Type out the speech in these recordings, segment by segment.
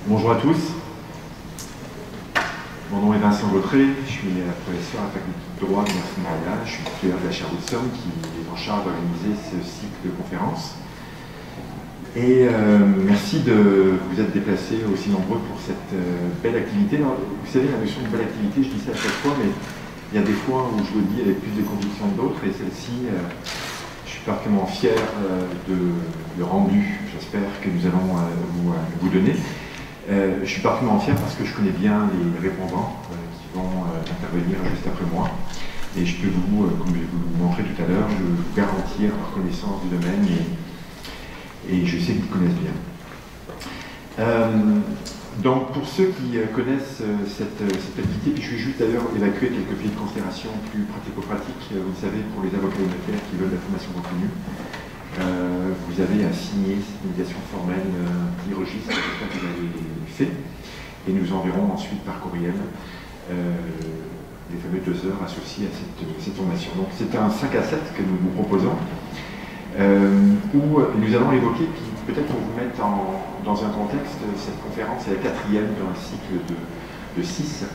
Bonjour à tous. Mon nom est Vincent Gautret, je suis professeur à la faculté de droit de l'Université de Montréal. Je suis titulaire de la chaire Wilson qui est en charge d'organiser ce cycle de conférences. Et merci de vous être déplacés aussi nombreux pour cette belle activité. Alors, vous savez, la notion de belle activité, je dis ça à chaque fois, mais il y a des fois où je le dis avec plus de conviction que d'autres, et celle-ci, je suis particulièrement fier de rendu, j'espère, que nous allons vous donner. Je suis particulièrement fier parce que je connais bien les répondants qui vont intervenir juste après moi. Et je peux vous, comme je vais vous le montrer tout à l'heure, vous garantir leur connaissance du domaine et je sais qu'ils connaissent bien. Donc pour ceux qui connaissent cette activité, puis je vais juste d'ailleurs évacuer quelques petites considérations plus pratico-pratiques. Vous savez, pour les avocats et notaires qui veulent la formation continue, vous avez à signer cette médiation formelle, un petit registre que vous avez fait, et nous enverrons ensuite par courriel les fameux 2 heures associées à cette formation. Donc c'est un 5 à 7 que nous vous proposons, où nous allons évoquer, puis peut-être pour vous mettre dans un contexte, cette conférence est la 4e d'un cycle de 6,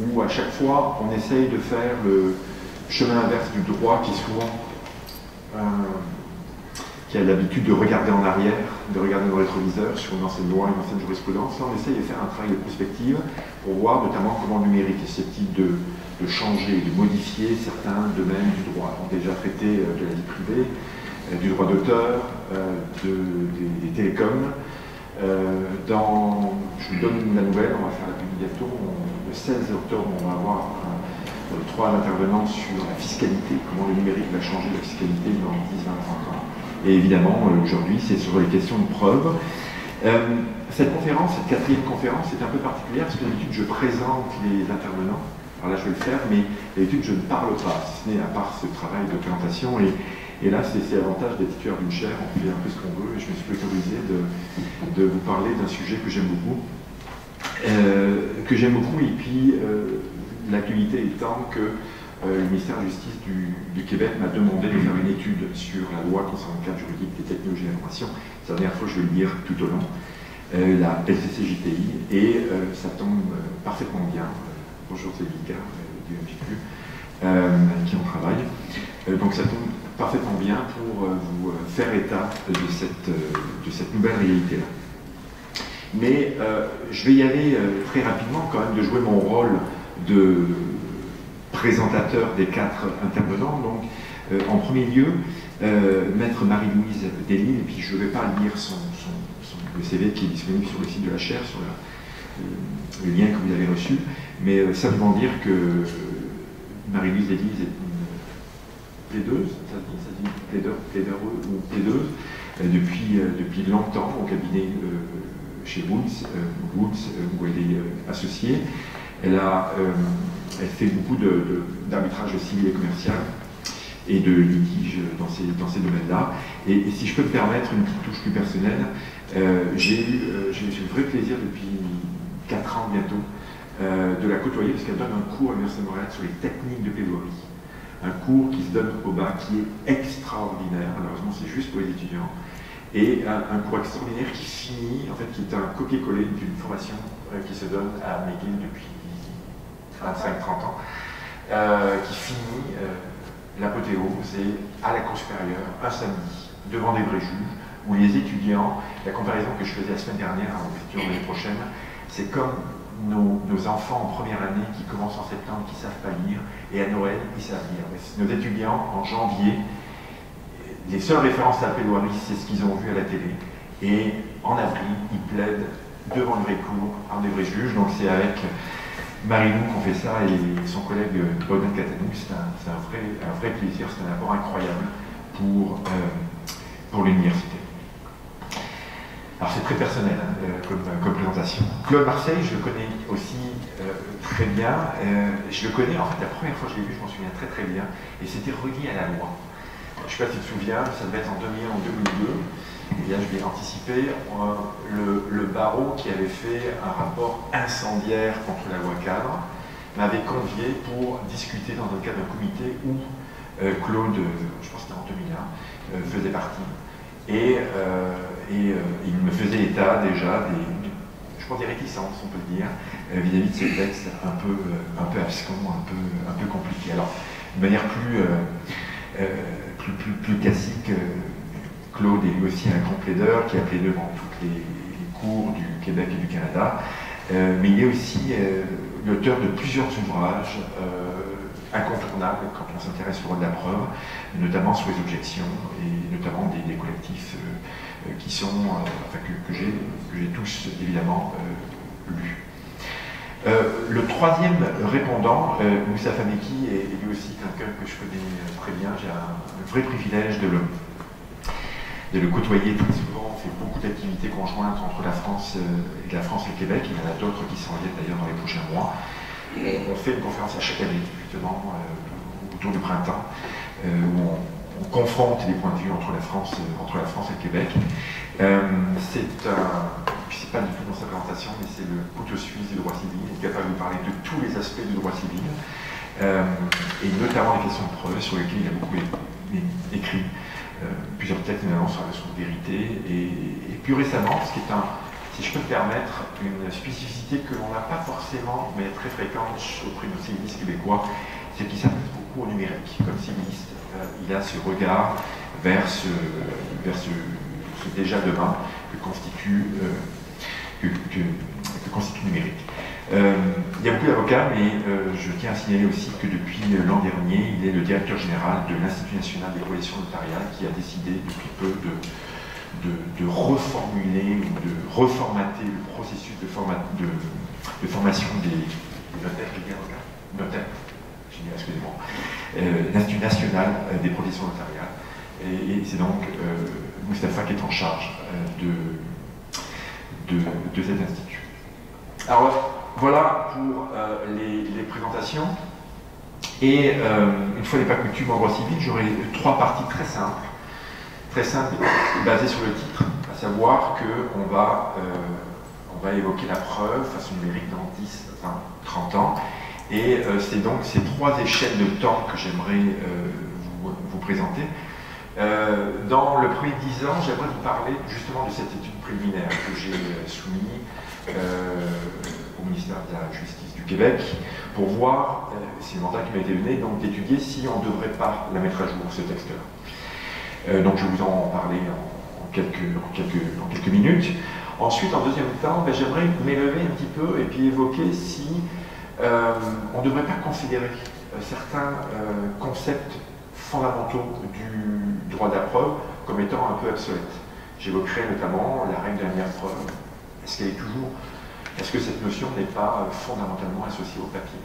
où à chaque fois on essaye de faire le chemin inverse du droit qui souvent qui a l'habitude de regarder en arrière, de regarder dans le rétroviseur sur une ancienne loi, une ancienne jurisprudence. Là, on essaye de faire un travail de prospective pour voir notamment comment le numérique est susceptible de changer, de modifier certains domaines du droit. On a déjà traité de la vie privée, du droit d'auteur, des télécoms. Je vous donne la nouvelle, on va faire la pub bientôt. Le 16 octobre, on va avoir 3 intervenants sur la fiscalité, comment le numérique va changer la fiscalité dans 10, 20, 30 ans. Et évidemment, aujourd'hui, c'est sur les questions de preuve. Cette conférence, cette 4e conférence, est un peu particulière parce que d'habitude, je présente les intervenants. Alors là, je vais le faire, mais d'habitude, je ne parle pas, si ce n'est à part ce travail de présentation. Et là, c'est l'avantage d'être titulaire d'une chaire, on fait un peu ce qu'on veut, et je me suis autorisé de vous parler d'un sujet que j'aime beaucoup. Et puis, l'actualité étant que le ministère de la Justice du Québec m'a demandé de faire une étude sur la loi concernant le cadre juridique des technologies de l'information. C'est la dernière fois, je vais le dire tout au long, la LCC-JTI, et ça tombe parfaitement bien. Bonjour, c'est Vika du MJQ, qui en travaille. Donc ça tombe parfaitement bien pour vous faire état de cette nouvelle réalité-là. Mais je vais y aller très rapidement quand même, de jouer mon rôle de présentateur des 4 intervenants. Donc, en premier lieu, Maître Marie-Louise Delisle, et puis je ne vais pas lire le CV qui est disponible sur le site de la chaire, sur le lien que vous avez reçu, mais simplement dire que Marie-Louise Delisle est une plaideuse, ça se dit plaideuse, depuis longtemps au cabinet chez Woods, où elle est associée. Elle fait beaucoup d'arbitrage civil et commercial et de litige dans ces domaines-là. Et si je peux me permettre une petite touche plus personnelle, j'ai eu le vrai plaisir depuis 4 ans bientôt de la côtoyer parce qu'elle donne un cours à l'Université de Montréal sur les techniques de plaidoirie. Un cours qui se donne au bac qui est extraordinaire, malheureusement c'est juste pour les étudiants, et un cours extraordinaire qui finit, en fait qui est un copier-coller d'une formation qui se donne à McGill depuis 25-30 ans, qui finit l'apothéose et à la Cour supérieure, un samedi, devant des vrais juges, où les étudiants, la comparaison que je faisais la semaine dernière à l'écriture l'année prochaine, c'est comme nos enfants en première année qui commencent en septembre, qui ne savent pas lire, et à Noël, ils savent lire. Nos étudiants, en janvier, les seules références à la plaidoirie, c'est ce qu'ils ont vu à la télé, et en avril, ils plaident devant le vrai cours, par des vrais juges. Donc c'est avec Marie-Lou qu'on fait ça, et son collègue Bogdan Catanou. C'est un vrai plaisir, c'est un apport incroyable pour l'université. Alors c'est très personnel comme présentation. Claude Marseille, je le connais aussi très bien. Je le connais, en fait, la première fois que je l'ai vu, je m'en souviens très très bien, et c'était relié à la loi. Je ne sais pas si tu te souviens, ça devait être en 2001 ou 2002. Et là, je vais anticiper, le barreau qui avait fait un rapport incendiaire contre la loi cadre m'avait convié pour discuter dans le cadre d'un comité où Claude, je pense que c'était en 2001, faisait partie. Et il me faisait état déjà je pense des réticences, on peut le dire, vis-à-vis de ce texte un peu abscon, un peu compliqué. Alors, de manière plus classique, Claude est lui aussi un grand plaideur qui a plaidé devant toutes les cours du Québec et du Canada, mais il est aussi l'auteur de plusieurs ouvrages incontournables quand on s'intéresse au rôle de la preuve, notamment sur les objections et notamment des collectifs qui sont, que j'ai tous évidemment lus. Le troisième répondant, Moussa Fameki, est lui aussi quelqu'un que je connais très bien. J'ai le vrai privilège de le côtoyer très souvent. On fait beaucoup d'activités conjointes entre la France et le Québec. Il y en a d'autres qui s'en viennent d'ailleurs dans les prochains mois. On fait une conférence à chaque année, justement, autour du printemps, où on confronte les points de vue entre la France et le Québec. C'est pas du tout dans sa présentation, mais c'est le couteau suisse du droit civil. Il est capable de parler de tous les aspects du droit civil, et notamment les questions de preuve sur lesquelles il a beaucoup écrit. Plusieurs textes notamment sur la notion de vérité, et plus récemment, ce qui est si je peux me permettre, une spécificité que l'on n'a pas forcément, mais très fréquente auprès de nos civilistes québécois, c'est qu'il s'intéresse beaucoup au numérique. Comme civiliste, il a ce regard vers ce déjà demain que constitue le numérique. Il y a beaucoup d'avocats, mais je tiens à signaler aussi que depuis l'an dernier, il est le directeur général de l'Institut national des professions notariales qui a décidé depuis peu de reformuler ou de reformater le processus de formation des notaires, excusez-moi, l'Institut national des professions notariales. Et c'est donc Moustapha qui est en charge de cet institut. Alors voilà pour les présentations. Et une fois n'est pas coutume en droit civil, j'aurai trois parties très simples, basées sur le titre, à savoir qu'on va évoquer la preuve façon numérique dans 10, 20, 30 ans. Et c'est donc ces trois échelles de temps que j'aimerais vous présenter. Dans le premier 10 ans, j'aimerais vous parler justement de cette étude préliminaire que j'ai soumise au ministère de la Justice du Québec pour voir, c'est le mandat qui m'a été donné, donc d'étudier si on ne devrait pas la mettre à jour, ce texte-là. Donc je vais vous en parler en quelques minutes. Ensuite, en deuxième temps, j'aimerais m'élever un petit peu et puis évoquer si on ne devrait pas considérer certains concepts fondamentaux du droit de la preuve comme étant un peu obsolètes. J'évoquerai notamment la règle de la meilleure preuve. Est-ce que cette notion n'est pas fondamentalement associée au papier?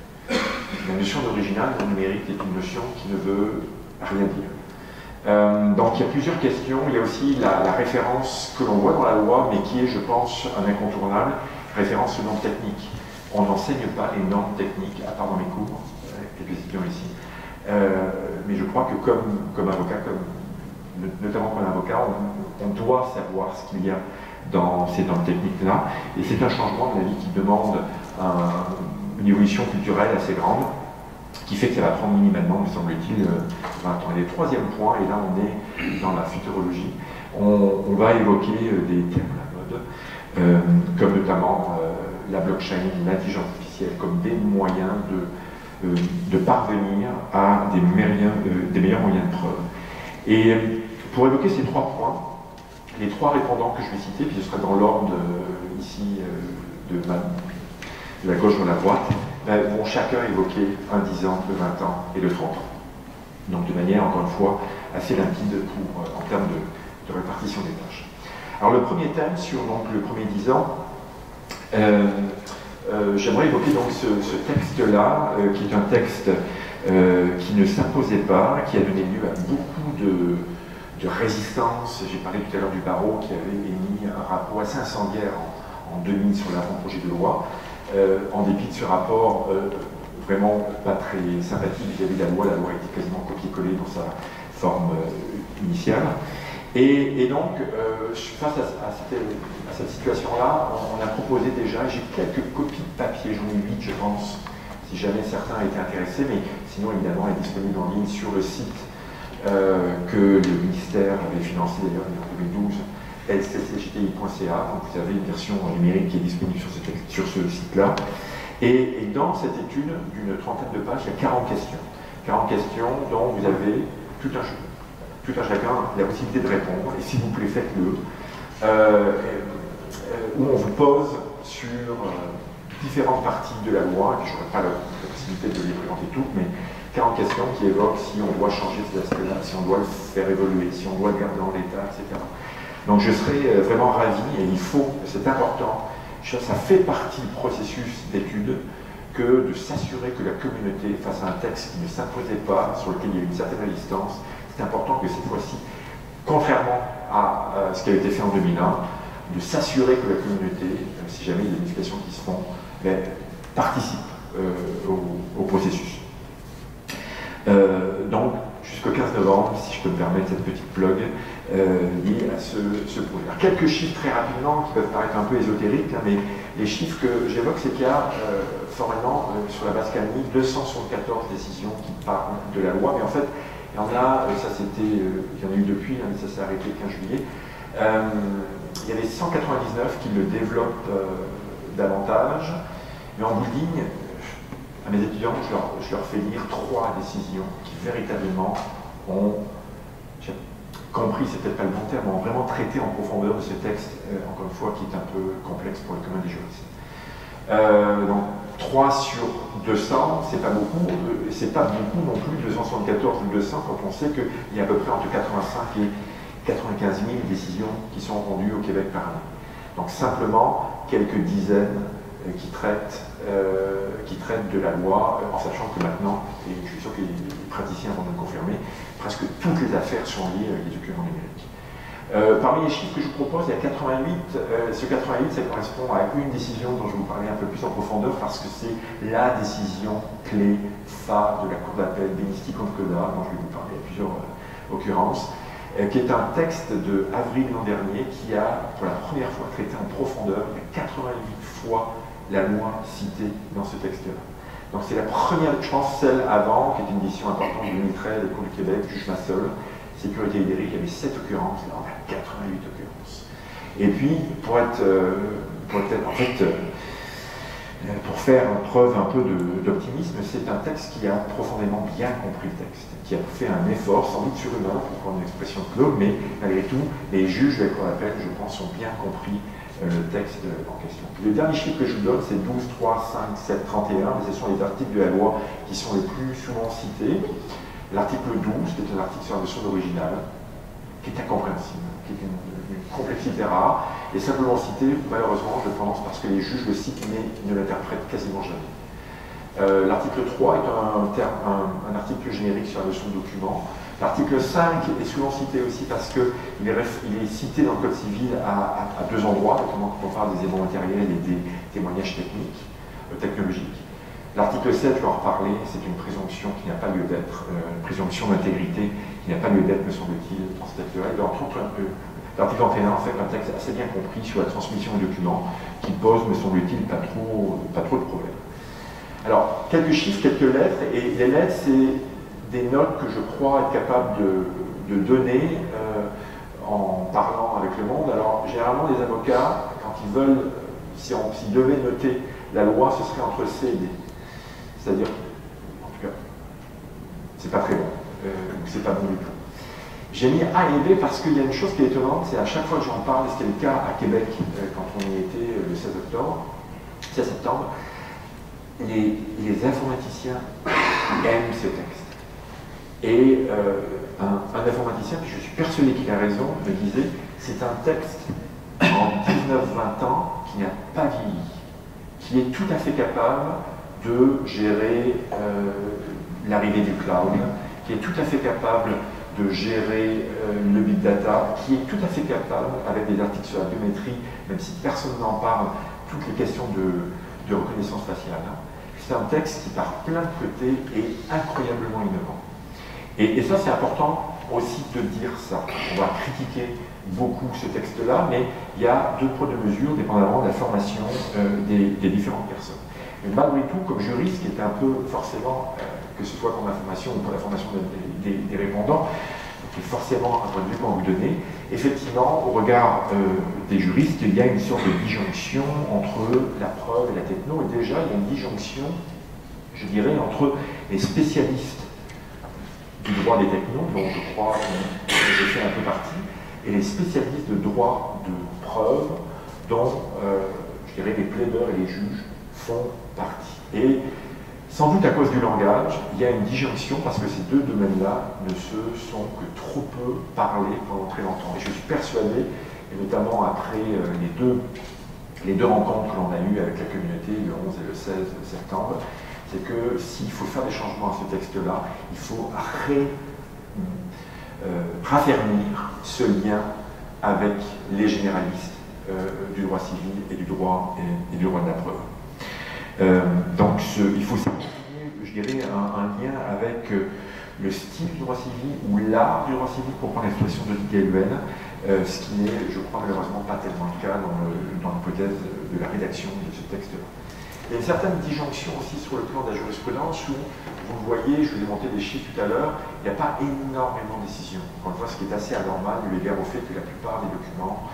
La notion d'original dans le numérique est une notion qui ne veut rien dire. Donc il y a plusieurs questions. Il y a aussi la référence que l'on voit dans la loi, mais qui est, je pense, un incontournable, référence aux normes techniques. On n'enseigne pas les normes techniques, à part dans mes cours, quelques étudiants ici. Mais je crois que comme avocat, notamment comme avocat, on doit savoir ce qu'il y a dans ces normes techniques-là. Et c'est un changement de la vie qui demande une évolution culturelle assez grande, qui fait que ça va prendre minimalement, me semble-t-il, 20 ans. Et le troisième point, et là on est dans la futurologie, on va évoquer des termes à la mode, comme notamment la blockchain, l'intelligence artificielle, comme des moyens de parvenir à des meilleurs moyens de preuve. Et pour évoquer ces trois points, les trois répondants que je vais citer, puis ce sera dans l'ordre ici de la gauche vers la droite, vont chacun évoquer un 10 ans, de 20 ans et de 30 ans. Donc de manière, encore une fois, assez limpide en termes de répartition des tâches. Alors le premier thème sur donc, le premier 10 ans, j'aimerais évoquer donc ce texte-là, qui est un texte qui ne s'imposait pas, qui a donné lieu à beaucoup de résistance. J'ai parlé tout à l'heure du barreau qui avait émis un rapport assez incendiaire en 2000 sur l'avant-projet de loi. En dépit de ce rapport vraiment pas très sympathique vis-à-vis de la loi a été quasiment copié-collé dans sa forme initiale. Et donc, face à cette situation-là, on a proposé déjà, j'ai quelques copies de papier, j'en ai 8 je pense, si jamais certains étaient intéressés, mais sinon évidemment elle est disponible en ligne sur le site que le ministère avait financé d'ailleurs en 2012 lccgti.ca, donc vous avez une version numérique qui est disponible sur ce site-là. Et dans cette étude d'une trentaine de pages, il y a 40 questions. 40 questions dont vous avez tout un chacun la possibilité de répondre, et s'il vous plaît, faites-le, où on vous pose sur différentes parties de la loi, et je n'aurai pas la possibilité de les présenter toutes, mais 40 questions qui évoquent si on doit changer ces aspects-là, si on doit le faire évoluer, si on doit le garder en l'état, etc. Donc je serais vraiment ravi, et il faut, c'est important, ça fait partie du processus d'étude, que de s'assurer que la communauté, face à un texte qui ne s'imposait pas, sur lequel il y a une certaine résistance, c'est important que cette fois-ci, contrairement à ce qui a été fait en 2001, de s'assurer que la communauté, si jamais il y a des modifications qui se font, participe au processus. Donc, jusqu'au 15 novembre, si je peux me permettre cette petite plug liée à ce projet. Alors, quelques chiffres très rapidement qui peuvent paraître un peu ésotériques, hein, mais les chiffres que j'évoque, c'est qu'il y a formellement sur la base CAMI 274 décisions qui parlent de la loi, mais en fait, il y en a, ça c'était, il y en a eu depuis, hein, mais ça s'est arrêté le 15 juillet. Il y avait 199 qui le développent davantage, mais en bout de ligne, à mes étudiants, je leur fais lire 3 décisions qui véritablement ont, j'ai compris, c'est peut-être pas le bon terme, ont vraiment traité en profondeur de ce texte, encore une fois, qui est un peu complexe pour le commun des juristes. Donc 3 sur 200, c'est pas beaucoup, c'est pas beaucoup non plus, 274 ou 200, quand on sait qu'il y a à peu près entre 85 et 95 000 décisions qui sont rendues au Québec par année. Donc simplement quelques dizaines qui traitent de la loi, en sachant que maintenant, et je suis sûr que les praticiens vont nous le confirmer, presque toutes les affaires sont liées avec les documents numériques. Parmi les chiffres que je vous propose, il y a 88. Ce 88, ça correspond à une décision dont je vais vous parler un peu plus en profondeur parce que c'est la décision clé phare de la Cour d'appel Benisti contre Coda, dont je vais vous parler à plusieurs occurrences, qui est un texte de avril l'an dernier qui a, pour la première fois, traité en profondeur, il y a 88 fois la loi citée dans ce texte-là. Donc c'est la première, je pense, celle avant, qui est une décision importante de 2013, la Cour du Québec, juge Massol, sécurité ibérique, il y avait 7 occurrences, là on a 88 occurrences. Et puis, pour faire preuve un peu d'optimisme, c'est un texte qui a profondément bien compris le texte, qui a fait un effort, sans doute surhumain, pour prendre une expression de Claude, mais malgré tout, les juges de la Cour d'appel, je pense, ont bien compris le texte en question. Le dernier chiffre que je vous donne, c'est 12, 3, 5, 7, 31, mais ce sont les articles de la loi qui sont les plus souvent cités. L'article 12, qui est un article sur la notion d'original, qui est incompréhensible, qui est une complexité rare, est simplement cité, malheureusement, je pense, parce que les juges le citent, mais ne l'interprètent quasiment jamais. L'article 3 est un article générique sur la notion de document. L'article 5 est souvent cité aussi parce qu'il est cité dans le Code civil à 2 endroits, notamment quand on parle des éléments matériels et des témoignages techniques, technologiques. L'article 7, je vais en reparler, c'est une présomption qui n'a pas lieu d'être, une présomption d'intégrité qui n'a pas lieu d'être, me semble-t-il, dans ce texte-là. L'article 21, en fait, un texte assez bien compris sur la transmission des documents qui pose, me semble-t-il, pas trop de problèmes. Alors, quelques chiffres, quelques lettres, et les lettres, c'est des notes que je crois être capable de donner en parlant avec le monde. Alors, généralement, les avocats, quand ils veulent, s'ils devaient noter la loi, ce serait entre C et D. C'est-à-dire, en tout cas, c'est pas très bon, c'est pas bon du tout. J'ai mis A et B parce qu'il y a une chose qui est étonnante, c'est à chaque fois que j'en parle, et c'était le cas à Québec quand on y était le 16 septembre, les informaticiens aiment ce texte. Et un informaticien, puis je suis persuadé qu'il a raison, me disait, c'est un texte en 19-20 ans qui n'a pas vieilli, qui est tout à fait capable de gérer l'arrivée du cloud, qui est tout à fait capable de gérer le big data, qui est tout à fait capable, avec des articles sur la biométrie, même si personne n'en parle, toutes les questions de reconnaissance faciale. C'est un texte qui, par plein de côtés, est incroyablement innovant. Et ça, c'est important aussi de dire ça. On va critiquer beaucoup ce texte-là, mais il y a 2 poids 2 mesures, dépendamment de la formation des différentes personnes. Mais malgré tout, comme juriste, qui est un peu forcément, que ce soit pour ma formation ou pour la formation des répondants, qui est forcément un point de vue qu'on va vous donner, effectivement, au regard des juristes, il y a une sorte de disjonction entre la preuve et la techno, et déjà il y a une disjonction, je dirais, entre les spécialistes du droit des technos, dont je crois que je fais un peu partie, et les spécialistes de droit de preuve, dont, je dirais, les plaideurs et les juges font partie. Et sans doute à cause du langage, il y a une disjonction parce que ces deux domaines-là ne se sont que trop peu parlés pendant très longtemps. Et je suis persuadé, et notamment après les deux rencontres que l'on a eues avec la communauté le 11 et le 16 septembre, c'est que s'il faut faire des changements à ce texte-là, il faut raffermir ce lien avec les généralistes du droit civil et du droit de la preuve. Donc il faut s'imaginer, je dirais, un lien avec le style du droit civil ou l'art du droit civil, pour prendre l'expression de Guéluel, ce qui n'est, je crois, malheureusement pas tellement le cas dans l'hypothèse de la rédaction de ce texte-là. Il y a une certaine disjonction aussi sur le plan de la jurisprudence où, vous le voyez, je vous ai monté des chiffres tout à l'heure, il n'y a pas énormément de décisions. On voit ce qui est assez anormal, eu égard au fait que la plupart des documents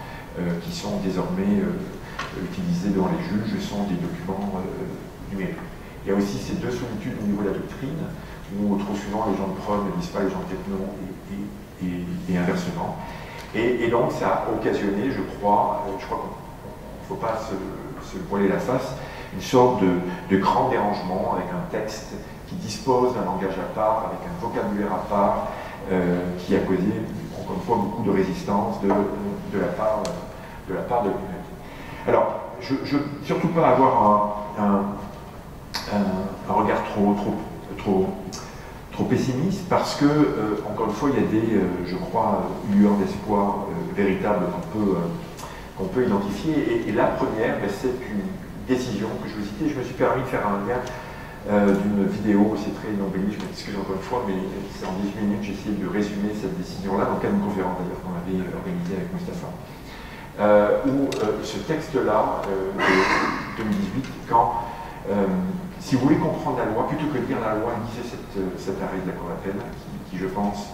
qui sont désormais utilisés devant les juges sont des documents numériques. Il y a aussi ces deux solitudes au niveau de la doctrine, où trop souvent les gens de preuve ne lisent pas les gens de techno et inversement. Et donc ça a occasionné, je crois qu'il ne faut pas se voiler la face, une sorte de grand dérangement avec un texte qui dispose d'un langage à part, avec un vocabulaire à part, qui a causé, encore une fois, beaucoup de résistance de la part de la communauté. Alors, je ne veux surtout pas avoir un regard trop pessimiste, parce que, encore une fois, il y a des, je crois, lueurs d'espoir véritables qu'on peut identifier. Et la première, c'est une décision que je vous citais. Je me suis permis de faire un lien d'une vidéo, c'est très nombriliste, je m'excuse encore une fois, mais c'est en 18 minutes, j'ai essayé de résumer cette décision-là, dans le cadre d'une conférence d'ailleurs qu'on avait organisée avec Mustapha, où ce texte-là, de 2018, quand, si vous voulez comprendre la loi, plutôt que de lire la loi, lisez cet arrêt de la Cour d'appel, qui, je pense,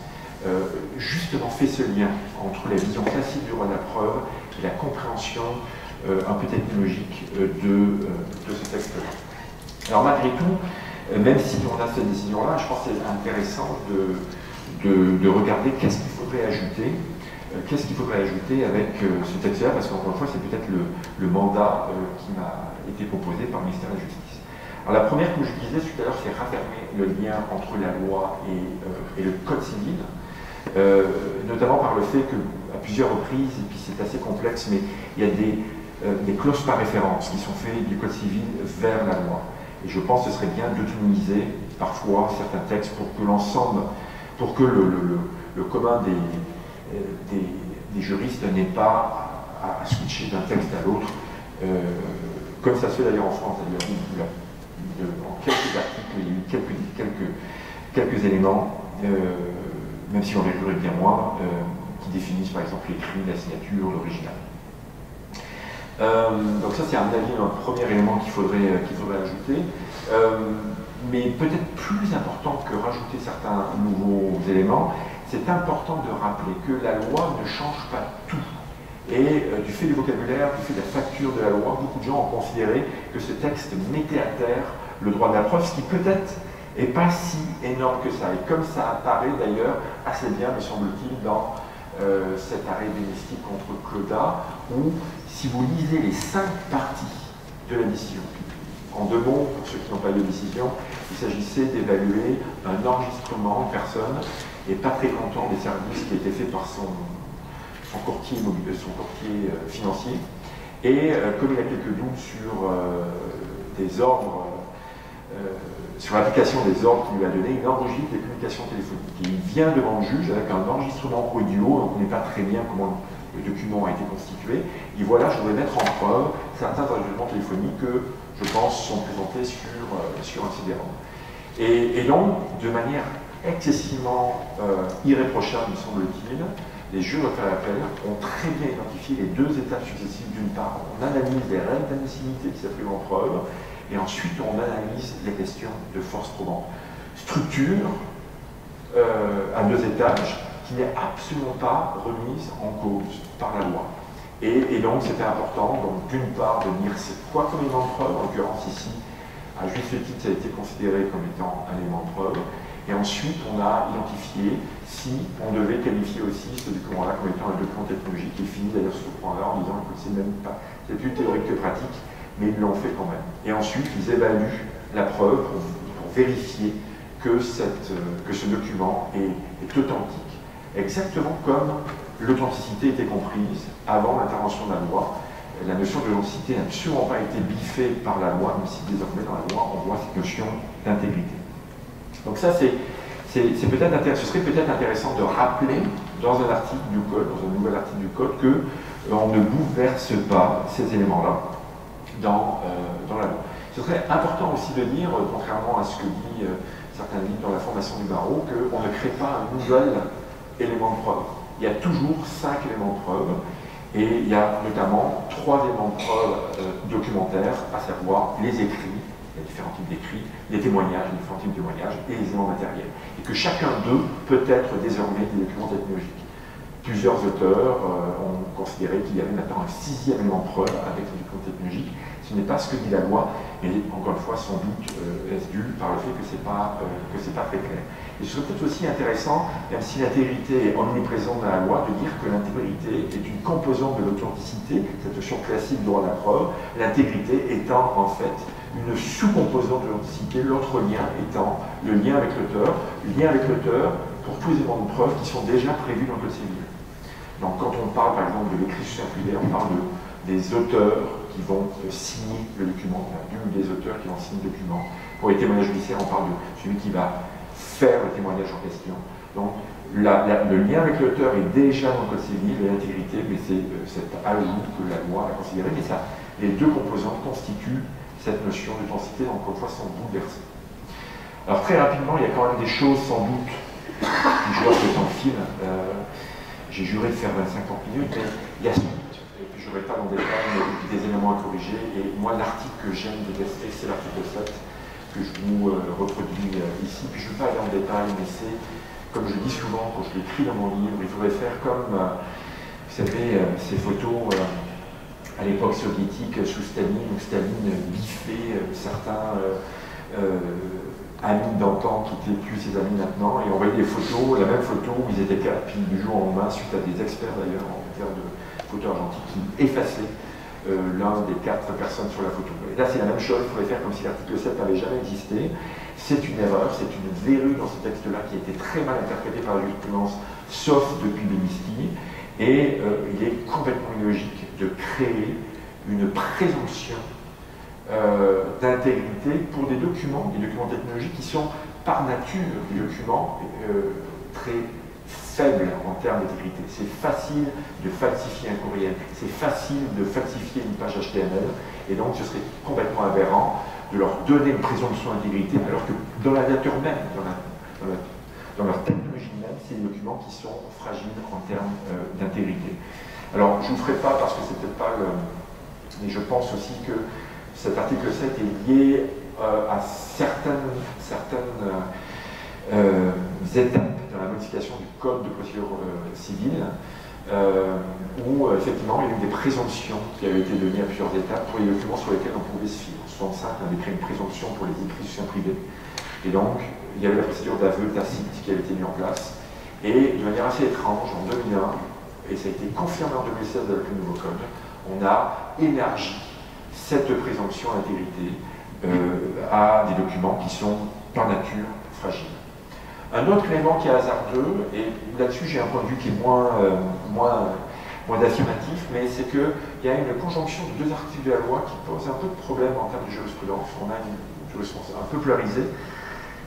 justement fait ce lien entre la vision classique du droit de la preuve et la compréhension un peu technologique de ce texte-là. Alors malgré tout, même si on a cette décision-là, je pense que c'est intéressant de regarder qu'est-ce qu'il faudrait ajouter avec ce texte-là, parce qu'encore une fois, c'est peut-être le mandat qui m'a été proposé par le ministère de la Justice. Alors la première, comme je disais tout à l'heure, c'est raffermer le lien entre la loi et le code civil, notamment par le fait qu'à plusieurs reprises, et puis c'est assez complexe, mais il y a des clauses par référence qui sont faites du code civil vers la loi. Et je pense que ce serait bien d'autonomiser parfois certains textes pour que l'ensemble, pour que le commun des juristes n'ait pas à switcher d'un texte à l'autre, comme ça se fait d'ailleurs en France, d'ailleurs, en quelques articles, il y a eu quelques éléments, même si on les jurait bien moins, qui définissent par exemple l'écrit, la signature, l'original. Donc ça c'est à mon avis un premier élément qu'il faudrait ajouter, mais peut-être plus important que rajouter certains nouveaux éléments, c'est important de rappeler que la loi ne change pas tout. Et du fait du vocabulaire, du fait de la facture de la loi, beaucoup de gens ont considéré que ce texte mettait à terre le droit de la preuve, ce qui peut-être n'est pas si énorme que ça. Et comme ça apparaît d'ailleurs assez bien, me semble-t-il, dans cet arrêt bénistique contre Claudat, où si vous lisez les 5 parties de la décision, en 2 mots, pour ceux qui n'ont pas eu de décision, il s'agissait d'évaluer un enregistrement de personne et pas très content des services qui étaient faits par son courtier financier. Et comme il y a quelques doutes sur des ordres, sur l'application des ordres qu'il lui a donnés, il enregistre les communications téléphoniques. Et il vient devant le juge avec un enregistrement audio, donc on ne sait pas très bien comment le document a été constitué. Et voilà, je voudrais mettre en preuve certains enregistrements téléphoniques que, je pense, sont présentés sur un CD-ROM. Et donc, de manière excessivement irréprochable, me semble-t-il, les juges référés ont très bien identifié les 2 étapes successives. D'une part, on analyse les règles d'admissibilité qui s'appuient en preuve, et ensuite on analyse les questions de force probante. Structure à 2 étages qui n'est absolument pas remise en cause par la loi. Et donc c'était important, d'une part, de dire c'est quoi comme élément de preuve, en l'occurrence ici, à juste titre, ça a été considéré comme étant un élément de preuve, et ensuite on a identifié si on devait qualifier aussi ce document-là comme étant un document technologique, qui finit d'ailleurs sur ce point-là en disant que c'est même pas, c'est plus théorique que pratique, mais ils l'ont fait quand même. Et ensuite ils évaluent la preuve pour vérifier que ce document est authentique, exactement comme l'authenticité était comprise avant l'intervention de la loi. La notion d'authenticité n'a absolument pas été biffée par la loi, même si désormais dans la loi on voit cette notion d'intégrité. Donc ça ce serait peut-être intéressant de rappeler dans un article du code, dans un nouvel article du code, que on ne bouleverse pas ces éléments-là dans la loi. Ce serait important aussi de dire, contrairement à ce que dit certains livres dans la formation du barreau, qu'on ne crée pas un nouvel élément de preuve. Il y a toujours 5 éléments de preuve, et il y a notamment 3 éléments de preuve documentaires, à savoir les écrits, il y a différents types d'écrits, les témoignages, les différents types de témoignages, et les éléments matériels. Et que chacun d'eux peut être désormais des documents technologiques. Plusieurs auteurs ont considéré qu'il y avait maintenant un 6e élément de preuve avec les documents technologiques. Ce n'est pas ce que dit la loi, mais encore une fois, sans doute est-ce dû par le fait que ce n'est pas très clair. Et ce serait peut-être aussi intéressant, même si l'intégrité est omniprésente dans la loi, de dire que l'intégrité est une composante de l'authenticité, cette notion classique du droit de la preuve, l'intégrité étant en fait une sous-composante de l'authenticité, l'autre lien étant le lien avec l'auteur, pour tous les éléments de preuve qui sont déjà prévus dans le code civil. Donc quand on parle par exemple de l'écrit sur privé, on parle des auteurs qui vont signer le document, ou des auteurs qui vont signer le document. Pour les témoignages judiciaires, on parle de celui qui va faire le témoignage en question. Donc le lien avec l'auteur est déjà dans le code civil, et l'intégrité, mais c'est cet ajout que la loi a considéré, mais ça, les deux composantes constituent cette notion d'authenticité, encore une fois, sans bouleverser. Alors très rapidement, il y a quand même des choses sans doute, je vois que le temps file, j'ai juré de faire 25 minutes, mais il y a sans doute, et puis je ne vais pas dans le détail, mais des éléments à corriger, et moi l'article que j'aime détester, c'est l'article 7, que je vous reproduis ici, puis je ne vais pas aller en détail, mais c'est, comme je dis souvent quand je l'écris dans mon livre, il faudrait faire comme, vous savez, ces photos à l'époque soviétique sous Staline, où Staline biffait certains amis d'antan qui n'étaient plus ses amis maintenant, et on voyait des photos, la même photo où ils étaient 4, puis du jour au lendemain, suite à des experts d'ailleurs en matière de photo argentique, qui effaçaient l'un des 4 personnes sur la photo. Et là c'est la même chose, il faudrait faire comme si l'article 7 n'avait jamais existé. C'est une erreur, c'est une verrue dans ce texte-là qui a été très mal interprétée par la jurisprudence, sauf depuis Benisti, et il est complètement illogique de créer une présomption d'intégrité pour des documents technologiques qui sont par nature des documents très faibles en termes d'intégrité. C'est facile de falsifier un courriel, c'est facile de falsifier une page HTML, et donc ce serait complètement aberrant de leur donner une présomption d'intégrité, alors que dans la nature même, dans leur technologie même, c'est des documents qui sont fragiles en termes d'intégrité. Alors, je ne vous ferai pas, parce que c'est peut-être pas le... Mais je pense aussi que cet article 7 est lié à certaines étapes dans la modification du code de procédure civile, où effectivement il y a eu des présomptions qui avaient été données à plusieurs étapes pour les documents sur lesquels on pouvait se fier. En 65, on avait créé une présomption pour les écrits sous seing privé. Et donc, il y avait la procédure d'aveu tacite qui avait été mise en place. Et de manière assez étrange, en 2001, et ça a été confirmé en 2016 avec le nouveau code, on a élargi cette présomption d'intégrité à des documents qui sont par nature fragiles. Un autre élément qui est hasardeux, et là-dessus j'ai un point de vue qui est moins affirmatif, mais c'est qu'il y a une conjonction de 2 articles de la loi qui pose un peu de problème en termes de jurisprudence. On a une jurisprudence un peu polarisée.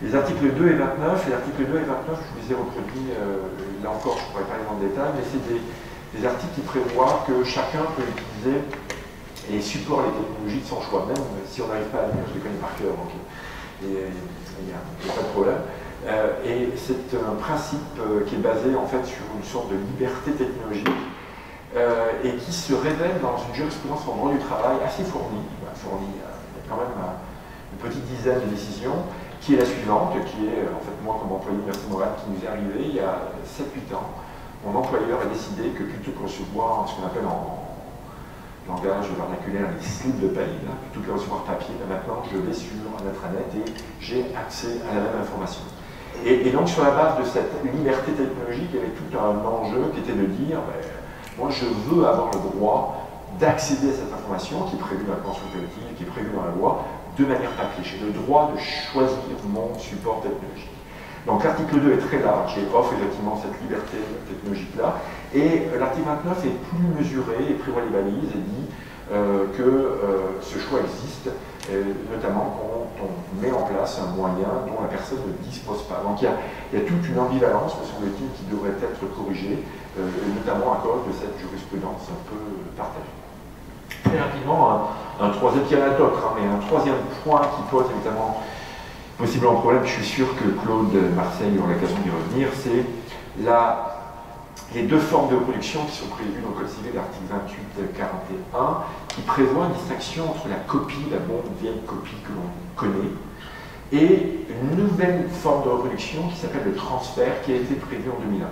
Les articles 2 et 29, je vous les ai reproduits, là encore je ne pourrais pas aller dans le détail, mais c'est des articles qui prévoient que chacun peut utiliser les supports et les technologies de son choix, même si on n'arrive pas à lire, je les connais par cœur, donc il n'y a pas de problème. Et c'est un principe qui est basé en fait sur une sorte de liberté technologique et qui se révèle dans une jurisprudence en droit du travail assez fournie. Il y a quand même une petite dizaine de décisions qui est la suivante, qui est en fait moi comme employé de Merci Morale qui nous est arrivé il y a 7-8 ans. Mon employeur a décidé que plutôt que recevoir ce qu'on appelle en langage vernaculaire les slips de paye, plutôt que recevoir papier, maintenant je vais sur un intranet et j'ai accès à la même information. Et donc sur la base de cette liberté technologique, il y avait tout un enjeu qui était de dire, moi je veux avoir le droit d'accéder à cette information qui est prévue dans la convention collective, qui est prévue dans la loi, de manière papier. J'ai le droit de choisir mon support technologique. Donc l'article 2 est très large et offre effectivement cette liberté technologique-là. Et l'article 29 est plus mesuré et prévoit les balises et dit que ce choix existe, notamment quand on met en place un moyen dont la personne ne dispose pas. Donc il y a toute une ambivalence, me semble-t-il, qui devrait être corrigée, notamment à cause de cette jurisprudence un peu partagée. Très rapidement, un troisième, il y en a d'autres, mais un troisième point qui pose évidemment possiblement problème, je suis sûr que Claude Marseille aura l'occasion d'y revenir, c'est les deux formes de reproduction qui sont prévues dans le Code civil, l'article 28-41, qui prévoit une distinction entre la copie, la bonne vieille copie que l'on connaît, et une nouvelle forme de reproduction qui s'appelle le transfert, qui a été prévu en 2001.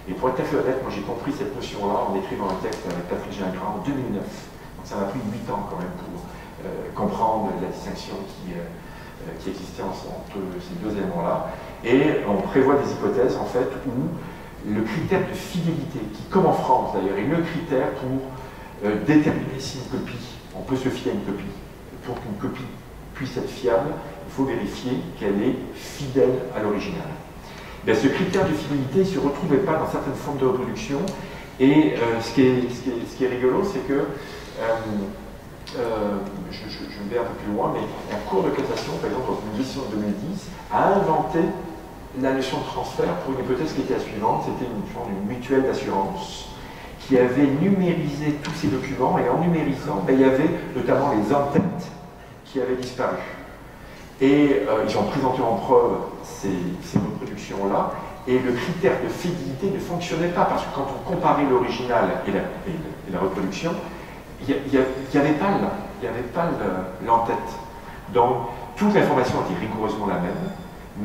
Et pour être tout à fait honnête, moi j'ai compris cette notion-là en écrivant un texte avec Patrick Gingras en 2009. Donc ça m'a pris 8 ans quand même pour comprendre la distinction qui existait entre ces deux éléments-là. Et on prévoit des hypothèses, en fait, où le critère de fidélité, qui, comme en France d'ailleurs, est le critère pour déterminer si une copie, on peut se fier à une copie. Pour qu'une copie puisse être fiable, il faut vérifier qu'elle est fidèle à l'original. Ce critère de fidélité ne se retrouvait pas dans certaines formes de reproduction. Et ce qui est rigolo, c'est que je me vais un peu plus loin, mais la Cour de cassation, par exemple, dans une décision de 2010, a inventé la notion de transfert pour une hypothèse qui était la suivante, c'était une forme d'une mutuelle d'assurance qui avait numérisé tous ces documents, et en numérisant, il y avait notamment les en-têtes qui avaient disparu. Et ils ont présenté en preuve ces reproductions-là, et le critère de fidélité ne fonctionnait pas, parce que quand on comparait l'original et la reproduction, il n'y avait pas l'en-tête. Donc, toute l'information était rigoureusement la même,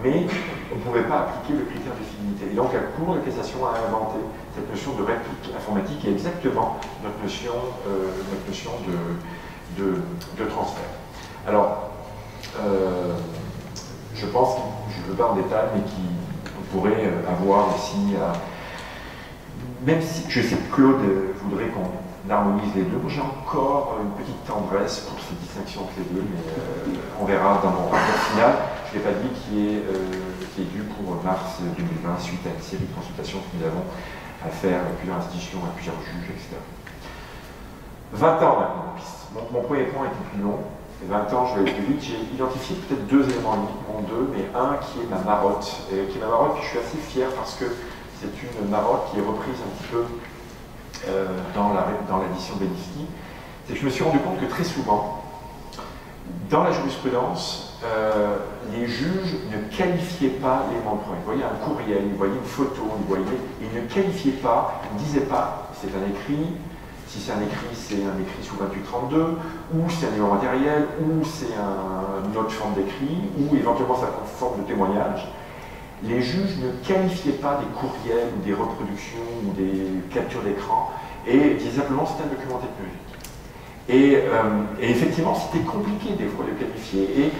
mais on ne pouvait pas appliquer le critère de fidélité. Et donc, la Cour de cassation a inventé cette notion de réplique informatique qui est exactement notre notion de transfert. Alors, je pense que je ne veux pas en détail, mais qu'on pourrait avoir aussi, même si je sais que Claude voudrait qu'on harmonise les deux, moi j'ai encore une petite tendresse pour cette distinction entre les deux, mais on verra dans mon rapport final. Je ne l'ai pas dit, qui est dû pour mars 2020 suite à une série de consultations que nous avons à faire avec plusieurs institutions, avec plusieurs juges, etc. 20 ans maintenant. Mon premier point était plus long. 20 ans, je vais aller plus vite. J'ai identifié peut-être deux éléments uniquement, mais un qui est ma marotte. Qui est ma marotte, puis je suis assez fier parce que c'est une marotte qui est reprise un petit peu dans l'édition Benifsky. C'est que je me suis rendu compte que très souvent, dans la jurisprudence, les juges ne qualifiaient pas l'élément de preuve. Ils voyaient un courriel, ils voyaient une photo, ils ne qualifiaient pas, ils ne disaient pas c'est un écrit. Si c'est un écrit sous 2832, ou c'est un élément matériel, ou c'est une autre forme d'écrit, ou éventuellement ça forme de témoignage. Les juges ne qualifiaient pas des courriels, ou des reproductions, ou des captures d'écran, et disaient simplement c'est un document technologique. Et effectivement, c'était compliqué des fois de le qualifier.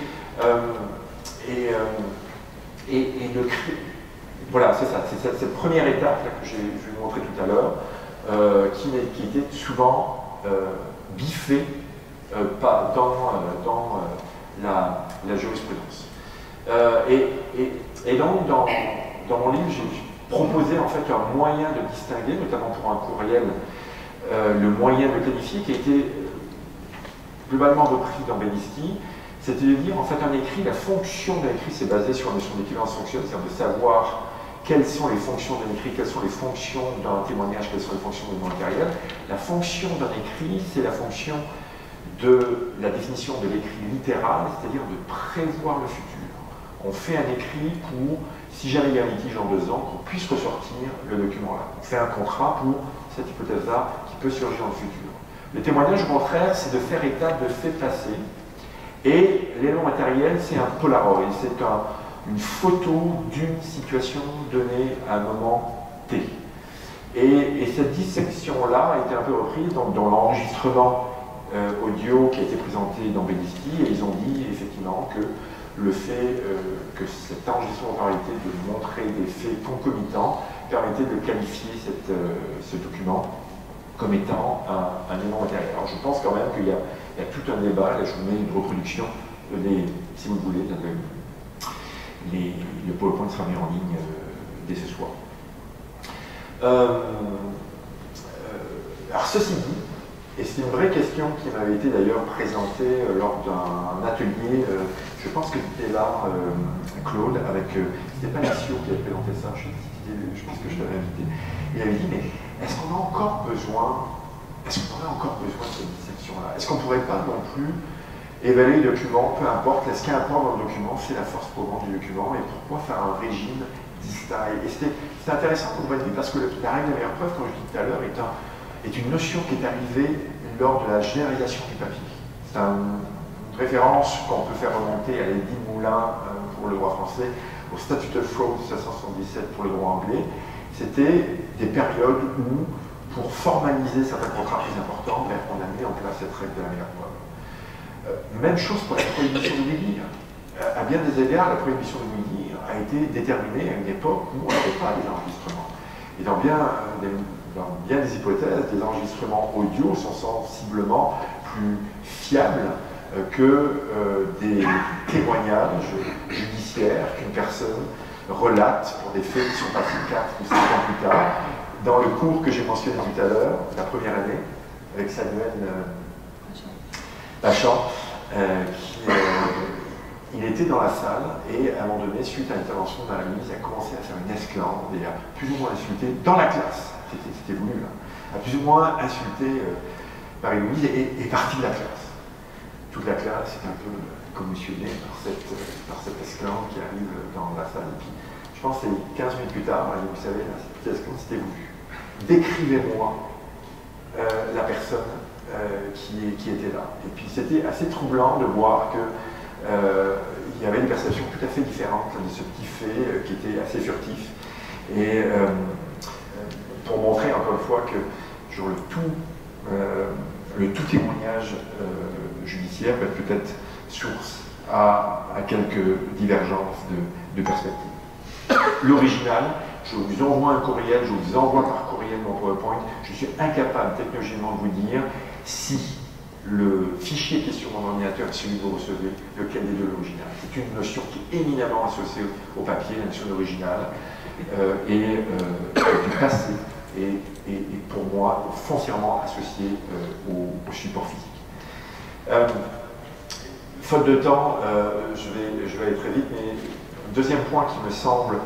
Voilà, c'est ça, c'est cette première étape là, que je vais vous montrer tout à l'heure. Qui était souvent biffé dans la jurisprudence. Et donc, dans mon livre, j'ai proposé en fait un moyen de distinguer, notamment pour un courriel, le moyen de qualifier qui a été globalement repris dans Benifsky, c'était de dire en fait un écrit, la fonction d'un écrit c'est basé sur la notion d'équivalence fonctionnelle, c'est-à-dire de savoir quelles sont les fonctions d'un écrit, quelles sont les fonctions d'un témoignage, quelles sont les fonctions d'un matériel. La fonction d'un écrit, c'est la fonction de la définition de l'écrit littéral, c'est-à-dire de prévoir le futur. On fait un écrit pour, si jamais il y a un litige dans 2 ans, qu'on puisse ressortir le document-là. On fait un contrat pour cette hypothèse-là qui peut surgir dans le futur. Le témoignage, au contraire, c'est de faire état de faits passés Et l'élément matériel, c'est un Polaroid, c'est une photo d'une situation donnée à un moment T. Et cette dissection-là a été un peu reprise dans l'enregistrement audio qui a été présenté dans Belisti, et ils ont dit effectivement que le fait que cet enregistrement permettait de montrer des faits concomitants permettait de qualifier ce document comme étant un élément matériel. Alors je pense quand même qu'il y a tout un débat, là je vous mets une reproduction, si vous le voulez, le PowerPoint sera mis en ligne dès ce soir. Alors ceci dit, et c'est une vraie question qui m'avait été d'ailleurs présentée lors d'un atelier, je pense que c'était là, Claude, avec, c'était pas Nassio qui avait présenté ça, je pense que je l'avais invité, il avait dit, mais est-ce qu'on a encore besoin, de cette dissection-là? Est-ce qu'on ne pourrait pas non plus évaluer le document, peu importe, ce qui importe dans le document, c'est la force probante du document, et pourquoi faire un régime distinct? Et c'est intéressant comme point de vue, parce que la règle de la meilleure preuve, comme je disais tout à l'heure, est une notion qui est arrivée lors de la généralisation du papier. C'est une référence qu'on peut faire remonter à l'Édith Moulin pour le droit français, au Statute of Frauds 1777 pour le droit anglais. C'était des périodes où, pour formaliser certains contrats plus importants, on a mis en place cette règle de la meilleure preuve. Même chose pour la prohibition de oui-dire. À bien des égards, la prohibition de oui-dire a été déterminée à une époque où on n'avait pas les enregistrements. Et dans bien des hypothèses, les enregistrements audio sont sensiblement plus fiables que des témoignages judiciaires qu'une personne relate pour des faits qui sont passés 4 ou 5 ans plus tard. Dans le cours que j'ai mentionné tout à l'heure, la première année, avec Samuel Bachand, il était dans la salle et à un moment donné, suite à l'intervention de Marie-Louise, il a commencé à faire une esclandre et a plus ou moins insulté dans la classe, c'était voulu là, a plus ou moins insulté Marie-Louise et est parti de la classe. Toute la classe est un peu commissionnée par cette esclandre qui arrive dans la salle. Et puis, je pense que c'est 15 minutes plus tard, vous savez, cette petite esclandre, c'était voulu. Décrivez-moi la personne qui était là. Et puis c'était assez troublant de voir que il y avait une perception tout à fait différente de ce petit fait qui était assez furtif. Et pour montrer encore une fois que sur le tout témoignage judiciaire peut être source à quelques divergences de perspective. L'original, je vous envoie un courriel, je vous envoie par courriel mon PowerPoint, je suis incapable technologiquement de vous dire si le fichier qui est sur mon ordinateur est celui que vous recevez, lequel des deux l'original. C'est une notion qui est éminemment associée au papier, la notion d'original, et du passé, et pour moi foncièrement associée au support physique. Faute de temps, je vais aller très vite, mais le deuxième point qui me semble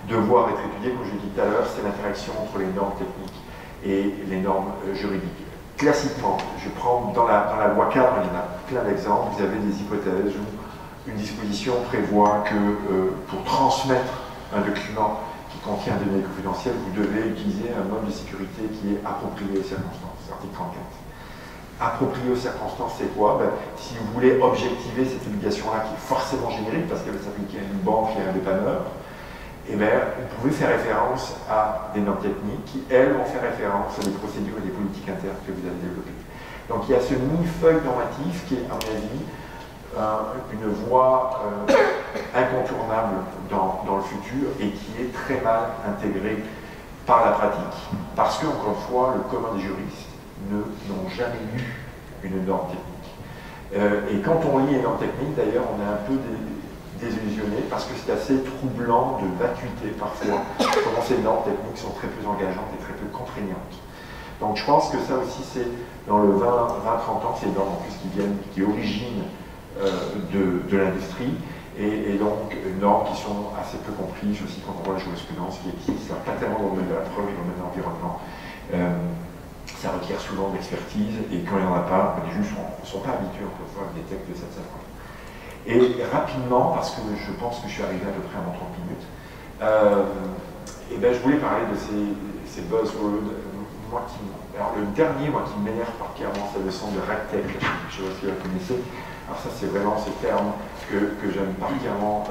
devoir être étudié, comme je l'ai dit tout à l'heure, c'est l'interaction entre les normes techniques et les normes juridiques. Classiquement, je prends dans la loi cadre, il y en a plein d'exemples, vous avez des hypothèses où une disposition prévoit que pour transmettre un document qui contient des données confidentielles, vous devez utiliser un mode de sécurité qui est approprié aux circonstances, article 34. Approprié aux circonstances, c'est quoi? Si vous voulez objectiver cette obligation-là, qui est forcément générique, parce qu'elle va s'appliquer à une banque et à un dépanneur, vous pouvez faire référence à des normes techniques qui, elles, vont faire référence à des procédures et des politiques internes que vous avez développées. Donc il y a ce millefeuille normatif qui est, à mon avis, une voie incontournable dans le futur et qui est très mal intégrée par la pratique, parce que, encore une fois, le commun des juristes n'ont jamais lu une norme technique. Et quand on lit une norme technique, d'ailleurs, on est un peu désillusionné parce que c'est assez troublant de vacuité parfois comment ces normes techniques sont très peu engageantes et très peu contraignantes. Donc je pense que ça aussi c'est dans le 20-30 ans, c'est des normes en plus qui originent de l'industrie et donc normes qui sont assez peu comprises aussi quand on voit la jurisprudence qui existe, pas tellement dans le domaine de la preuve et dans le domaine de l'environnement. Ça requiert souvent d'expertise et quand il n'y en a pas, les juges ne sont pas habitués encore une fois avec des textes de cette sorte. Et rapidement, parce que je pense que je suis arrivé à peu près à mon 30 minutes, je voulais parler de ces buzzwords. Alors le dernier, qui m'énerve particulièrement, c'est le son de RACTEC, je ne sais pas si vous la connaissez. Alors ça, c'est vraiment ces termes que j'aime particulièrement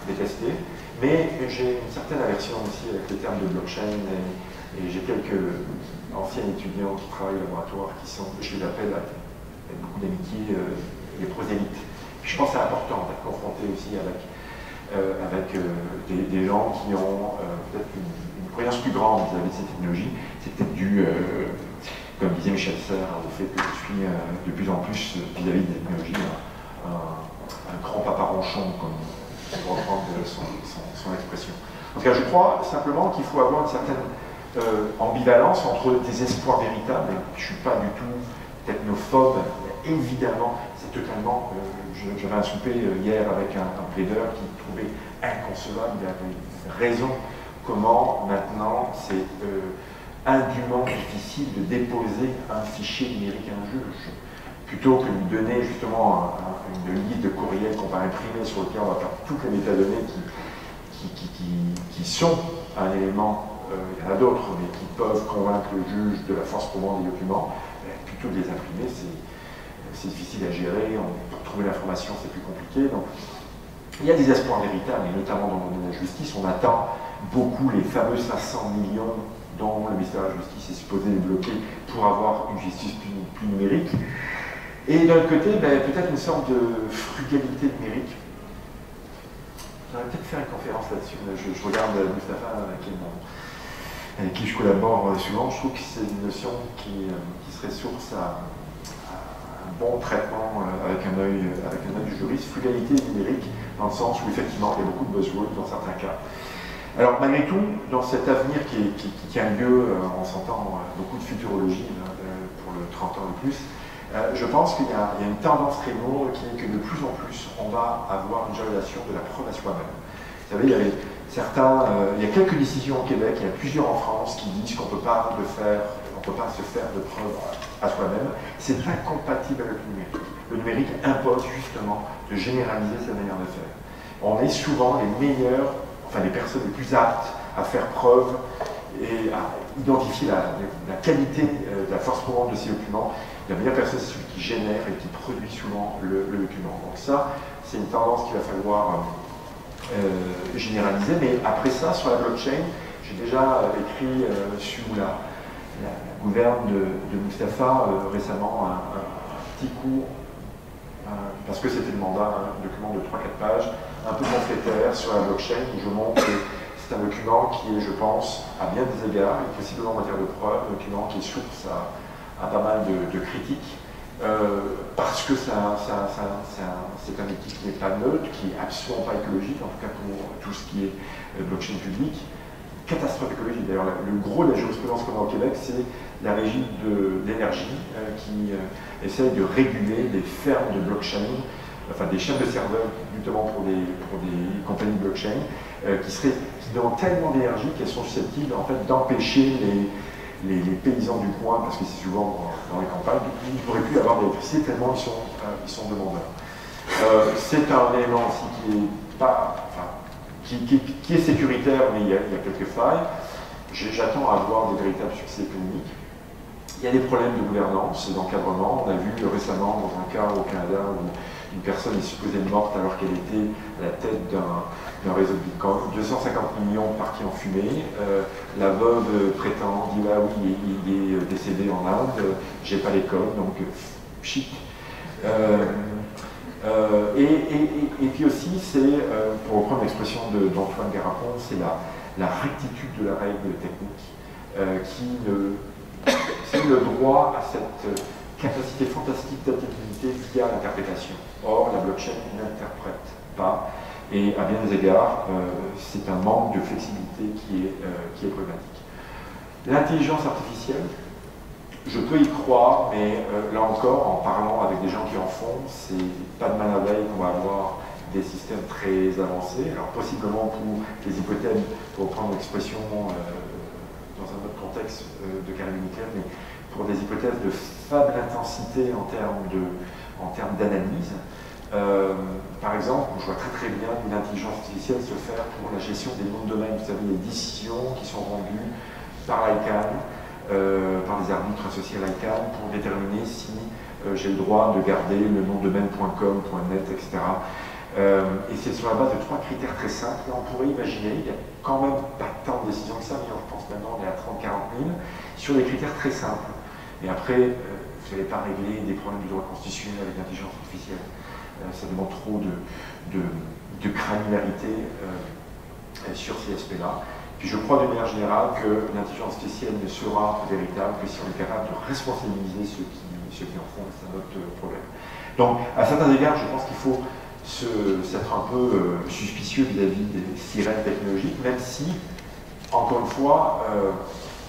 détester. Mais j'ai une certaine aversion aussi avec les termes de blockchain et j'ai quelques anciens étudiants qui travaillent au laboratoire qui sont, je les appelle avec beaucoup d'amitié, les prosélytes. Je pense que c'est important d'être confronté aussi avec des gens qui ont peut-être une croyance plus grande vis-à-vis de ces technologies. C'est peut-être dû, comme disait Michel Serres, au fait que je suis de plus en plus vis-à-vis des technologies un grand papa ronchon, comme pour reprendre son expression. En tout cas, je crois simplement qu'il faut avoir une certaine ambivalence entre des espoirs véritables. Je ne suis pas du tout technophobe, mais évidemment, c'est totalement... J'avais un souper hier avec un plaideur qui trouvait inconcevable, il avait raison, comment maintenant c'est indûment difficile de déposer un fichier numérique à un juge. Plutôt que de lui donner justement une liste de courriels qu'on va imprimer sur lequel on va faire toutes les métadonnées qui sont un élément, il y en a d'autres, mais qui peuvent convaincre le juge de la force probante des documents, plutôt que de les imprimer, c'est difficile à gérer, pour trouver l'information c'est plus compliqué. Donc, il y a des espoirs véritables, et notamment dans le domaine de la justice, on attend beaucoup les fameux 500 millions dont le ministère de la Justice est supposé débloquer pour avoir une justice plus numérique. Et d'un autre côté, peut-être une sorte de frugalité numérique. J'aurais peut-être faire une conférence là-dessus. Je regarde Mustapha, avec qui je collabore souvent. Je trouve que c'est une notion qui serait source à un bon traitement avec un œil du juriste. Frugalité numérique, dans le sens où effectivement il y a beaucoup de buzzwords dans certains cas. Alors malgré tout, dans cet avenir qui tient lieu, on s'entend beaucoup de futurologie pour le 30 ans et plus, je pense qu'il y a une tendance très lourde qui est que de plus en plus, on va avoir une génération de la preuve à soi-même. Vous savez, il y a quelques décisions au Québec, il y a plusieurs en France qui disent qu'on ne peut pas se faire de preuve à soi-même. C'est incompatible avec le numérique. Le numérique impose justement de généraliser sa manière de faire. On est souvent les meilleurs, enfin les personnes les plus aptes à faire preuve et à identifier la qualité de la force probante de ces documents. La meilleure personne, c'est celui qui génère et qui produit souvent le document. Donc ça, c'est une tendance qu'il va falloir généraliser. Mais après ça, sur la blockchain, j'ai déjà écrit sous la gouverne de Mustapha récemment un petit cours, parce que c'était le mandat, un document de 3-4 pages, un peu pamphlétaire sur la blockchain, où je montre que c'est un document qui est, je pense, à bien des égards, et possiblement en matière de preuve, un document qui est source à pas mal de critiques, parce que c'est un outil qui n'est pas neutre, qui n'est absolument pas écologique, en tout cas pour tout ce qui est blockchain public. Catastrophe écologique, d'ailleurs, le gros de la jurisprudence qu'on a au Québec, c'est la régie de l'énergie qui essaye de réguler des fermes de blockchain, enfin des chaînes de serveurs, notamment pour des compagnies de blockchain, qui donnent tellement d'énergie qu'elles sont susceptibles en fait, d'empêcher les paysans du coin, parce que c'est souvent dans les campagnes, ils ne pourraient plus avoir d'électricité tellement ils sont demandeurs. C'est un élément aussi qui est sécuritaire, mais il y a quelques failles. J'attends à voir des véritables succès économiques. Il y a des problèmes de gouvernance et d'encadrement. On a vu récemment dans un cas au Canada où une personne est supposée morte alors qu'elle était à la tête d'un réseau de Bitcoin. 250 millions partis en fumée. La veuve prétend, dit ah oui, il est décédé en Inde, j'ai pas les codes, donc shit. Et puis aussi, c'est, pour reprendre l'expression d'Antoine Garapon, c'est la rectitude de la règle technique qui c'est le droit à cette capacité fantastique d'adaptabilité via l'interprétation. Or, la blockchain n'interprète pas, et à bien des égards, c'est un manque de flexibilité qui est problématique. L'intelligence artificielle, je peux y croire, mais là encore, en parlant avec des gens qui en font, c'est pas de mal à veille qu'on va avoir des systèmes très avancés. Alors possiblement pour les hypothèses, pour prendre l'expression dans un autre contexte de carrière militaire, mais pour des hypothèses de faible intensité en termes d'analyse. Par exemple, je vois très bien l'intelligence artificielle se faire pour la gestion des noms de domaine. Vous savez, les décisions qui sont rendues par l'ICANN par des arbitres associés à l'ICANN pour déterminer si j'ai le droit de garder le nom de domaine.com, .net, etc. Et c'est sur la base de 3 critères très simples. Là, on pourrait imaginer, il n'y a quand même pas tant de décisions que ça, mais on pense maintenant on est à 30-40 000, sur des critères très simples. Et après, vous n'allez pas régler des problèmes du droit constitutionnel avec l'intelligence artificielle. Ça demande trop de granularité sur ces aspects-là. Puis je crois de manière générale que l'intelligence artificielle ne sera véritable que si on est capable de responsabiliser ceux qui en font, c'est un autre problème. Donc, à certains égards, je pense qu'il faut s'être un peu suspicieux vis-à-vis des sirènes technologiques, même si, encore une fois,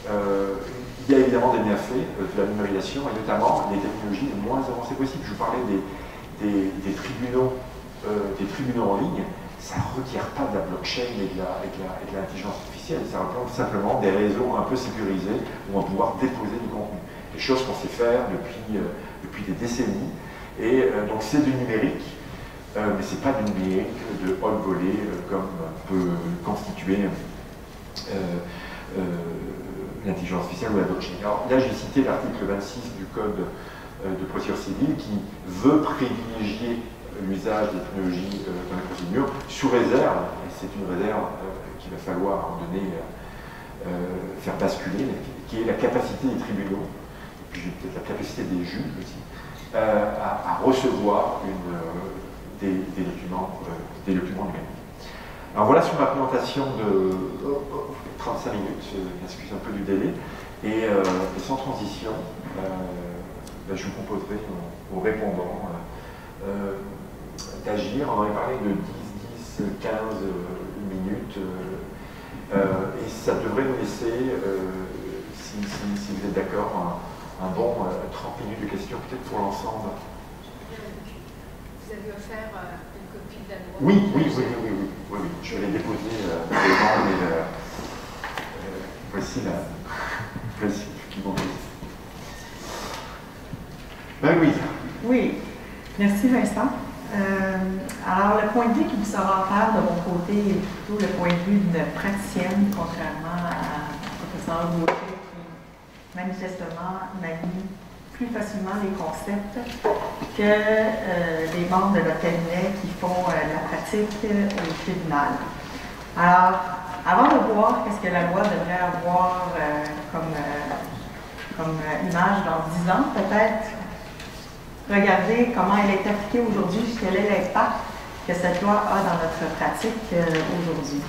il y a évidemment des méfaits de la numérisation, et notamment les technologies les moins avancées possibles. Je vous parlais des tribunaux en ligne. Ça ne requiert pas de la blockchain et de l'intelligence artificielle, ça représente simplement des réseaux un peu sécurisés où on va pouvoir déposer du contenu. Des choses qu'on sait faire depuis des décennies. Et donc c'est du numérique, mais ce n'est pas du numérique de haute volée comme peut constituer l'intelligence artificielle ou la blockchain. Alors là, j'ai cité l'article 26 du Code de procédure civile qui veut privilégier l'usage des technologies dans les procédures, sous réserve, et c'est une réserve qu'il va falloir à un moment donné faire basculer, qui est la capacité des tribunaux, et puis peut-être la capacité des juges aussi, à recevoir des documents numériques. Alors voilà sur ma présentation de 35 minutes, j'excuse un peu du délai, et sans transition, je vous proposerai aux répondants d'agir. On en avait parlé de 10, 15 minutes, et ça devrait nous laisser, si vous êtes d'accord, un bon 30 minutes de questions, peut-être pour l'ensemble. Vous avez offert une copie de la loi? Oui, je vais les déposer devant, mais voici qui m'ont posé. Louise. Oui, merci Vincent. Alors, le point de vue qui vous sera offert de mon côté est plutôt le point de vue d'une praticienne, contrairement à professeur Gauthier, qui manifestement manie plus facilement les concepts que les membres de notre cabinet qui font la pratique au tribunal. Alors, avant de voir qu'est-ce que la loi devrait avoir comme image dans 10 ans, peut-être regarder comment elle est appliquée aujourd'hui, quel est l'impact que cette loi a dans notre pratique aujourd'hui.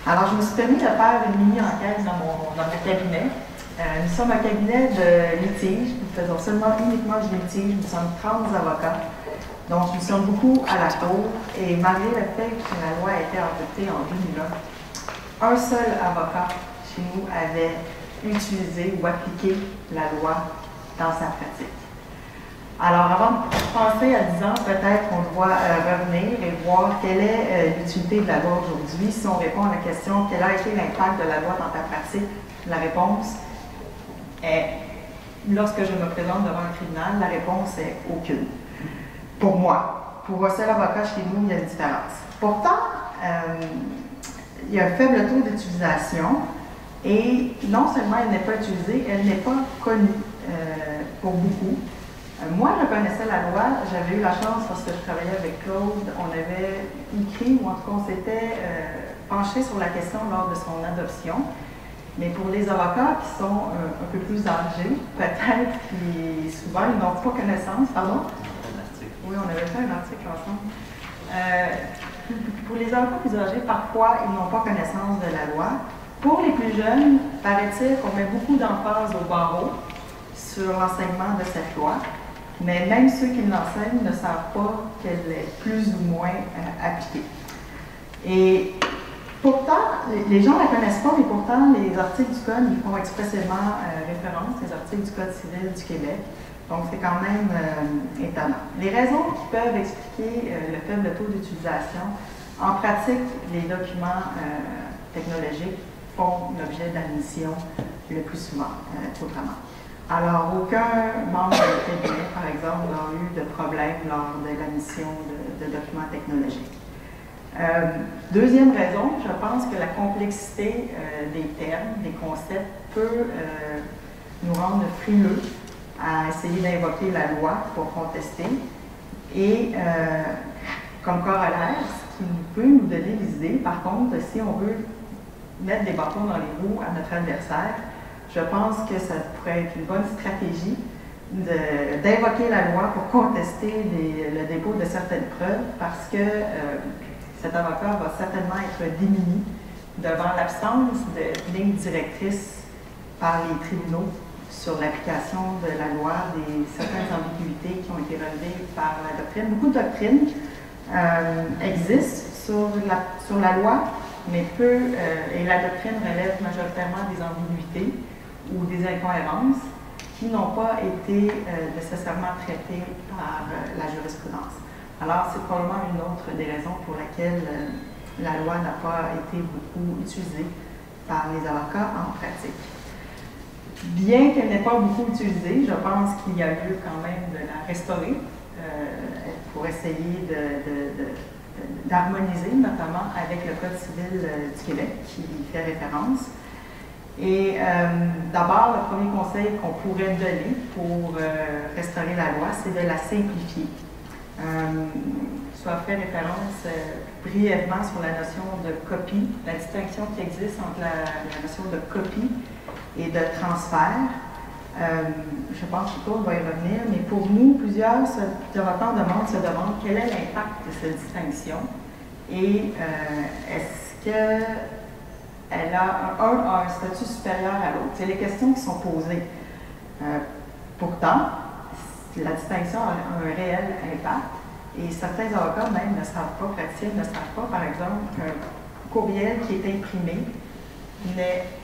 Alors, je me suis permis de faire une mini-enquête dans mon cabinet. Nous sommes un cabinet de litige, nous faisons uniquement du litige, nous sommes 30 avocats, donc nous sommes beaucoup à la cour, et malgré le fait que la loi a été adoptée en 2001, un seul avocat chez nous avait utilisé ou appliqué la loi dans sa pratique. Alors, avant de penser à 10 ans, peut-être qu'on doit revenir et voir quelle est l'utilité de la loi aujourd'hui. Si on répond à la question « Quel a été l'impact de la loi dans ta pratique? » La réponse est, lorsque je me présente devant un tribunal, la réponse est aucune. Pour moi. Pour un seul avocat chez nous, il y a une différence. Pourtant, il y a un faible taux d'utilisation et non seulement elle n'est pas utilisée, elle n'est pas connue pour beaucoup. Moi, je connaissais la loi, j'avais eu la chance parce que je travaillais avec Claude, on avait écrit, ou en tout cas on s'était penché sur la question lors de son adoption. Mais pour les avocats qui sont un peu plus âgés, peut-être qui souvent ils n'ont pas connaissance, pardon? Oui, on avait fait un article ensemble. Pour les avocats plus âgés, parfois ils n'ont pas connaissance de la loi. Pour les plus jeunes, paraît-il qu'on met beaucoup d'emphase au barreau sur l'enseignement de cette loi. Mais même ceux qui l'enseignent ne savent pas qu'elle est plus ou moins appliquée. Et pourtant, les gens ne la connaissent pas, mais pourtant, les articles du Code y font expressément référence, les articles du Code civil du Québec. Donc, c'est quand même étonnant. Les raisons qui peuvent expliquer le faible taux d'utilisation, en pratique, les documents technologiques font l'objet d'admission le plus souvent qu'autrement. Alors, aucun membre du cabinet, par exemple, n'a eu de problème lors de la mission de documents technologiques. Deuxième raison, je pense que la complexité des termes, des concepts peut nous rendre frileux à essayer d'invoquer la loi pour contester. Et comme corollaire, ce qui peut nous donner des idées, par contre, si on veut mettre des bâtons dans les roues à notre adversaire, je pense que ça pourrait être une bonne stratégie d'invoquer la loi pour contester le dépôt de certaines preuves, parce que cet avocat va certainement être démuni devant l'absence de lignes directrices par les tribunaux sur l'application de la loi, certaines ambiguïtés qui ont été relevées par la doctrine. Beaucoup de doctrines existent sur la loi, mais et la doctrine relève majoritairement des ambiguïtés ou des incohérences qui n'ont pas été nécessairement traitées par la jurisprudence. Alors, c'est probablement une autre des raisons pour laquelle la loi n'a pas été beaucoup utilisée par les avocats en pratique. Bien qu'elle n'ait pas beaucoup utilisée, je pense qu'il y a lieu quand même de la restaurer pour essayer d'harmoniser, notamment avec le Code civil du Québec qui y fait référence. Et d'abord, le premier conseil qu'on pourrait donner pour restaurer la loi, c'est de la simplifier. Soit fait référence brièvement sur la notion de copie, la distinction qui existe entre la notion de copie et de transfert. Je pense que Paul va y revenir, mais pour nous, plusieurs se demandent quel est l'impact de cette distinction et est-ce qu'elle a un statut supérieur à l'autre. C'est les questions qui sont posées. Pourtant, la distinction a un réel impact et certains avocats même ne savent pas, praticiens ne savent pas, par exemple, qu'un courriel qui est imprimé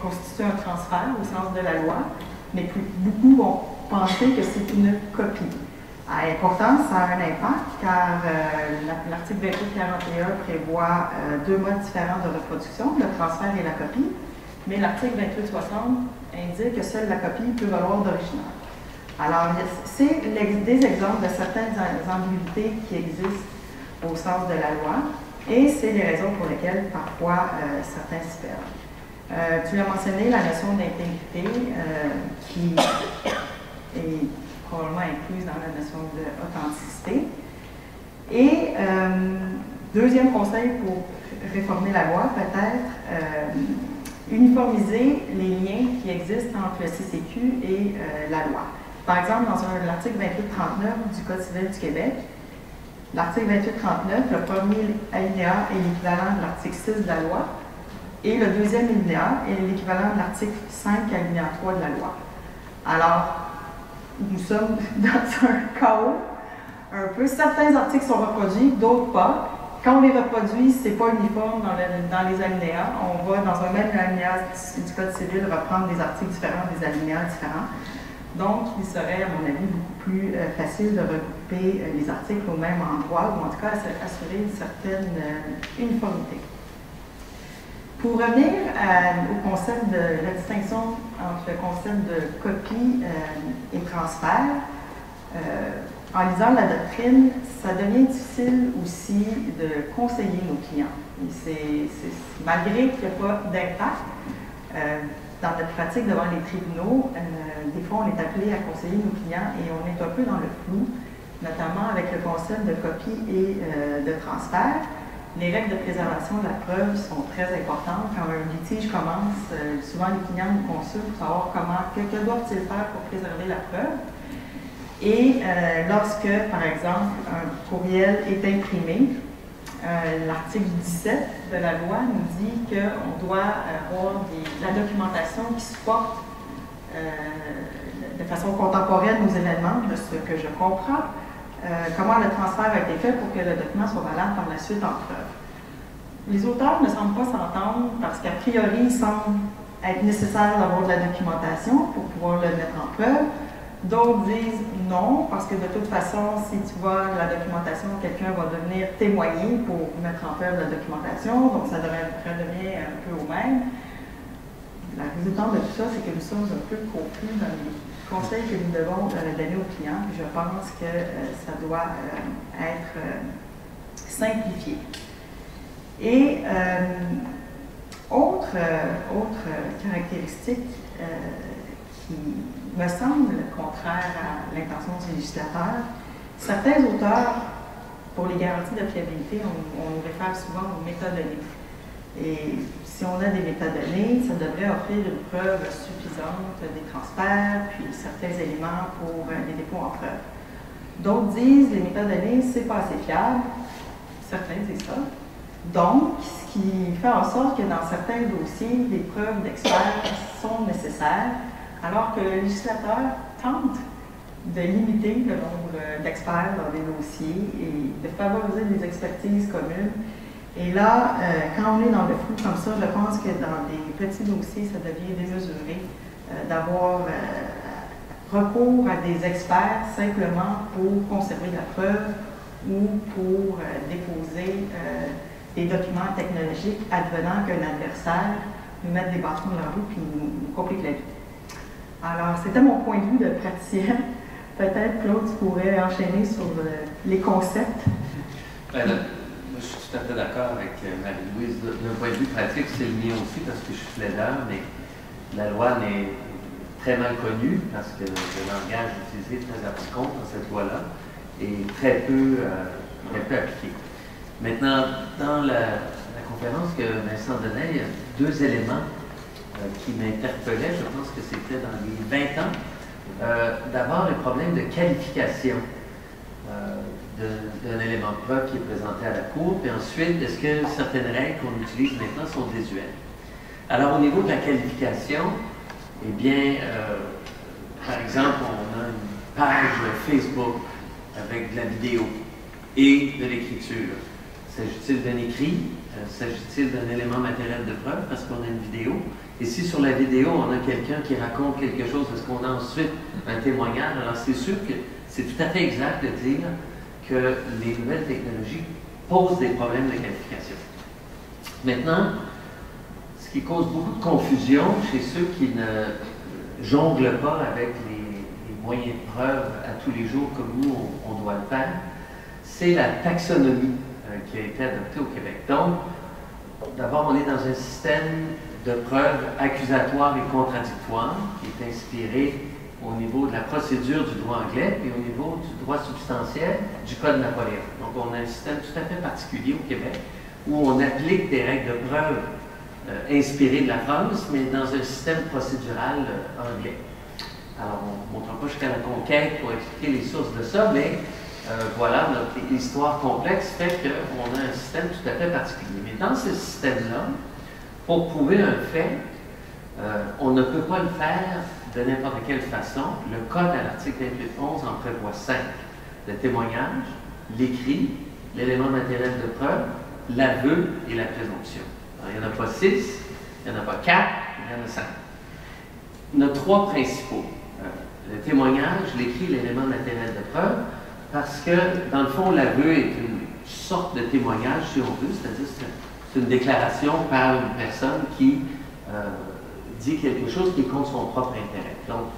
constitue un transfert au sens de la loi, mais beaucoup vont penser que c'est une copie. Et pourtant, ça a un impact car l'article 2841 prévoit deux modes différents de reproduction, le transfert et la copie, mais l'article 2860 indique que seule la copie peut valoir d'original. Alors, c'est des exemples de certaines ambiguïtés qui existent au sens de la loi et c'est les raisons pour lesquelles parfois certains s'y perdent. Tu l'as mentionné, la notion d'intégrité qui est probablement incluse dans la notion d'authenticité. Et deuxième conseil pour réformer la loi, peut-être uniformiser les liens qui existent entre le CCQ et la loi. Par exemple, dans l'article 2839 du Code civil du Québec, l'article 2839, le premier alinéa est l'équivalent de l'article 6 de la loi, et le deuxième alinéa est l'équivalent de l'article 5, alinéa 3 de la loi. Alors, nous sommes dans un chaos un peu. Certains articles sont reproduits, d'autres pas. Quand on les reproduit, ce n'est pas uniforme dans les alinéas. On va dans un même alinéa du Code civil reprendre des articles différents, des alinéas différents. Donc, il serait, à mon avis, beaucoup plus facile de regrouper les articles au même endroit, ou en tout cas assurer une certaine uniformité. Pour revenir au concept de la distinction entre le concept de copie et transfert, en lisant la doctrine, ça devient difficile aussi de conseiller nos clients. Malgré qu'il n'y a pas d'impact, dans notre pratique devant les tribunaux, des fois on est appelé à conseiller nos clients et on est un peu dans le flou, notamment avec le concept de copie et de transfert. Les règles de préservation de la preuve sont très importantes. Quand un litige commence, souvent les clients nous consultent pour savoir que doivent-ils faire pour préserver la preuve. Et lorsque, par exemple, un courriel est imprimé, l'article 17 de la loi nous dit qu'on doit avoir la documentation qui supporte de façon contemporaine aux événements, de ce que je comprends, comment le transfert a été fait pour que le document soit valable par la suite en preuve. Les auteurs ne semblent pas s'entendre parce qu'a priori, il semble être nécessaire d'avoir de la documentation pour pouvoir le mettre en preuve. D'autres disent non, parce que de toute façon, si tu vois la documentation, quelqu'un va devenir témoigner pour mettre en preuve la documentation, donc ça devrait redevenir un peu au même. La résultante de tout ça, c'est que nous sommes un peu confus dans les conseils que nous devons donner aux clients. Je pense que ça doit être simplifié. Et autre caractéristique me semble contraire à l'intention du législateur. Certains auteurs, pour les garanties de fiabilité, on nous réfère souvent aux métadonnées. Et si on a des métadonnées, ça devrait offrir une preuve suffisante des transferts, puis certains éléments pour des dépôts en preuve. D'autres disent que les métadonnées, c'est pas assez fiable. Certains disent ça. Donc, ce qui fait en sorte que dans certains dossiers, des preuves d'experts sont nécessaires, alors que le législateur tente de limiter le nombre d'experts dans des dossiers et de favoriser des expertises communes. Et là, quand on est dans le flou comme ça, je pense que dans des petits dossiers, ça devient démesuré d'avoir recours à des experts simplement pour conserver la preuve ou pour déposer des documents technologiques advenant qu'un adversaire nous mette des bâtons dans la roue et nous complique la vie. Alors, c'était mon point de vue de praticien. Peut-être, Claude, tu pourrais enchaîner sur les concepts. Ben, là, moi, je suis tout à fait d'accord avec Marie-Louise. D'un point de vue pratique, c'est le mien aussi parce que je suis plaideur, mais la loi n'est très mal connue parce que le langage utilisé est très abscon dans cette loi-là et très peu appliqué. Maintenant, dans la conférence que Vincent donnait, il y a deux éléments qui m'interpellaient. Je pense que c'était dans les 20 ans. D'abord, le problème de qualification d'un élément de preuve qui est présenté à la Cour, puis ensuite, est-ce que certaines règles qu'on utilise maintenant sont désuètes? Alors, au niveau de la qualification, eh bien, par exemple, on a une page Facebook avec de la vidéo et de l'écriture. S'agit-il d'un écrit? S'agit-il d'un élément matériel de preuve parce qu'on a une vidéo? Et si sur la vidéo, on a quelqu'un qui raconte quelque chose, est-ce qu'on a ensuite un témoignage? Alors, c'est sûr que c'est tout à fait exact de dire que les nouvelles technologies posent des problèmes de qualification. Maintenant, ce qui cause beaucoup de confusion chez ceux qui ne jonglent pas avec les moyens de preuve à tous les jours comme nous, on doit le faire, c'est la taxonomie qui a été adoptée au Québec. Donc, d'abord, on est dans un système de preuves accusatoires et contradictoires qui est inspiré au niveau de la procédure du droit anglais et au niveau du droit substantiel du Code Napoléon. Donc, on a un système tout à fait particulier au Québec où on applique des règles de preuve inspirées de la France, mais dans un système procédural anglais. Alors, on ne montrera pas jusqu'à la conquête pour expliquer les sources de ça, mais voilà, notre histoire complexe fait qu'on a un système tout à fait particulier. Mais dans ce système-là, pour prouver un fait, on ne peut pas le faire de n'importe quelle façon. Le Code, à l'article 28.11, en prévoit 5. Le témoignage, l'écrit, l'élément matériel de preuve, l'aveu et la présomption. Alors, il n'y en a pas 6, il n'y en a pas 4, il y en a 5. On a 3 principaux. Le témoignage, l'écrit, l'élément matériel de preuve, parce que, dans le fond, l'aveu est une sorte de témoignage, si on veut, c'est-à-dire c'est une déclaration par une personne qui dit quelque chose qui est contre son propre intérêt. Donc,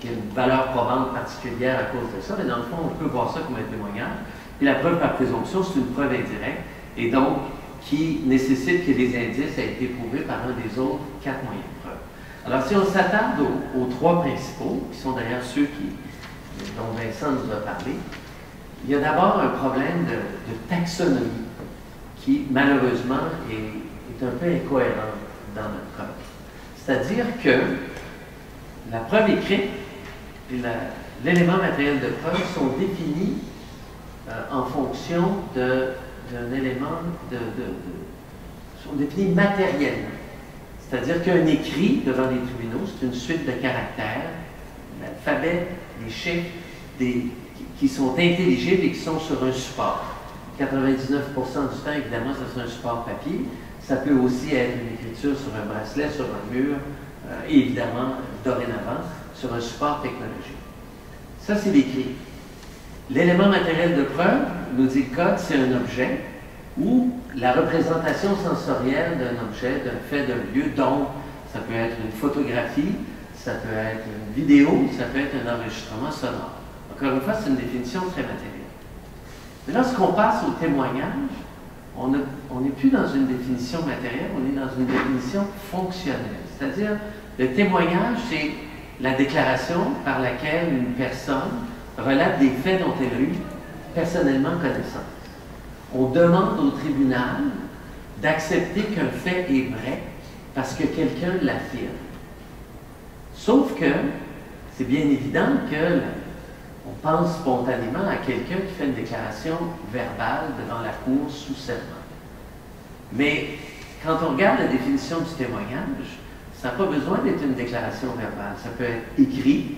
qui a une valeur probante particulière à cause de ça, mais dans le fond, on peut voir ça comme un témoignage. Puis la preuve par présomption, c'est une preuve indirecte, et donc qui nécessite que les indices aient été prouvés par un des autres 4 moyens de preuve. Alors, si on s'attarde aux 3 principaux, qui sont d'ailleurs ceux dont Vincent nous a parlé, il y a d'abord un problème de taxonomie qui, malheureusement, est un peu incohérent dans notre preuve. C'est-à-dire que la preuve écrite et l'élément matériel de preuve sont définis en fonction d'un élément sont définis matériellement. C'est-à-dire qu'un écrit devant les tribunaux, c'est une suite de caractères, l'alphabet, des chiffres, qui sont intelligibles et qui sont sur un support. 99% du temps, évidemment, c'est sur un support papier. Ça peut aussi être une écriture sur un bracelet, sur un mur, et évidemment, dorénavant, sur un support technologique. Ça, c'est l'écrit. L'élément matériel de preuve, nous dit le Code, c'est un objet ou la représentation sensorielle d'un objet, d'un fait, d'un lieu. Donc, ça peut être une photographie, ça peut être une vidéo, ça peut être un enregistrement sonore. Encore une fois, c'est une définition très matérielle. Mais lorsqu'on passe au témoignage, on n'est plus dans une définition matérielle, on est dans une définition fonctionnelle. C'est-à-dire, le témoignage, c'est la déclaration par laquelle une personne relate des faits dont elle a eu personnellement connaissance. On demande au tribunal d'accepter qu'un fait est vrai parce que quelqu'un l'affirme. Sauf que c'est bien évident que on pense spontanément à quelqu'un qui fait une déclaration verbale devant la cour sous serment. Mais quand on regarde la définition du témoignage, ça n'a pas besoin d'être une déclaration verbale. Ça peut être écrit.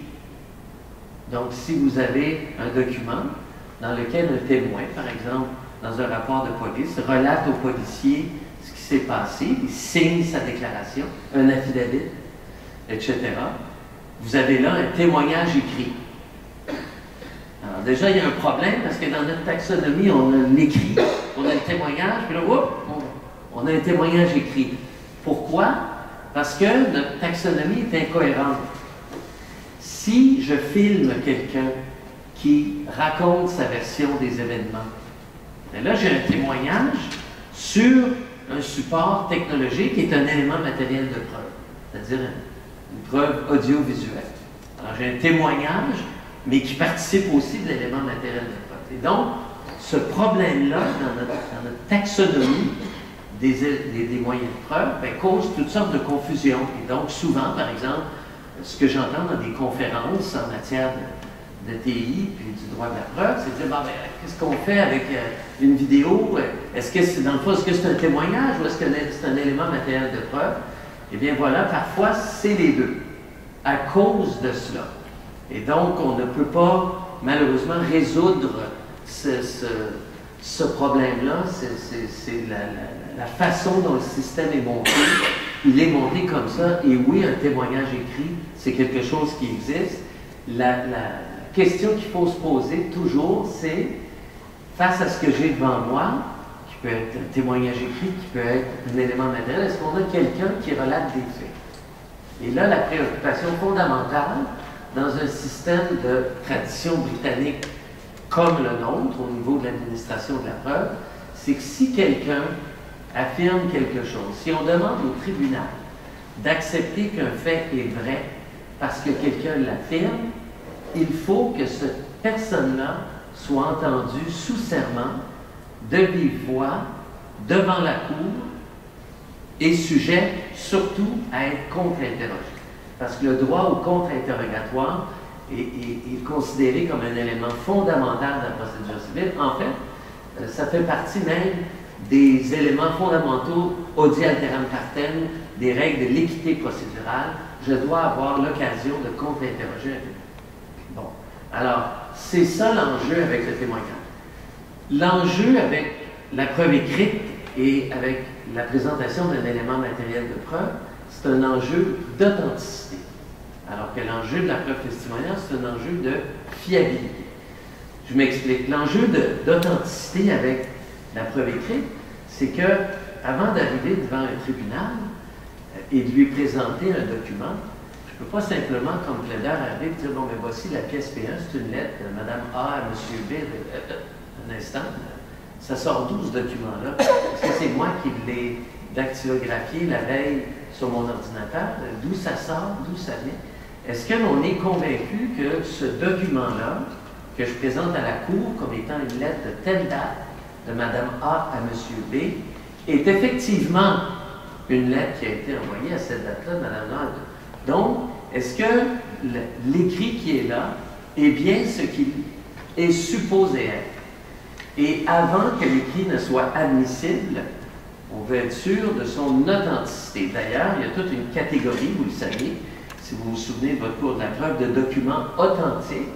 Donc, si vous avez un document dans lequel un témoin, par exemple, dans un rapport de police, relate au policier ce qui s'est passé, il signe sa déclaration, un affidavit, etc., vous avez là un témoignage écrit. Alors déjà, il y a un problème parce que dans notre taxonomie, on a l'écrit, on a le témoignage, puis là, on a un témoignage écrit. Pourquoi? Parce que notre taxonomie est incohérente. Si je filme quelqu'un qui raconte sa version des événements, bien là, j'ai un témoignage sur un support technologique qui est un élément matériel de preuve, c'est-à-dire une preuve audiovisuelle. Alors, j'ai un témoignage, mais qui participe aussi de l'élément matériel de preuve. Et donc, ce problème-là, dans notre taxonomie des moyens de preuve, bien, cause toutes sortes de confusions. Et donc, souvent, par exemple, ce que j'entends dans des conférences en matière de TI puis du droit de la preuve, c'est de dire, ben, qu'est-ce qu'on fait avec une vidéo? Est-ce que c'est, dans le fond, est-ce que c'est un témoignage ou est-ce que c'est un élément matériel de preuve? Eh bien voilà, parfois, c'est les deux, à cause de cela. Et donc, on ne peut pas, malheureusement, résoudre ce problème-là. C'est la façon dont le système est monté. Il est monté comme ça. Et oui, un témoignage écrit, c'est quelque chose qui existe. La question qu'il faut se poser toujours, c'est, face à ce que j'ai devant moi, qui peut être un témoignage écrit, qui peut être un élément matériel, est-ce qu'on a quelqu'un qui relate des faits? Et là, la préoccupation fondamentale dans un système de tradition britannique comme le nôtre, au niveau de l'administration de la preuve, c'est que si quelqu'un affirme quelque chose, si on demande au tribunal d'accepter qu'un fait est vrai parce que quelqu'un l'affirme, il faut que cette personne-là soit entendue sous serment, de vive voix, devant la cour, et sujet surtout à être contre-interrogé. Parce que le droit au contre-interrogatoire est considéré comme un élément fondamental de la procédure civile. En fait, ça fait partie même des éléments fondamentaux audi alteram partem, des règles de l'équité procédurale. Je dois avoir l'occasion de contre-interroger un témoin. Bon, alors, c'est ça l'enjeu avec le témoignage. L'enjeu avec la preuve écrite et avec la présentation d'un élément matériel de preuve, c'est un enjeu d'authenticité. Alors que l'enjeu de la preuve testimoniale, c'est un enjeu de fiabilité. Je m'explique. L'enjeu d'authenticité avec la preuve écrite, c'est que, avant d'arriver devant un tribunal et de lui présenter un document, je ne peux pas simplement, comme plaideur, arriver et dire, bon, mais voici la pièce P1, c'est une lettre de Mme A à M. B. Un instant, ça sort d'où ce document-là? Est-ce que c'est moi qui l'ai dactylographié la veille sur mon ordinateur? D'où ça sort? D'où ça vient? Est-ce qu'on est convaincu que ce document-là, que je présente à la Cour comme étant une lettre de telle date de Mme A à M. B, est effectivement une lettre qui a été envoyée à cette date-là de Mme A? Donc, est-ce que l'écrit qui est là est bien ce qu'il est supposé être? Et avant que l'écrit ne soit admissible, on veut être sûr de son authenticité. D'ailleurs, il y a toute une catégorie, vous le savez, si vous vous souvenez de votre cours de la preuve, de documents authentiques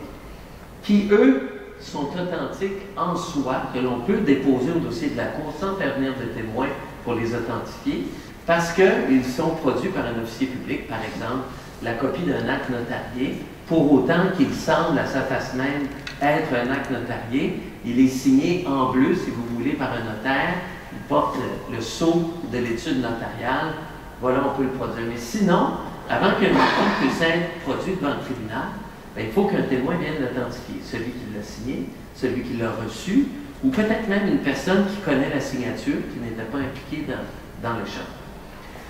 qui, eux, sont authentiques en soi, que l'on peut déposer au dossier de la Cour sans faire venir de témoins pour les authentifier, parce qu'ils sont produits par un officier public, par exemple, la copie d'un acte notarié, pour autant qu'il semble à sa face même être un acte notarié. Il est signé en bleu, si vous voulez, par un notaire, il porte le sceau de l'étude notariale, voilà, on peut le produire. Mais sinon, avant qu'un document puisse être produit devant le tribunal, bien, il faut qu'un témoin vienne l'authentifier, celui qui l'a signé, celui qui l'a reçu, ou peut-être même une personne qui connaît la signature, qui n'était pas impliquée dans le champ.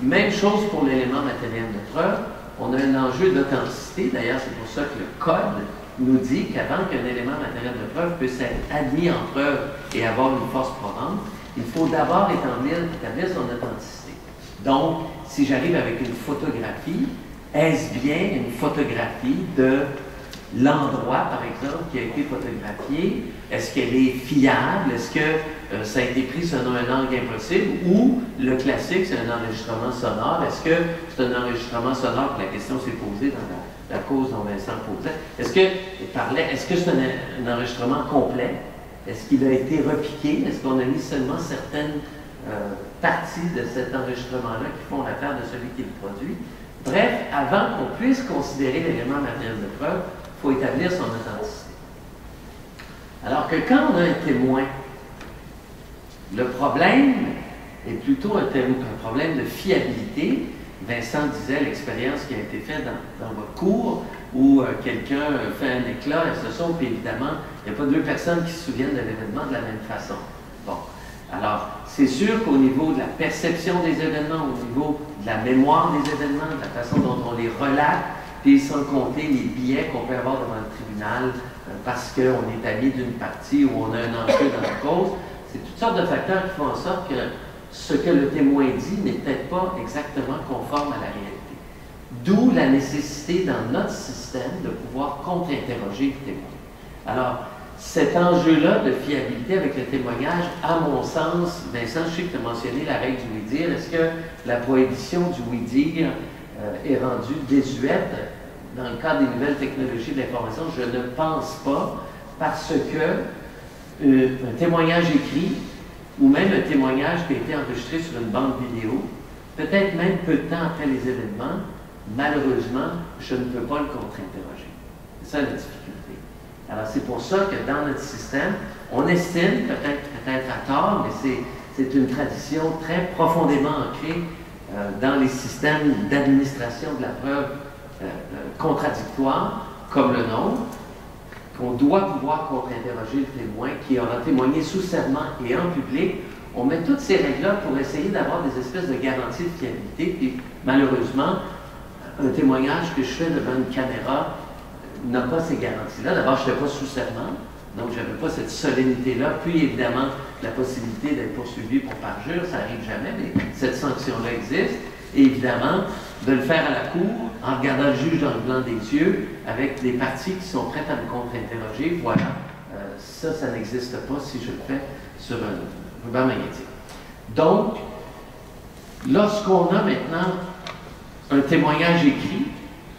Même chose pour l'élément matériel de preuve. on a un enjeu d'authenticité. D'ailleurs, c'est pour ça que le code nous dit qu'avant qu'un élément matériel de preuve puisse être admis en preuve et avoir une force probante, il faut d'abord établir son authenticité. Donc, si j'arrive avec une photographie, est-ce bien une photographie de l'endroit, par exemple, qui a été photographié? Est-ce qu'elle est fiable? Est-ce que ça a été pris selon un angle impossible? Ou le classique, c'est un enregistrement sonore? Est-ce que c'est un enregistrement sonore? La question s'est posée dans la cause dont Vincent posait. Est-ce que c'est un enregistrement complet? Est-ce qu'il a été repiqué? Est-ce qu'on a mis seulement certaines parties de cet enregistrement-là qui font l'affaire de celui qui le produit? Bref, avant qu'on puisse considérer l'élément matériel de preuve, il faut établir son authenticité. Alors que quand on a un témoin, le problème est plutôt un problème de fiabilité. Vincent disait l'expérience qui a été faite dans votre cours où quelqu'un fait un éclat et se sauve, puis évidemment, il n'y a pas deux personnes qui se souviennent de l'événement de la même façon. Bon. Alors, c'est sûr qu'au niveau de la perception des événements, au niveau de la mémoire des événements, de la façon dont on les relate, puis sans compter les biais qu'on peut avoir devant le tribunal parce qu'on est ami d'une partie ou on a un enjeu dans la cause, c'est toutes sortes de facteurs qui font en sorte que ce que le témoin dit n'est peut-être pas exactement conforme à la réalité. D'où la nécessité dans notre système de pouvoir contre-interroger le témoin. Alors, cet enjeu-là de fiabilité avec le témoignage, à mon sens, Vincent, je sais que tu as mentionné la règle du oui-dire. Est-ce que la prohibition du oui-dire est rendue désuète dans le cadre des nouvelles technologies de l'information? Je ne pense pas, parce que un témoignage écrit, ou même un témoignage qui a été enregistré sur une bande vidéo, peut-être même peu de temps après les événements, malheureusement, je ne peux pas le contre-interroger. C'est ça la difficulté. Alors, c'est pour ça que dans notre système, on estime, peut-être à tort, mais c'est une tradition très profondément ancrée dans les systèmes d'administration de la preuve contradictoire, comme le nôtre, qu'on doit pouvoir contre-interroger le témoin qui aura témoigné sous serment et en public. On met toutes ces règles-là pour essayer d'avoir des espèces de garanties de fiabilité. Puis, malheureusement, un témoignage que je fais devant une caméra n'a pas ces garanties-là. D'abord, je n'étais pas sous serment, donc je n'avais pas cette solennité-là. Puis, évidemment, la possibilité d'être poursuivi pour parjure, ça n'arrive jamais, mais cette sanction-là existe. Et évidemment, de le faire à la cour, en regardant le juge dans le blanc des yeux, avec des parties qui sont prêtes à me contre-interroger, voilà, ça n'existe pas si je le fais sur un ruban magnétique. Donc, lorsqu'on a maintenant un témoignage écrit,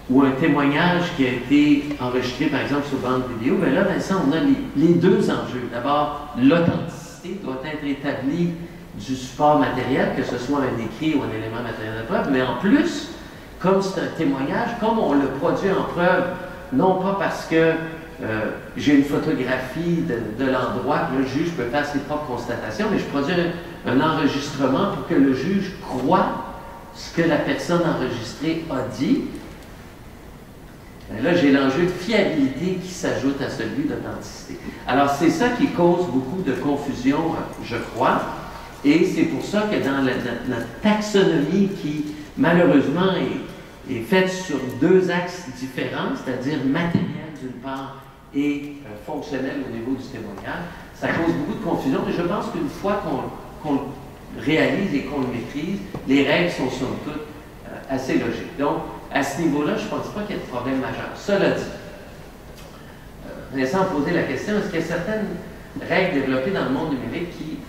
ou un témoignage qui a été enregistré, par exemple, sur bande vidéo, bien là, Vincent, on a les deux enjeux. D'abord, l'authenticité doit être établie du support matériel, que ce soit un écrit ou un élément matériel de preuve, mais en plus, comme c'est un témoignage, comme on le produit en preuve, non pas parce que j'ai une photographie de l'endroit, le juge peut faire ses propres constatations, mais je produis un enregistrement pour que le juge croie ce que la personne enregistrée a dit. Là, j'ai l'enjeu de fiabilité qui s'ajoute à celui d'authenticité. Alors, c'est ça qui cause beaucoup de confusion, je crois, et c'est pour ça que dans notre taxonomie qui, malheureusement, est faite sur deux axes différents, c'est-à-dire matériel d'une part et fonctionnel au niveau du témoignage, ça cause beaucoup de confusion, mais je pense qu'une fois qu'on le réalise et qu'on le maîtrise, les règles sont somme toute assez logiques. Donc, à ce niveau-là, je ne pense pas qu'il y ait de problème majeur. Cela dit, Vincent a posé la question, est-ce qu'il y a certaines règles développées dans le monde numérique qui,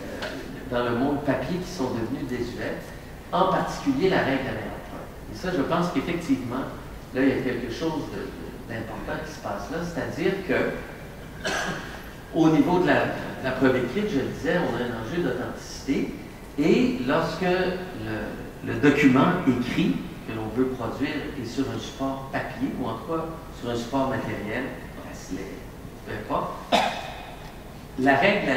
dans le monde papier, qui sont devenues désuètes, en particulier la règle de la meilleure preuve. Et ça, je pense qu'effectivement, là, il y a quelque chose d'important qui se passe là, c'est-à-dire que, au niveau de la preuve écrite, je le disais, on a un enjeu d'authenticité, et lorsque le document écrit que l'on veut produire est sur un support papier, ou en tout cas sur un support matériel, bracelet, peu importe, la règle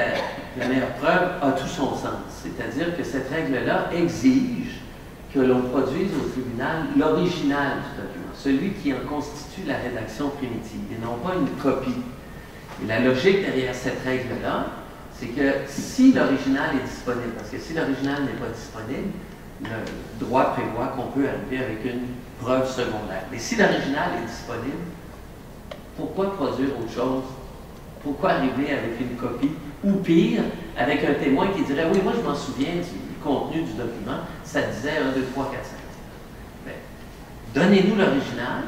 de la meilleure preuve a tout son sens. C'est-à-dire que cette règle-là exige que l'on produise au tribunal l'original du document, celui qui en constitue la rédaction primitive, et non pas une copie. Et la logique derrière cette règle-là, c'est que si l'original est disponible, parce que si l'original n'est pas disponible, le droit prévoit qu'on peut arriver avec une preuve secondaire. Mais si l'original est disponible, pourquoi produire autre chose? Pourquoi arriver avec une copie? Ou pire, avec un témoin qui dirait « Oui, moi je m'en souviens du contenu du document, ça disait 1, 2, 3, 4, 5. » Bien, donnez-nous l'original,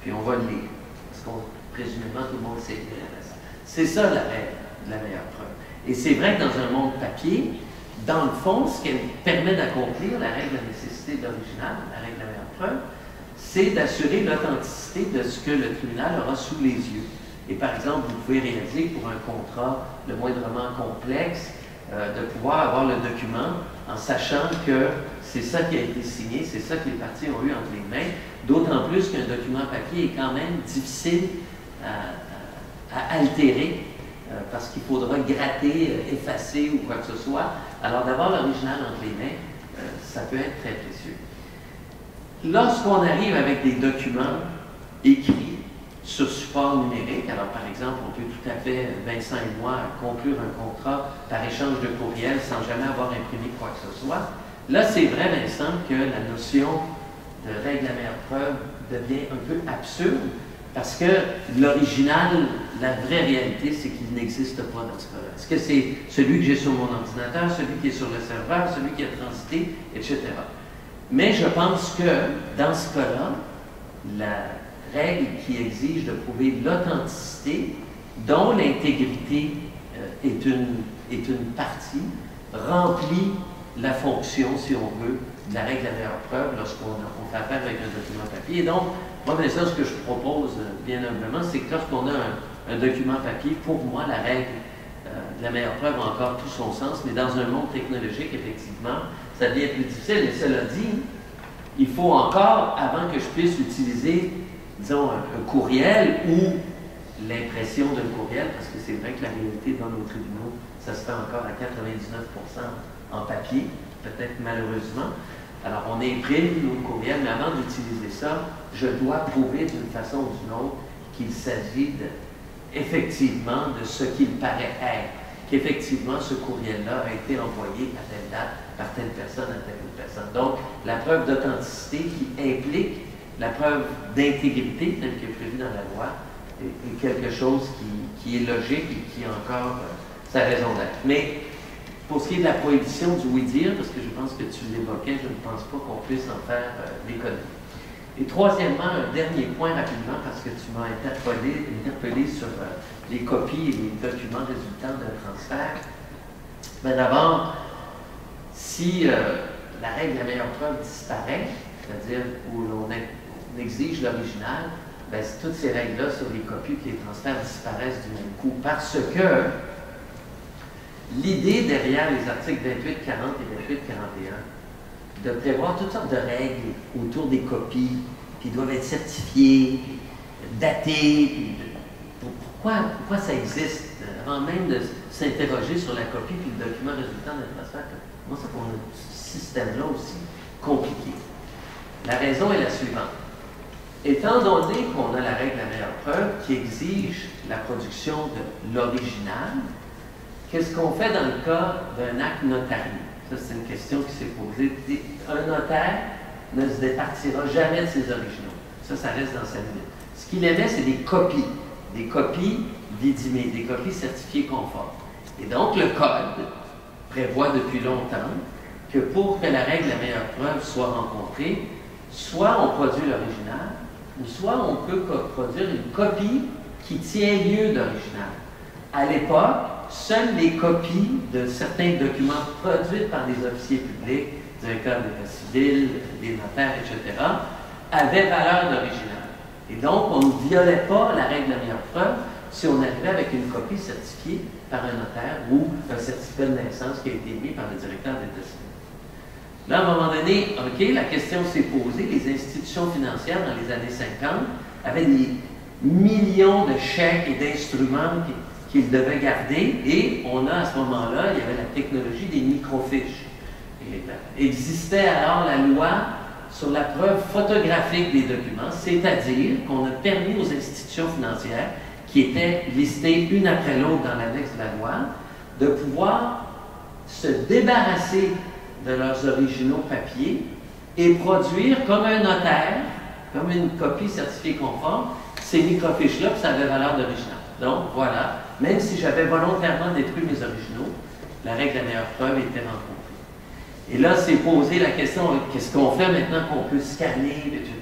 puis on va le lire. Parce qu'on, présumément, tout le monde sait lire. C'est ça la règle de la meilleure preuve. Et c'est vrai que dans un monde papier, dans le fond, ce qu'elle permet d'accomplir, la règle de la nécessité de l'original, la règle de la meilleure preuve, c'est d'assurer l'authenticité de ce que le tribunal aura sous les yeux. Et par exemple, vous pouvez réaliser pour un contrat le moindrement complexe, de pouvoir avoir le document en sachant que c'est ça qui a été signé, c'est ça que les parties ont eu entre les mains, d'autant plus qu'un document papier est quand même difficile à altérer, parce qu'il faudra gratter, effacer ou quoi que ce soit. Alors d'avoir l'original entre les mains, ça peut être très précieux. Lorsqu'on arrive avec des documents écrits sur support numérique, alors par exemple, on peut tout à fait, Vincent et moi, conclure un contrat par échange de courriel sans jamais avoir imprimé quoi que ce soit. Là, c'est vrai, Vincent, que la notion de règle à meilleure preuve devient un peu absurde, parce que l'original, la vraie réalité, c'est qu'il n'existe pas dans ce cas-là. Est-ce que c'est celui que j'ai sur mon ordinateur, celui qui est sur le serveur, celui qui a transité, etc. Mais je pense que, dans ce cas-là, la règle qui exige de prouver l'authenticité, dont l'intégrité est une partie, remplit la fonction, si on veut, de la règle de la meilleure preuve lorsqu'on fait affaire avec un document papier. Et donc, moi, bien sûr, ce que je propose, bien humblement, c'est que lorsqu'on a un document papier, pour moi, la règle de la meilleure preuve a encore tout son sens, mais dans un monde technologique, effectivement, ça devient plus difficile. Et cela dit, il faut encore, avant que je puisse utiliser, disons, un courriel ou l'impression d'un courriel, parce que c'est vrai que la réalité dans nos tribunaux, ça se fait encore à 99% en papier, peut-être malheureusement. Alors, on imprime nos courriels, mais avant d'utiliser ça, je dois prouver d'une façon ou d'une autre qu'il s'agit effectivement de ce qu'il paraît être, qu'effectivement ce courriel-là a été envoyé à telle date par telle personne à telle autre personne. Donc, la preuve d'authenticité qui implique la preuve d'intégrité, telle que prévue dans la loi, est quelque chose qui est logique et qui a encore sa raison d'être. Mais pour ce qui est de la prohibition du oui-dire, parce que je pense que tu l'évoquais, je ne pense pas qu'on puisse en faire l'économie. Et troisièmement, un dernier point rapidement, parce que tu m'as interpellé sur les copies et les documents résultant d'un transfert. Ben d'abord, si la règle de la meilleure preuve disparaît, c'est-à-dire où l'on exige l'original, ben, toutes ces règles-là sur les copies et les transferts disparaissent du même coup, parce que l'idée derrière les articles 28, 40 et 28, 41, de prévoir toutes sortes de règles autour des copies qui doivent être certifiées, datées. Pourquoi ça existe? Avant même de s'interroger sur la copie et le document résultant d'un transfert, comment ça qu'on a ce système-là aussi compliqué? La raison est la suivante. Étant donné qu'on a la règle de la meilleure preuve qui exige la production de l'original, qu'est-ce qu'on fait dans le cas d'un acte notarié? Ça, c'est une question qui s'est posée. Un notaire ne se départira jamais de ses originaux. Ça reste dans sa limite. Ce qu'il émet, c'est des copies vidimées, des copies certifiées conformes. Et donc, le Code prévoit depuis longtemps que pour que la règle de la meilleure preuve soit rencontrée, soit on produit l'original, ou soit on peut produire une copie qui tient lieu d'original. À l'époque, seules les copies de certains documents produits par des officiers publics, directeurs d'état civil, des notaires, etc., avaient valeur d'original. Et donc, on ne violait pas la règle de la meilleure preuve si on arrivait avec une copie certifiée par un notaire ou un certificat de naissance qui a été émis par le directeur d'état civil. Là, à un moment donné, OK, la question s'est posée. Les institutions financières, dans les années 50, avaient des millions de chèques et d'instruments qu'ils devaient garder. Et on a, à ce moment-là, il y avait la technologie des microfiches. Et existait alors la loi sur la preuve photographique des documents, c'est-à-dire qu'on a permis aux institutions financières, qui étaient listées une après l'autre dans l'annexe de la loi, de pouvoir se débarrasser de leurs originaux papier et produire comme un notaire, comme une copie certifiée conforme, ces microfiches-là, puis ça avait valeur d'original. Donc voilà, même si j'avais volontairement détruit mes originaux, la règle de la meilleure preuve était rencontrée. Et là, c'est posé la question, qu'est-ce qu'on fait maintenant qu'on peut scanner, etc.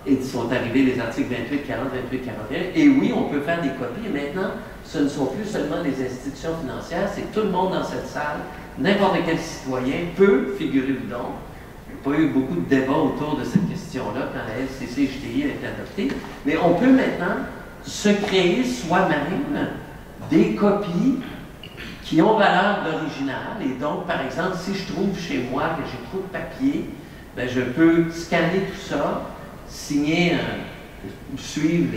Et sont arrivés les articles 28, 40, 28, 41. Et oui, on peut faire des copies. Et maintenant, ce ne sont plus seulement les institutions financières, c'est tout le monde dans cette salle. N'importe quel citoyen peut, figurez-vous donc, il n'y a pas eu beaucoup de débats autour de cette question-là quand la LCC-JTI a été adoptée, mais on peut maintenant se créer soi-même des copies qui ont valeur d'original. Et donc, par exemple, si je trouve chez moi que j'ai trop de papier, ben, je peux scanner tout ça, signer, suivre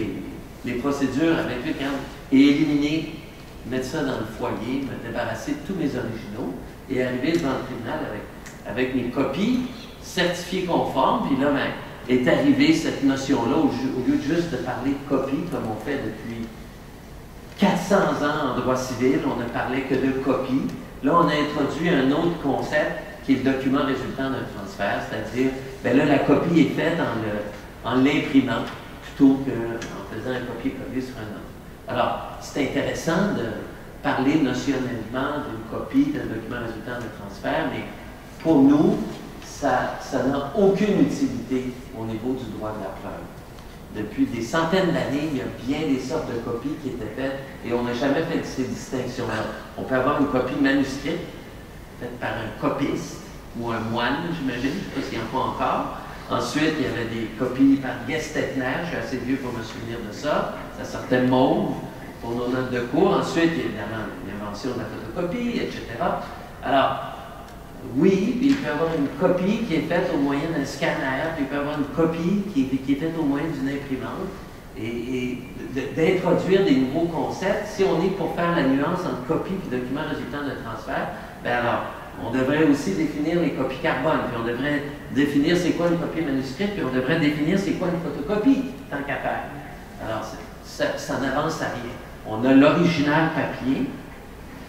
les procédures à 28 40 et éliminer, mettre ça dans le foyer, me débarrasser de tous mes originaux et arriver devant le tribunal avec mes copies certifiées conformes. Puis là, ben, est arrivée cette notion-là, au lieu de juste de parler de copie, comme on fait depuis 400 ans en droit civil, on ne parlait que de copie. Là, on a introduit un autre concept qui est le document résultant d'un transfert, c'est-à-dire, ben là, la copie est faite en l'imprimant plutôt qu'en faisant un copier-coller sur un autre. Alors, c'est intéressant de parler notionnellement d'une copie d'un document résultant d'un transfert, mais pour nous, ça n'a aucune utilité au niveau du droit de la preuve. Depuis des centaines d'années, il y a bien des sortes de copies qui étaient faites et on n'a jamais fait ces distinctions-là. On peut avoir une copie manuscrite faite par un copiste ou un moine, j'imagine, je ne sais pas s'il y en a encore. Ensuite, il y avait des copies par Gestetner, je suis assez vieux pour me souvenir de ça. Ça sortait mauve pour nos notes de cours. Ensuite, il y a évidemment l'invention de la photocopie, etc. Alors, oui, il peut y avoir une copie qui est faite au moyen d'un scanner, puis il peut y avoir une copie qui est faite au moyen d'une imprimante, et d'introduire des nouveaux concepts. Si on est pour faire la nuance entre copie et document résultant d'un transfert, bien alors, on devrait aussi définir les copies carbone, puis on devrait définir c'est quoi une copie manuscrite, puis on devrait définir c'est quoi une photocopie, tant qu'à faire. Alors, ça n'avance à rien. On a l'original papier,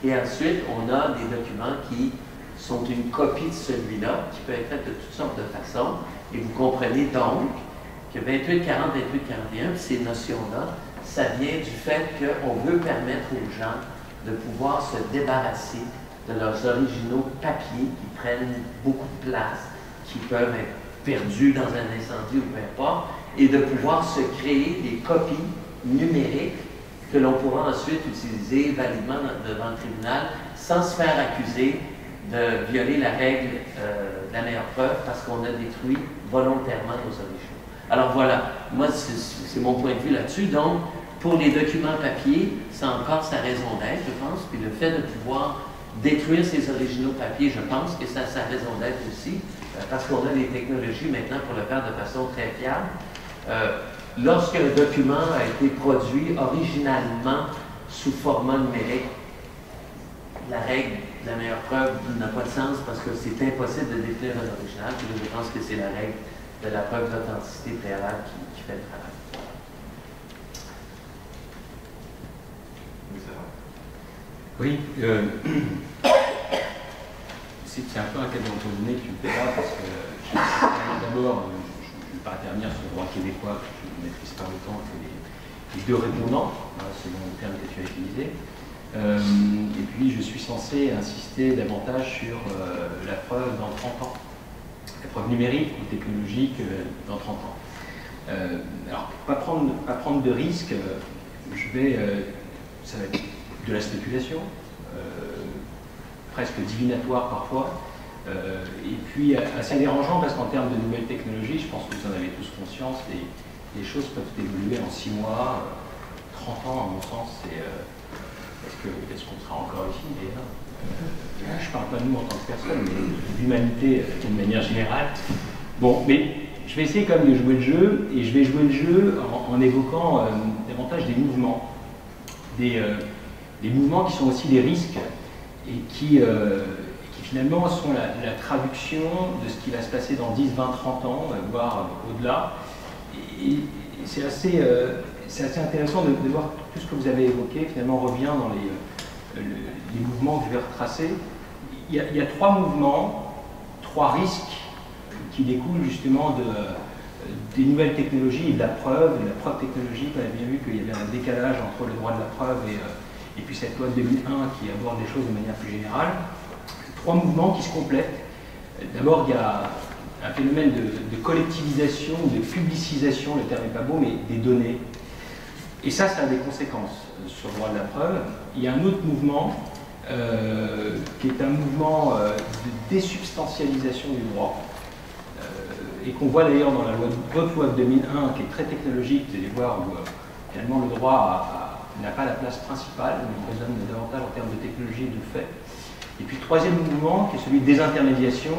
et ensuite, on a des documents qui sont une copie de celui-là, qui peut être faite de toutes sortes de façons. Et vous comprenez donc que 28, 40, 28, 41, ces notions-là, ça vient du fait qu'on veut permettre aux gens de pouvoir se débarrasser de leurs originaux papier qui prennent beaucoup de place, qui peuvent être perdus dans un incendie ou peu importe, et de pouvoir se créer des copies numériques que l'on pourra ensuite utiliser validement devant le tribunal sans se faire accuser de violer la règle de la meilleure preuve parce qu'on a détruit volontairement nos originaux. Alors voilà, moi c'est mon point de vue là-dessus. Donc, pour les documents papier, c'est encore sa raison d'être, je pense, puis le fait de pouvoir détruire ces originaux papier, je pense que ça a sa raison d'être aussi, parce qu'on a les technologies maintenant pour le faire de façon très fiable. Lorsqu'un document a été produit originalement sous format numérique, la règle de la meilleure preuve n'a pas de sens parce que c'est impossible de définir un original. Puis je pense que c'est la règle de la preuve d'authenticité préalable qui fait le travail. Oui, c'est un peu un cadeau donné que tu me fais là, parce que d'abord, je ne vais pas intervenir sur le droit québécois, que je ne maîtrise pas autant que les deux répondants, selon le terme que tu as utilisé. Et puis, je suis censé insister davantage sur la preuve dans 30 ans, la preuve numérique ou technologique dans 30 ans. Alors, pas prendre de risques, ça va être de la spéculation, presque divinatoire parfois, et puis assez dérangeant parce qu'en termes de nouvelles technologies, je pense que vous en avez tous conscience, les choses peuvent évoluer en 6 mois, 30 ans à mon sens, c'est... Est-ce qu'on sera encore ici d'ailleurs? Je ne parle pas de nous en tant que personne, mais de l'humanité d'une manière générale. Bon, mais je vais essayer quand même de jouer le jeu, et je vais jouer le jeu en évoquant davantage des mouvements. Des mouvements qui sont aussi des risques, et qui finalement sont la traduction de ce qui va se passer dans 10, 20, 30 ans, voire au-delà. Et c'est assez intéressant de voir tout ce que vous avez évoqué, finalement revient dans les mouvements que je vais retracer. Il y a 3 mouvements 3 risques qui découlent justement des nouvelles technologies et de la preuve technologique. On a bien vu qu'il y avait un décalage entre le droit de la preuve et puis cette loi de 2001 qui aborde les choses de manière plus générale. 3 mouvements qui se complètent. D'abord, il y a un phénomène de collectivisation, de publicisation, le terme n'est pas beau, mais des données. Et ça a des conséquences sur le droit de la preuve. Il y a un autre mouvement qui est un mouvement de désubstantialisation du droit, et qu'on voit d'ailleurs dans votre loi de 2001, qui est très technologique, vous allez voir où finalement le droit n'a pas la place principale, mais on raisonne davantage en termes de technologie et de fait. Et puis le troisième mouvement, qui est celui de désintermédiation,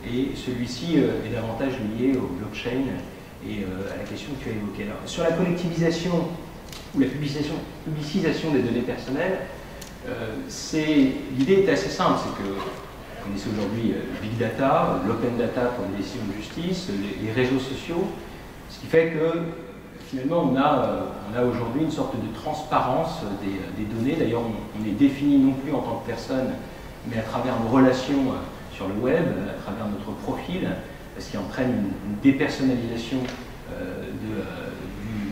et celui-ci est davantage lié au blockchain et à la question que tu as évoquée. Alors, sur la collectivisation ou la publicisation des données personnelles, l'idée est assez simple, c'est que vous connaissez aujourd'hui Big Data, l'Open Data pour les décisions de justice, les réseaux sociaux, ce qui fait que finalement on a aujourd'hui une sorte de transparence des données. D'ailleurs on est défini non plus en tant que personne, mais à travers nos relations sur le web, à travers notre profil, ce qui entraîne une dépersonnalisation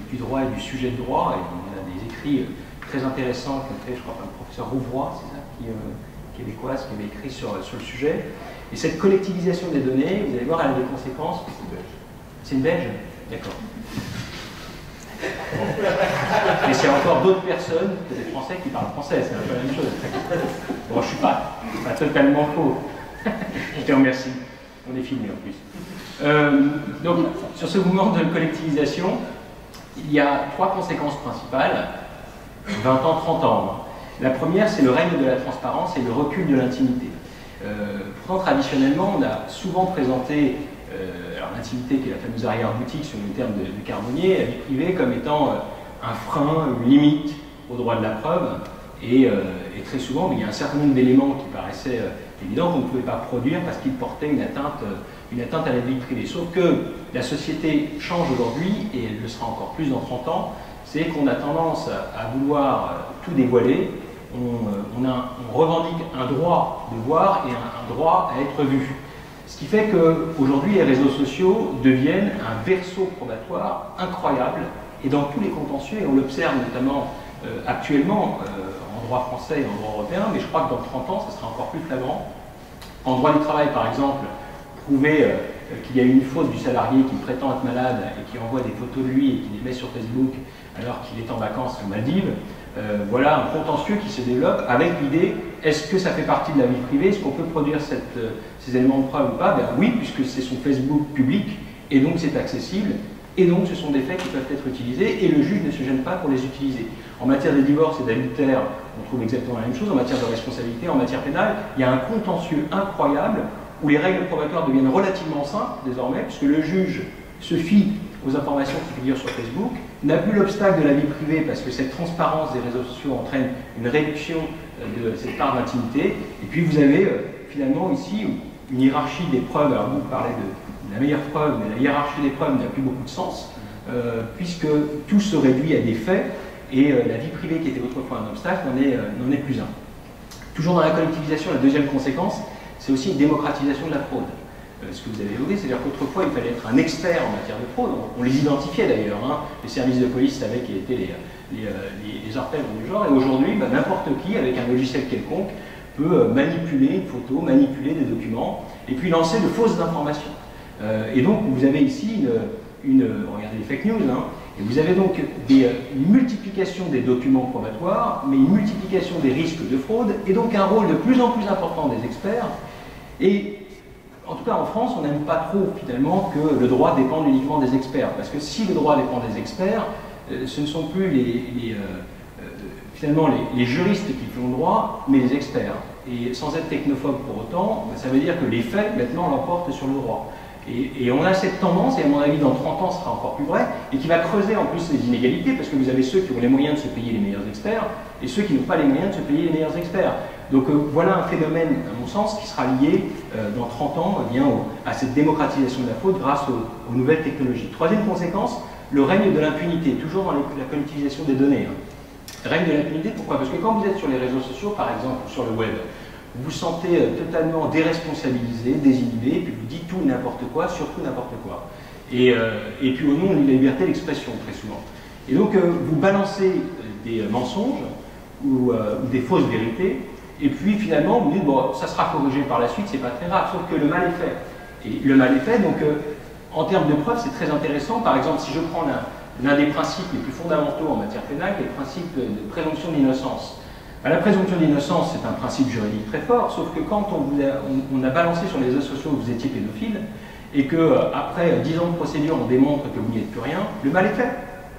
du droit et du sujet de droit. Et on a des écrits très intéressants qu'ont fait, je crois, le professeur Rouvroy, c'est ça, québécoise, qui avait écrit sur le sujet. Et cette collectivisation des données, vous allez voir, elle a des conséquences. C'est une Belge. D'accord. Mais c'est encore d'autres personnes que des Français qui parlent français, c'est un peu la même chose. Bon, je ne suis pas totalement faux. Je te remercie. On est filmé en plus. Donc, sur ce mouvement de collectivisation, il y a 3 conséquences principales, 20 ans, 30 ans. La première, c'est le règne de la transparence et le recul de l'intimité. Pourtant, traditionnellement, on a souvent présenté l'intimité, qui est la fameuse arrière-boutique sur le terme de Carbonnier, la vie privée comme étant un frein, une limite au droit de la preuve. Et très souvent, il y a un certain nombre d'éléments qui paraissaient évidents qu'on ne pouvait pas produire parce qu'ils portaient une atteinte à la vie privée. Sauf que la société change aujourd'hui, et elle le sera encore plus dans 30 ans, c'est qu'on a tendance à vouloir tout dévoiler. On revendique un droit de voir et un droit à être vu. Ce qui fait qu'aujourd'hui, les réseaux sociaux deviennent un berceau probatoire incroyable, et dans tous les contentieux, et on l'observe notamment actuellement en droit français et en droit européen, mais je crois que dans 30 ans, ça sera encore plus flagrant. En droit du travail, par exemple, prouver qu'il y a une faute du salarié qui prétend être malade et qui envoie des photos de lui et qui les met sur Facebook alors qu'il est en vacances aux Maldives, voilà un contentieux qui se développe avec l'idée, est-ce que ça fait partie de la vie privée, est-ce qu'on peut produire ces éléments de preuve ou pas? Ben oui, puisque c'est son Facebook public, et donc c'est accessible, et donc ce sont des faits qui peuvent être utilisés, et le juge ne se gêne pas pour les utiliser. En matière de divorce et d'adultère, on trouve exactement la même chose. En matière de responsabilité, en matière pénale, il y a un contentieux incroyable où les règles probatoires deviennent relativement simples désormais, puisque le juge se fie aux informations qui figurent sur Facebook, n'a plus l'obstacle de la vie privée parce que cette transparence des réseaux sociaux entraîne une réduction de cette part d'intimité. Et puis vous avez finalement ici une hiérarchie des preuves. Alors vous parlez de la meilleure preuve, mais la hiérarchie des preuves n'a plus beaucoup de sens, puisque tout se réduit à des faits, et la vie privée qui était autrefois un obstacle n'en est plus un. Toujours dans la collectivisation, la deuxième conséquence, c'est aussi une démocratisation de la fraude. Ce que vous avez évoqué, c'est-à-dire qu'autrefois il fallait être un expert en matière de fraude, on les identifiait d'ailleurs, hein. Les services de police savaient qui étaient les orfèvres du genre, et aujourd'hui n'importe qui avec un logiciel quelconque peut manipuler une photo, manipuler des documents, et puis lancer de fausses informations. Et donc vous avez ici regardez les fake news, hein, et vous avez donc une multiplication des documents probatoires, mais une multiplication des risques de fraude, et donc un rôle de plus en plus important des experts. Et en tout cas, en France, on n'aime pas trop, finalement, que le droit dépende uniquement des experts. Parce que si le droit dépend des experts, ce ne sont plus finalement les juristes qui font le droit, mais les experts. Et sans être technophobe pour autant, ça veut dire que les faits, maintenant, l'emportent sur le droit. Et on a cette tendance, et à mon avis, dans 30 ans, ce sera encore plus vrai, et qui va creuser en plus les inégalités, parce que vous avez ceux qui ont les moyens de se payer les meilleurs experts, et ceux qui n'ont pas les moyens de se payer les meilleurs experts. Donc voilà un phénomène, à mon sens, qui sera lié dans 30 ans à cette démocratisation de la fraude grâce aux nouvelles technologies. Troisième conséquence, le règne de l'impunité, toujours dans la collectivisation des données. Règne de l'impunité, pourquoi? Parce que quand vous êtes sur les réseaux sociaux, par exemple, ou sur le web, vous vous sentez totalement déresponsabilisé, désinhibé, et puis vous dites tout et n'importe quoi, surtout n'importe quoi. Et puis au nom de la liberté d'expression, très souvent. Et donc vous balancez des mensonges ou des fausses vérités, et puis finalement vous dites, bon, ça sera corrigé par la suite, c'est pas très grave, sauf que le mal est fait. Et le mal est fait, donc en termes de preuves, c'est très intéressant. Par exemple, si je prends l'un des principes les plus fondamentaux en matière pénale, qui est le principe de présomption d'innocence. La présomption d'innocence, c'est un principe juridique très fort, sauf que quand on a balancé sur les réseaux sociaux que vous étiez pédophile, et qu'après 10 ans de procédure, on démontre que vous n'y êtes plus rien, le mal est fait.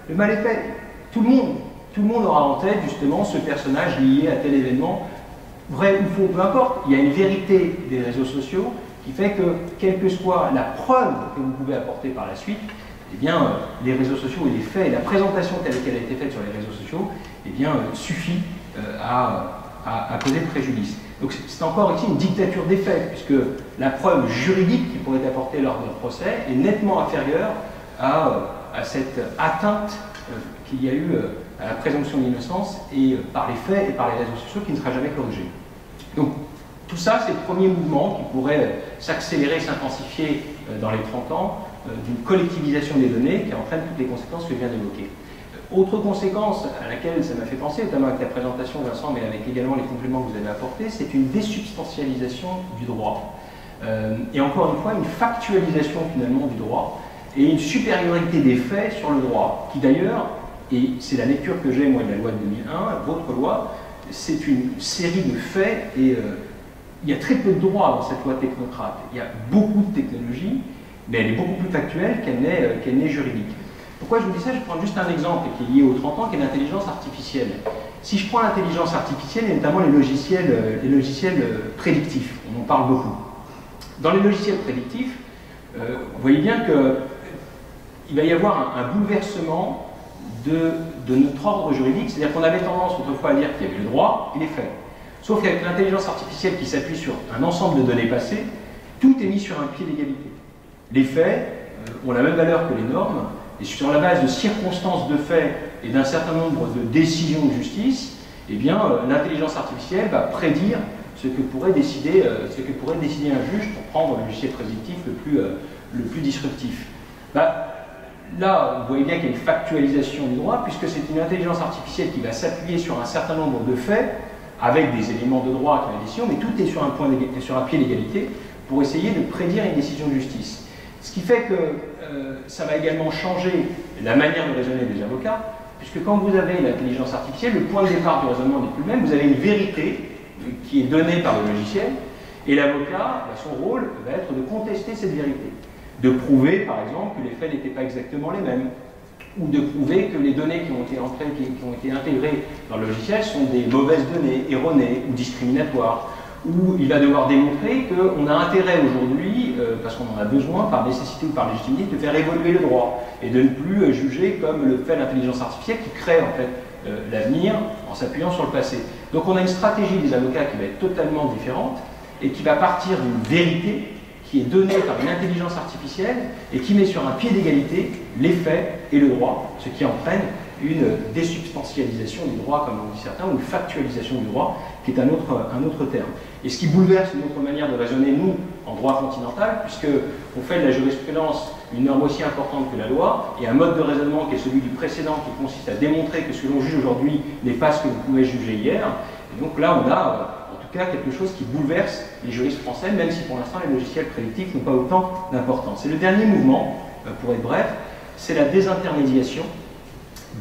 Le mal est fait. Tout le monde aura en tête justement ce personnage lié à tel événement, vrai ou faux, peu importe. Il y a une vérité des réseaux sociaux qui fait que, quelle que soit la preuve que vous pouvez apporter par la suite, eh bien, les réseaux sociaux et les faits et la présentation telle qu'elle a été faite sur les réseaux sociaux, eh bien, suffit à causer préjudice. Donc c'est encore ici une dictature des faits, puisque la preuve juridique qui pourrait être apportée lors d'un procès est nettement inférieure à cette atteinte qu'il y a eu à la présomption d'innocence et par les faits et par les réseaux sociaux qui ne sera jamais corrigée. Donc tout ça, c'est le premier mouvement qui pourrait s'accélérer, s'intensifier dans les 30 ans d'une collectivisation des données qui entraîne toutes les conséquences que je viens d'évoquer. Autre conséquence à laquelle ça m'a fait penser, notamment avec la présentation Vincent, mais avec également les compléments que vous avez apportés, c'est une désubstantialisation du droit. Et encore une fois, une factualisation finalement du droit et une supériorité des faits sur le droit, qui d'ailleurs, et c'est la lecture que j'ai moi de la loi de 2001, votre loi, c'est une série de faits et il y a très peu de droits dans cette loi technocrate. Il y a beaucoup de technologie, mais elle est beaucoup plus factuelle qu'elle n'est juridique. Pourquoi je vous dis ça? Je vais prendre juste un exemple qui est lié aux 30 ans, qui est l'intelligence artificielle. Si je prends l'intelligence artificielle, et notamment les logiciels prédictifs, on en parle beaucoup. Dans les logiciels prédictifs, vous voyez bien qu'il va y avoir un bouleversement de notre ordre juridique, c'est-à-dire qu'on avait tendance autrefois à dire qu'il y avait le droit et les faits. Sauf qu'avec l'intelligence artificielle qui s'appuie sur un ensemble de données passées, tout est mis sur un pied d'égalité. Les faits ont la même valeur que les normes, et sur la base de circonstances de faits et d'un certain nombre de décisions de justice, eh bien, l'intelligence artificielle va prédire ce que pourrait décider un juge pour prendre le logiciel prédictif le plus disruptif. Là, vous voyez bien qu'il y a une factualisation du droit, puisque c'est une intelligence artificielle qui va s'appuyer sur un certain nombre de faits, avec des éléments de droit qui ont des décisions, mais tout est sur un pied d'égalité pour essayer de prédire une décision de justice. Ce qui fait que ça va également changer la manière de raisonner des avocats, puisque quand vous avez l'intelligence artificielle, le point de départ du raisonnement n'est plus le même, vous avez une vérité qui est donnée par le logiciel, et l'avocat, son rôle va être de contester cette vérité, de prouver par exemple que les faits n'étaient pas exactement les mêmes, ou de prouver que les données qui ont été intégrées dans le logiciel sont des mauvaises données, erronées ou discriminatoires, où il va devoir démontrer qu'on a intérêt aujourd'hui, parce qu'on en a besoin, par nécessité ou par légitimité, de faire évoluer le droit, et de ne plus juger comme le fait l'intelligence artificielle qui crée en fait l'avenir en s'appuyant sur le passé. Donc on a une stratégie des avocats qui va être totalement différente, et qui va partir d'une vérité qui est donnée par une intelligence artificielle et qui met sur un pied d'égalité les faits et le droit, ce qui entraîne une désubstantialisation du droit, comme l'ont dit certains, ou une factualisation du droit, qui est un autre terme. Et ce qui bouleverse notre manière de raisonner, nous, en droit continental, puisqu'on fait de la jurisprudence une norme aussi importante que la loi, et un mode de raisonnement qui est celui du précédent, qui consiste à démontrer que ce que l'on juge aujourd'hui n'est pas ce que vous pouvez juger hier. Et donc là, on a quelque chose qui bouleverse les juristes français, même si pour l'instant les logiciels prédictifs n'ont pas autant d'importance. Et le dernier mouvement, pour être bref, c'est la désintermédiation.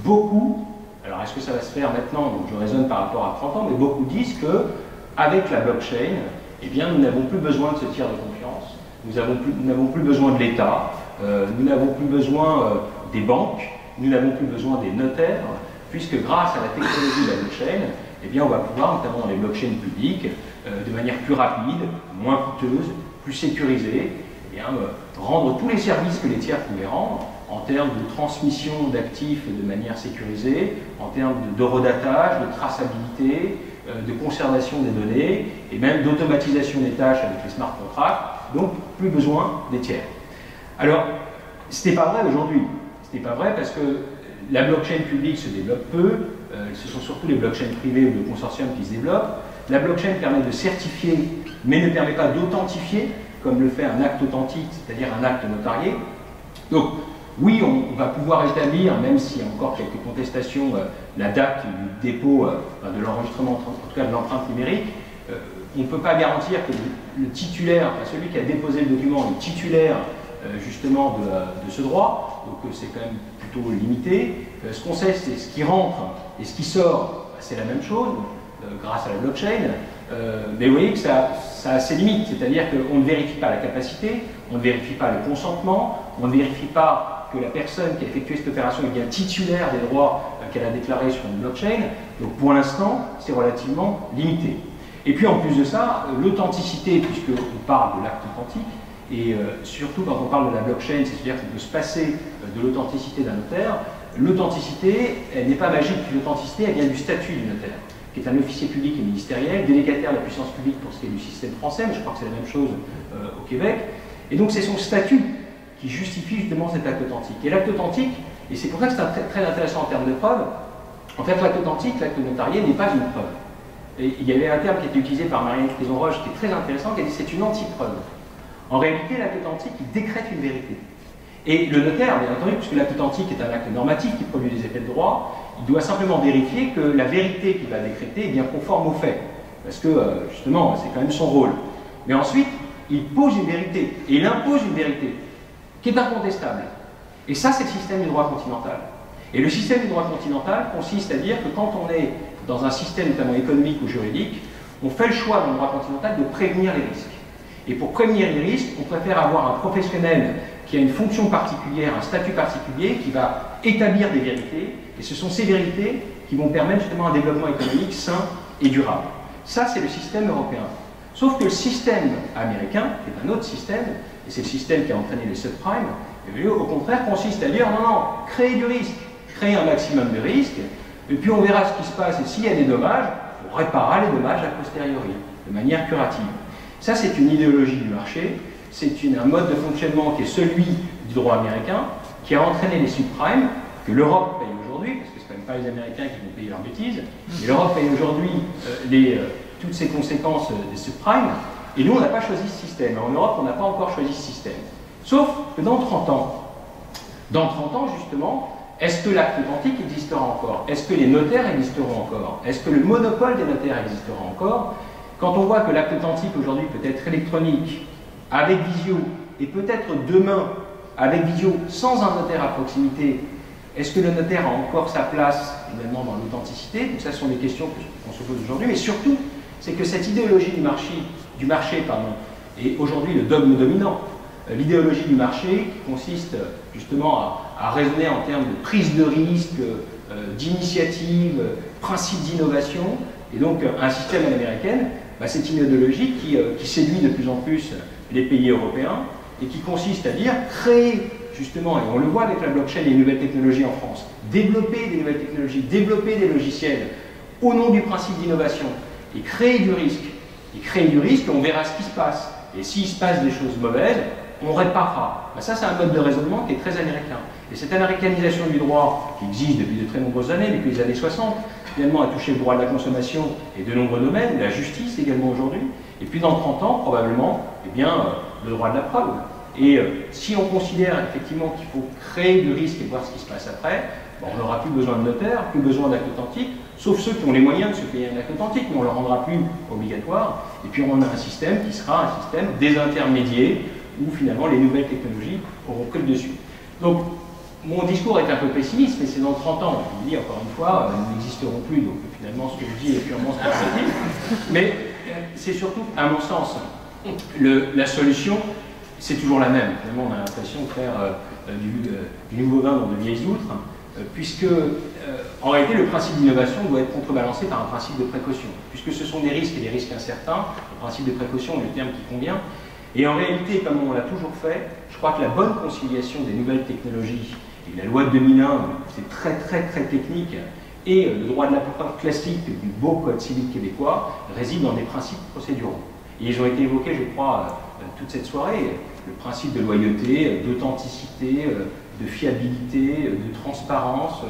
Beaucoup, alors est-ce que ça va se faire maintenant, donc je raisonne par rapport à 30 ans, mais beaucoup disent qu'avec la blockchain, eh bien, nous n'avons plus besoin de ce tiers de confiance, nous n'avons plus besoin de l'État, nous n'avons plus besoin des banques, nous n'avons plus besoin des notaires, puisque grâce à la technologie de la blockchain, eh bien, on va pouvoir, notamment dans les blockchains publiques, de manière plus rapide, moins coûteuse, plus sécurisée, eh bien, rendre tous les services que les tiers pouvaient rendre, en termes de transmission d'actifs de manière sécurisée, en termes d'horodatage, de traçabilité, de conservation des données, et même d'automatisation des tâches avec les smart contracts, donc plus besoin des tiers. Alors, ce n'est pas vrai aujourd'hui. Ce n'est pas vrai parce que la blockchain publique se développe peu, ce sont surtout les blockchains privées ou de consortiums qui se développent. La blockchain permet de certifier, mais ne permet pas d'authentifier, comme le fait un acte authentique, c'est-à-dire un acte notarié. Donc, oui, on va pouvoir établir, même s'il y a encore quelques contestations, la date du dépôt, de l'enregistrement, en tout cas de l'empreinte numérique. On ne peut pas garantir que le titulaire, enfin celui qui a déposé le document, est titulaire justement de ce droit, donc c'est quand même plutôt limité. Ce qu'on sait, c'est ce qui rentre et ce qui sort, c'est la même chose, grâce à la blockchain. Mais vous voyez que ça a ses limites, c'est-à-dire qu'on ne vérifie pas la capacité, on ne vérifie pas le consentement, on ne vérifie pas que la personne qui a effectué cette opération est bien titulaire des droits qu'elle a déclarés sur une blockchain. Donc pour l'instant, c'est relativement limité. Et puis en plus de ça, l'authenticité, puisqu'on parle de l'acte authentique, et surtout quand on parle de la blockchain, c'est-à-dire qu'on peut se passer de l'authenticité d'un notaire, l'authenticité, elle n'est pas magique, l'authenticité, elle vient du statut du notaire, qui est un officier public et ministériel, délégataire de la puissance publique pour ce qui est du système français, mais je crois que c'est la même chose au Québec. Et donc c'est son statut qui justifie justement cet acte authentique. Et l'acte authentique, et c'est pour ça que c'est très intéressant en termes de preuve, en fait l'acte authentique, l'acte notarié n'est pas une preuve. Et il y avait un terme qui a été utilisé par Marianne Crison-Roche qui est très intéressant, qui a dit c'est une anti-preuve. En réalité, l'acte authentique, il décrète une vérité. Et le notaire, bien entendu, puisque l'acte authentique est un acte normatif qui produit des effets de droit, il doit simplement vérifier que la vérité qu'il va décréter est bien conforme aux faits. Parce que, justement, c'est quand même son rôle. Mais ensuite, il pose une vérité, et il impose une vérité, qui est incontestable. Et ça, c'est le système du droit continental. Et le système du droit continental consiste à dire que quand on est dans un système notamment économique ou juridique, on fait le choix dans le droit continental de prévenir les risques. Et pour prévenir les risques, on préfère avoir un professionnel qui a une fonction particulière, un statut particulier, qui va établir des vérités, et ce sont ces vérités qui vont permettre justement un développement économique sain et durable. Ça, c'est le système européen. Sauf que le système américain, qui est un autre système, et c'est le système qui a entraîné les subprimes, au contraire, consiste à dire non, non, créer du risque, créer un maximum de risques, et puis on verra ce qui se passe, et s'il y a des dommages, on réparera les dommages a posteriori, de manière curative. Ça, c'est une idéologie du marché, c'est un mode de fonctionnement qui est celui du droit américain, qui a entraîné les subprimes, que l'Europe paye aujourd'hui, parce que ce ne sont pas les Américains qui vont payer leurs bêtises, mais l'Europe paye aujourd'hui toutes ces conséquences des subprimes, et nous, on n'a pas choisi ce système. En Europe, on n'a pas encore choisi ce système. Sauf que dans 30 ans, justement, est-ce que l'acte authentique existera encore? Est-ce que les notaires existeront encore? Est-ce que le monopole des notaires existera encore? Quand on voit que l'acte authentique aujourd'hui peut être électronique, avec visio, et peut-être demain avec visio sans un notaire à proximité, est-ce que le notaire a encore sa place également dans l'authenticité? Donc ça, ce sont des questions qu'on se pose aujourd'hui, mais surtout, c'est que cette idéologie du marché est aujourd'hui le dogme dominant. L'idéologie du marché qui consiste justement à raisonner en termes de prise de risque, d'initiative, principe d'innovation, et donc un système à l'américaine, c'est une idéologie qui séduit de plus en plus les pays européens et qui consiste à dire créer justement, et on le voit avec la blockchain et les nouvelles technologies en France, développer des nouvelles technologies, développer des logiciels au nom du principe d'innovation et créer du risque. Et créer du risque, on verra ce qui se passe. Et s'il se passe des choses mauvaises, on réparera. Ça, c'est un mode de raisonnement qui est très américain. Et cette américanisation du droit, qui existe depuis de très nombreuses années, depuis les années 60, finalement a touché le droit de la consommation et de nombreux domaines, la justice également aujourd'hui, et puis dans 30 ans, probablement, le droit de la preuve. Et si on considère effectivement qu'il faut créer du risque et voir ce qui se passe après, on n'aura plus besoin de notaire, plus besoin d'acte authentique, sauf ceux qui ont les moyens de se payer un acte authentique, mais on ne le rendra plus obligatoire, et puis on a un système qui sera un système désintermédié, où finalement les nouvelles technologies auront pris le dessus. Donc, mon discours est un peu pessimiste, mais c'est dans 30 ans. Je vous dis, encore une fois, ils n'existeront plus, donc finalement ce que je dis est purement spéculatif. Mais c'est surtout, à mon sens, la solution, c'est toujours la même. Finalement, on a l'impression de faire du nouveau vin dans de vieilles outres, puisque, en réalité, le principe d'innovation doit être contrebalancé par un principe de précaution. Puisque ce sont des risques et des risques incertains, le principe de précaution est le terme qui convient. Et en réalité, comme on l'a toujours fait, je crois que la bonne conciliation des nouvelles technologies et la loi de 2001, c'est très technique, et le droit de la preuve classique du beau code civil québécois réside dans des principes procéduraux. Et ils ont été évoqués, je crois, toute cette soirée, le principe de loyauté, d'authenticité, de fiabilité, de transparence,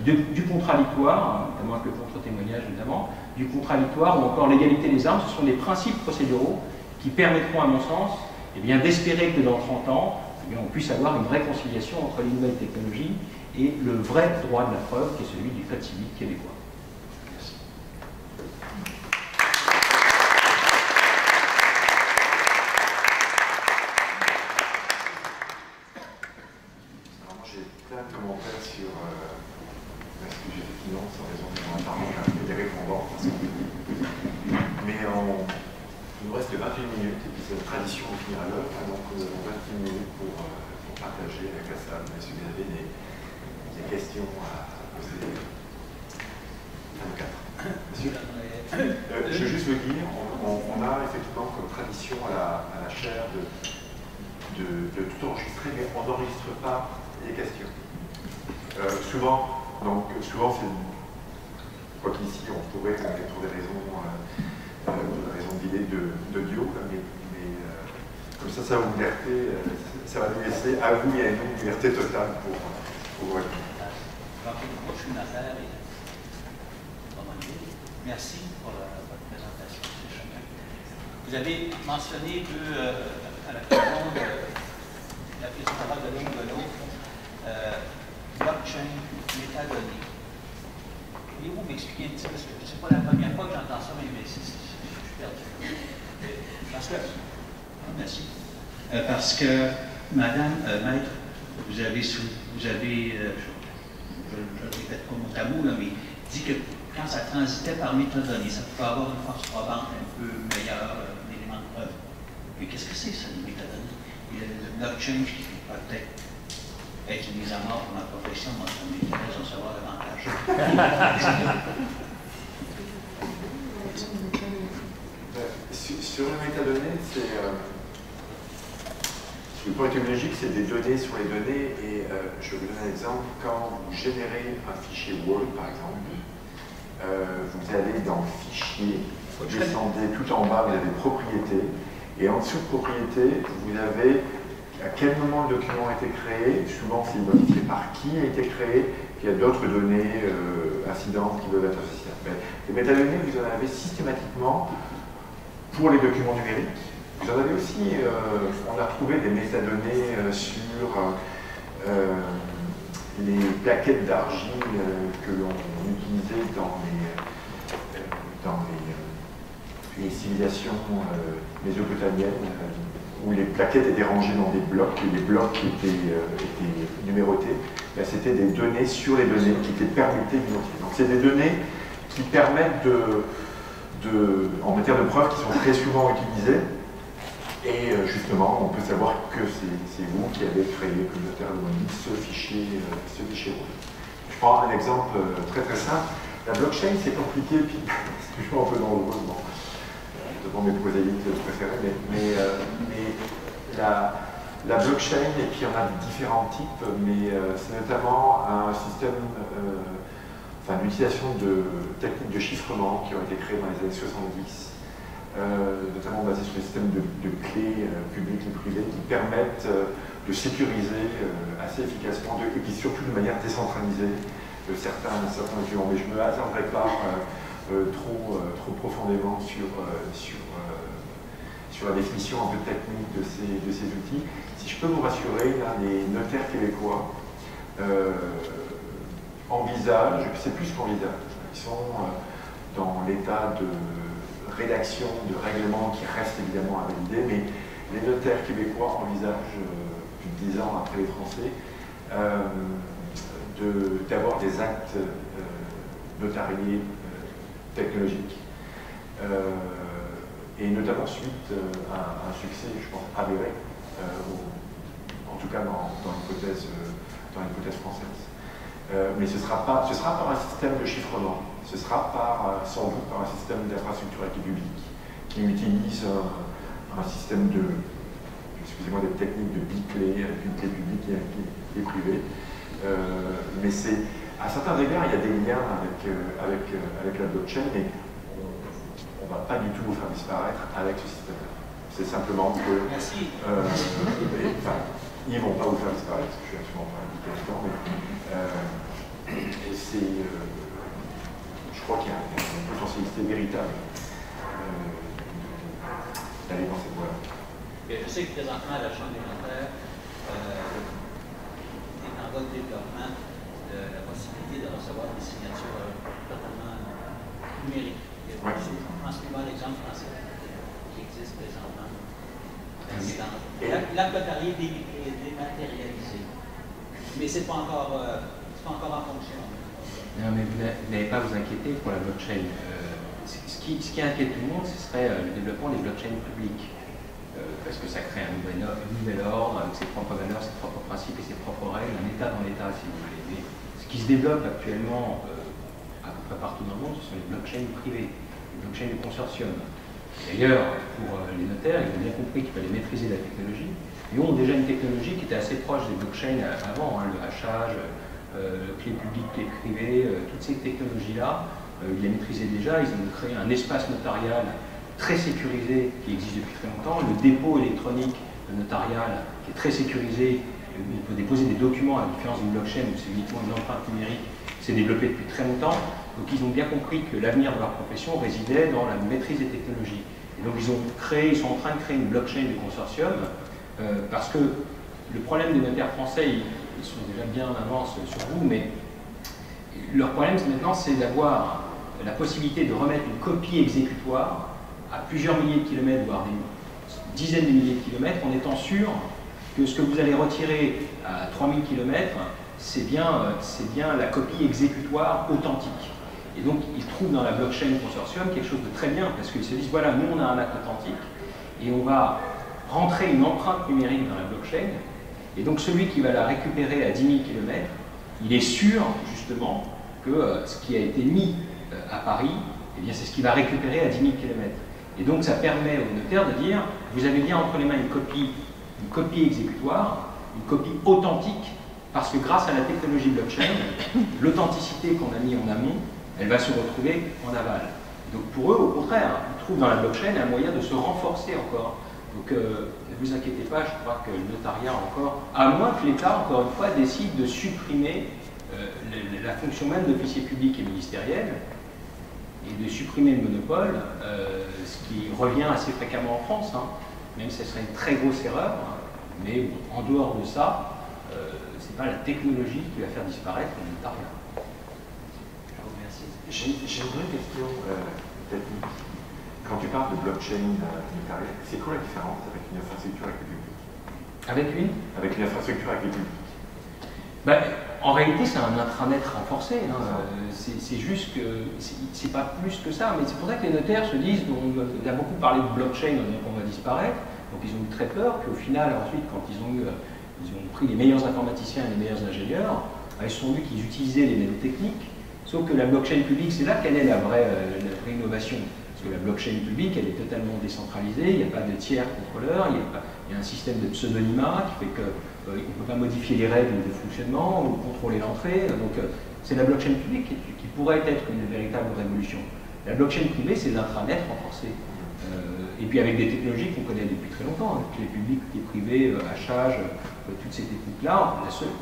du contradictoire, notamment avec le contre-témoignage évidemment, du contradictoire ou encore l'égalité des armes. Ce sont des principes procéduraux qui permettront, à mon sens, eh bien, d'espérer que dans 30 ans, eh bien, on puisse avoir une vraie conciliation entre les nouvelles technologies et le vrai droit de la preuve, qui est celui du code civil québécois. Merci. Alors, j'ai plein de commentaires sur ce que j'ai effectivement sans raison de mon intervention des répondants. Mais il nous reste 21 minutes et puis c'est une tradition de finir à l'heure, donc nous avons 21 minutes pour partager avec la salle. Mais si vous avez des questions à poser, 24. Monsieur, je veux juste vous dire, on a effectivement comme tradition à la chaire de tout enregistrer, mais on n'enregistre pas les questions. Souvent, c'est. Quoi qu'ici, on pourrait, pour des raisons d'idée d'audio, mais comme ça va vous liberté, ça va nous laisser à vous et à nous une liberté totale pour vous répondre. Merci pour votre présentation, M. Chemin. Vous avez mentionné à la question de la parole de l'un de l'autre, blockchain, métadonnées. Pouvez-vous m'expliquer un petit peu, parce que ce n'est pas la première fois que j'entends ça, mais je suis perdu. Parce que, merci. Parce que, Madame, Maître, vous avez je le répète pas mot à mot, là, mais dit que quand ça transitait par métadonnées, ça pouvait avoir une force probante un peu meilleure, un élément de preuve. Mais qu'est-ce que c'est, ça, les métadonnées? Le blockchain qui peut peut-être être une mise à mort pour ma profession, moi, ça m'intéresse d'en savoir davantage. Sur les métadonnées, le point étymologique, c'est des données sur les données, et je vais vous donner un exemple. Quand vous générez un fichier Word, par exemple, vous allez dans Fichier, vous descendez tout en bas, vous avez Propriétés, et en dessous de Propriétés, vous avez à quel moment le document a été créé, souvent c'est identifié par qui a été créé, puis il y a d'autres données incidentes qui peuvent être associées. Mais les métadonnées, vous en avez systématiquement pour les documents numériques. Vous en avez aussi, on a trouvé des métadonnées sur les plaquettes d'argile que l'on utilisait dans les civilisations mésopotamiennes, où les plaquettes étaient rangées dans des blocs, et les blocs étaient numérotés. C'était des données sur les données qui étaient permutées d'identifier. Donc c'est des données qui permettent en matière de preuves, qui sont très souvent utilisées. Et justement, on peut savoir que c'est vous qui avez créé, comme notaire anonyme, ce fichier Word. Je prends un exemple très très simple. La blockchain, c'est compliqué, puis c'est toujours un peu dangereux, devant mes prosélytes préférés, mais la blockchain, et puis il y en a différents types, mais c'est notamment un système, l'utilisation de techniques de chiffrement qui ont été créées dans les années 70, notamment basées sur les systèmes de clés publiques et privées qui permettent de sécuriser assez efficacement, et puis surtout de manière décentralisée, certains documents. Mais je ne me hasarderai pas trop profondément sur la définition un peu technique de ces outils. Si je peux vous rassurer, là, les notaires québécois envisagent, c'est plus qu'envisagent, ils sont dans l'état de rédaction de règlements qui restent évidemment à valider, mais les notaires québécois envisagent, plus de 10 ans après les Français, d'avoir des actes notariés technologiques, et notamment suite à un succès, je pense, avéré, en tout cas dans l'hypothèse française. Mais ce sera par un système de chiffrement, ce sera sans doute par un système d'infrastructure publique qui utilise un système excusez-moi, des techniques de biclés, une clé publique et privée. Mais à certains égards, il y a des liens avec la blockchain, mais on ne va pas du tout vous faire disparaître avec ce système-là. C'est simplement que... Merci. Ils ne vont pas vous faire disparaître, parce que je suis absolument pas indiqué là-dedans, mais Et c'est, je crois qu'il y a une potentialité véritable d'aller dans cette voie-là. Je sais que présentement, la Chambre des notaires est en voie de développement de la possibilité de recevoir des signatures totalement numériques. Ouais. En suivant l'exemple français qui existe présentement. L'acte notarié est dématérialisé. Mais ce n'est pas encore en fonction. Non, mais vous n'allez pas vous inquiéter pour la blockchain. Ce qui inquiète tout le monde, ce serait le développement des blockchains publiques. Parce que ça crée un nouvel ordre avec ses propres valeurs, ses propres principes et ses propres règles, un État dans l'État, si vous voulez. Mais ce qui se développe actuellement à peu près partout dans le monde, ce sont les blockchains privées, les blockchains de consortium. D'ailleurs, pour les notaires, ils ont bien compris qu'il fallait maîtriser la technologie. Ils ont déjà une technologie qui était assez proche des blockchains avant, hein, le hachage, clé publique, clé privée, toutes ces technologies-là, ils les maîtrisaient déjà. Ils ont créé un espace notarial très sécurisé qui existe depuis très longtemps, le dépôt électronique notarial qui est très sécurisé, il peut déposer des documents à la différence d'une blockchain où c'est uniquement une empreinte numérique, c'est développé depuis très longtemps. Donc ils ont bien compris que l'avenir de leur profession résidait dans la maîtrise des technologies. Et donc ils sont en train de créer une blockchain de consortium parce que le problème des notaires français, ils sont déjà bien en avance sur vous, mais leur problème maintenant c'est d'avoir la possibilité de remettre une copie exécutoire à plusieurs milliers de kilomètres, voire des dizaines de milliers de kilomètres, en étant sûr que ce que vous allez retirer à 3000 km, c'est bien la copie exécutoire authentique. Et donc, ils trouvent dans la blockchain consortium quelque chose de très bien, parce qu'ils se disent, voilà, nous, on a un acte authentique, et on va rentrer une empreinte numérique dans la blockchain, et donc celui qui va la récupérer à 10 000 km, il est sûr, justement, que ce qui a été mis à Paris, eh bien, c'est ce qu'il va récupérer à 10 000 km. Et donc ça permet au notaire de dire, vous avez bien entre les mains une copie exécutoire, une copie authentique, parce que grâce à la technologie blockchain, l'authenticité qu'on a mis en amont, elle va se retrouver en aval. Donc pour eux, au contraire, ils trouvent dans la blockchain un moyen de se renforcer encore. Donc ne vous inquiétez pas, je crois que le notariat encore, à moins que l'État, encore une fois, décide de supprimer la fonction même d'officier public et ministériel, et de supprimer le monopole, ce qui revient assez fréquemment en France, hein. Même si ce serait une très grosse erreur, mais bon, en dehors de ça, c'est pas la technologie qui va faire disparaître le notariat. Je vous remercie. J'ai une vraie question technique. Quand tu parles de blockchain notariale, c'est quoi la différence avec une infrastructure avec le public? Avec une Avec une infrastructure avec le public? Ben, en réalité, c'est un intranet renforcé. Hein. C'est juste que c'est pas plus que ça. Mais c'est pour ça que les notaires se disent, on a beaucoup parlé de blockchain, on va disparaître. Donc ils ont eu très peur. Puis au final, ensuite, quand ils ont pris les meilleurs informaticiens et les meilleurs ingénieurs, ils se sont vus qu'ils utilisaient les mêmes techniques. Sauf que la blockchain publique, c'est là qu'elle est la vraie innovation. Parce que la blockchain publique, elle est totalement décentralisée, il n'y a pas de tiers contrôleur, il y a un système de pseudonymat qui fait qu'on ne peut pas modifier les règles de fonctionnement ou contrôler l'entrée. Donc c'est la blockchain publique qui pourrait être une véritable révolution. La blockchain privée, c'est l'intranet renforcé. Et puis avec des technologies qu'on connaît depuis très longtemps, les publics, les privés, hachage, toutes ces techniques-là.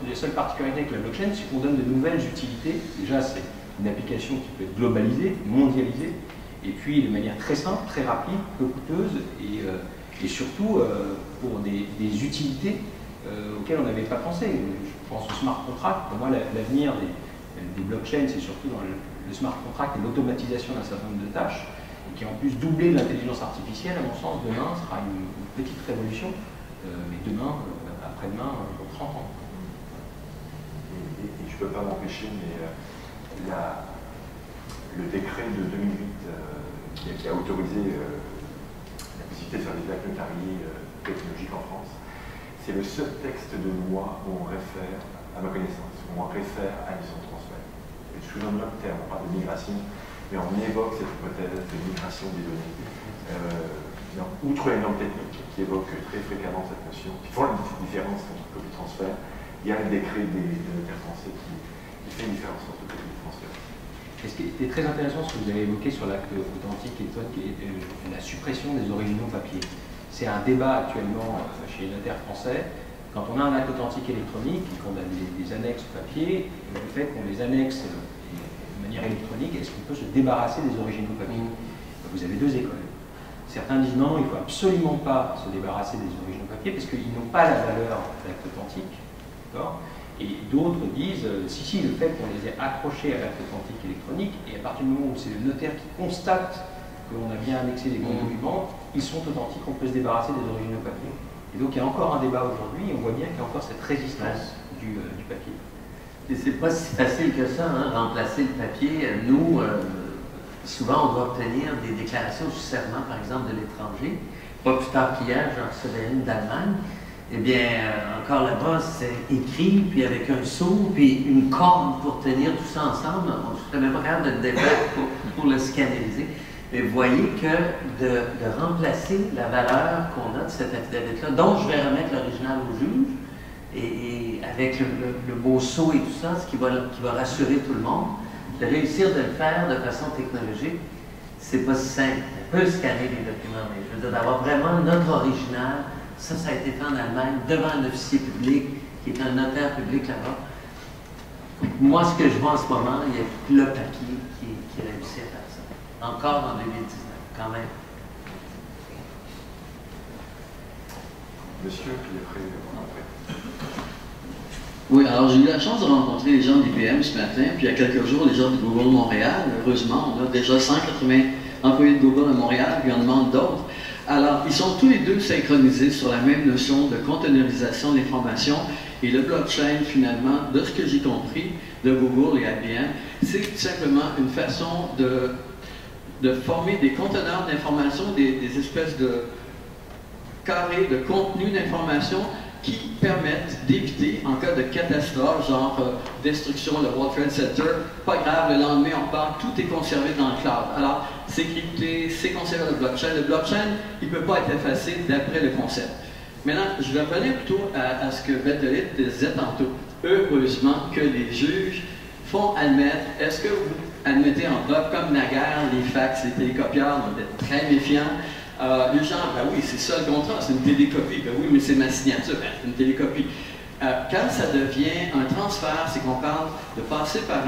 La seule particularité avec la blockchain, c'est qu'on donne de nouvelles utilités. Déjà, c'est une application qui peut être globalisée, mondialisée, et puis de manière très simple, très rapide, peu coûteuse, et surtout pour des utilités auxquelles on n'avait pas pensé. Je pense au smart contract. Pour moi, l'avenir des blockchains, c'est surtout dans le smart contract et l'automatisation d'un certain nombre de tâches, et qui en plus doublé de l'intelligence artificielle, à mon sens, demain sera une petite révolution, mais demain, après-demain, dans 30 ans. Et je ne peux pas m'empêcher, mais le décret de 2008 qui a autorisé la possibilité de faire des actes notariés technologiques en France, c'est le seul texte de loi où on réfère, à ma connaissance, où on réfère à licence transfert. Et sous un autre terme, on parle de migration, mais on évoque cette hypothèse de migration des données. Outre les normes techniques qui évoquent très fréquemment cette notion, qui font la différence entre copie transfert, il y a le décret des notaires français qui fait une différence entre copie transfert. Et ce qui était très intéressant, ce que vous avez évoqué sur l'acte authentique et la suppression des originaux papier. C'est un débat actuellement chez les notaires français. Quand on a un acte authentique électronique et qu'on a des annexes papier, le fait qu'on les annexe de manière électronique, est-ce qu'on peut se débarrasser des originaux papier? Vous avez deux écoles. Certains disent non, il ne faut absolument pas se débarrasser des originaux papier parce qu'ils n'ont pas la valeur d'acte authentique. Et d'autres disent si, le fait qu'on les ait accrochés à l'acte authentique électronique, et à partir du moment où c'est le notaire qui constate que l'on a bien annexé les bons documents, ils sont authentiques, on peut se débarrasser des originaux papier. Et donc il y a encore un débat aujourd'hui, et on voit bien qu'il y a encore cette résistance du papier. Et c'est pas si facile que ça, hein, remplacer le papier. Nous, souvent, on doit obtenir des déclarations du serment, par exemple, de l'étranger. Pas plus tard qu'hier, j'en recevais une d'Allemagne. Eh bien, encore là-bas, c'est écrit, puis avec un seau, puis une corde pour tenir tout ça ensemble. Je ne serais même pas capable de le défaire pour le scanneriser. Mais vous voyez que de remplacer la valeur qu'on a de cet affidavit-là, dont je vais remettre l'original au juge, et avec le beau sceau et tout ça, ce qui va rassurer tout le monde, de réussir de le faire de façon technologique, c'est pas si simple. On peut scanner les documents, mais je veux dire, d'avoir vraiment notre original, ça a été fait en Allemagne, devant un officier public, qui est un notaire public là-bas. Moi, ce que je vois en ce moment, il y a que le papier qui réussit à faire ça. Encore en 2019, quand même. Monsieur, puis après. Oui, alors j'ai eu la chance de rencontrer les gens d'IBM ce matin, puis il y a quelques jours, les gens de Google Montréal. Heureusement, on a déjà 180 employés de Google à Montréal, puis on demande d'autres. Alors, ils sont tous les deux synchronisés sur la même notion de containerisation d'informations. Et le blockchain, finalement, de ce que j'ai compris de Google et IBM, c'est tout simplement une façon de former des conteneurs d'informations, des espèces de carrés de contenu d'informations qui permettent d'éviter, en cas de catastrophe, genre destruction, le World Trade Center, pas grave, le lendemain on part, tout est conservé dans le cloud. Alors, c'est crypté, c'est conservé dans le blockchain. Le blockchain, il ne peut pas être effacé d'après le concept. Maintenant, je vais revenir plutôt à ce que Vettelit disait tantôt. Heureusement que les juges font admettre, est-ce que vous admettez en preuve, comme naguère, les fax, les télécopieurs, on était très méfiants. Les gens, ben oui, c'est ça le contrat, c'est une télécopie. Ben oui, mais c'est ma signature, ben, c'est une télécopie. Quand ça devient un transfert, c'est qu'on parle de passer par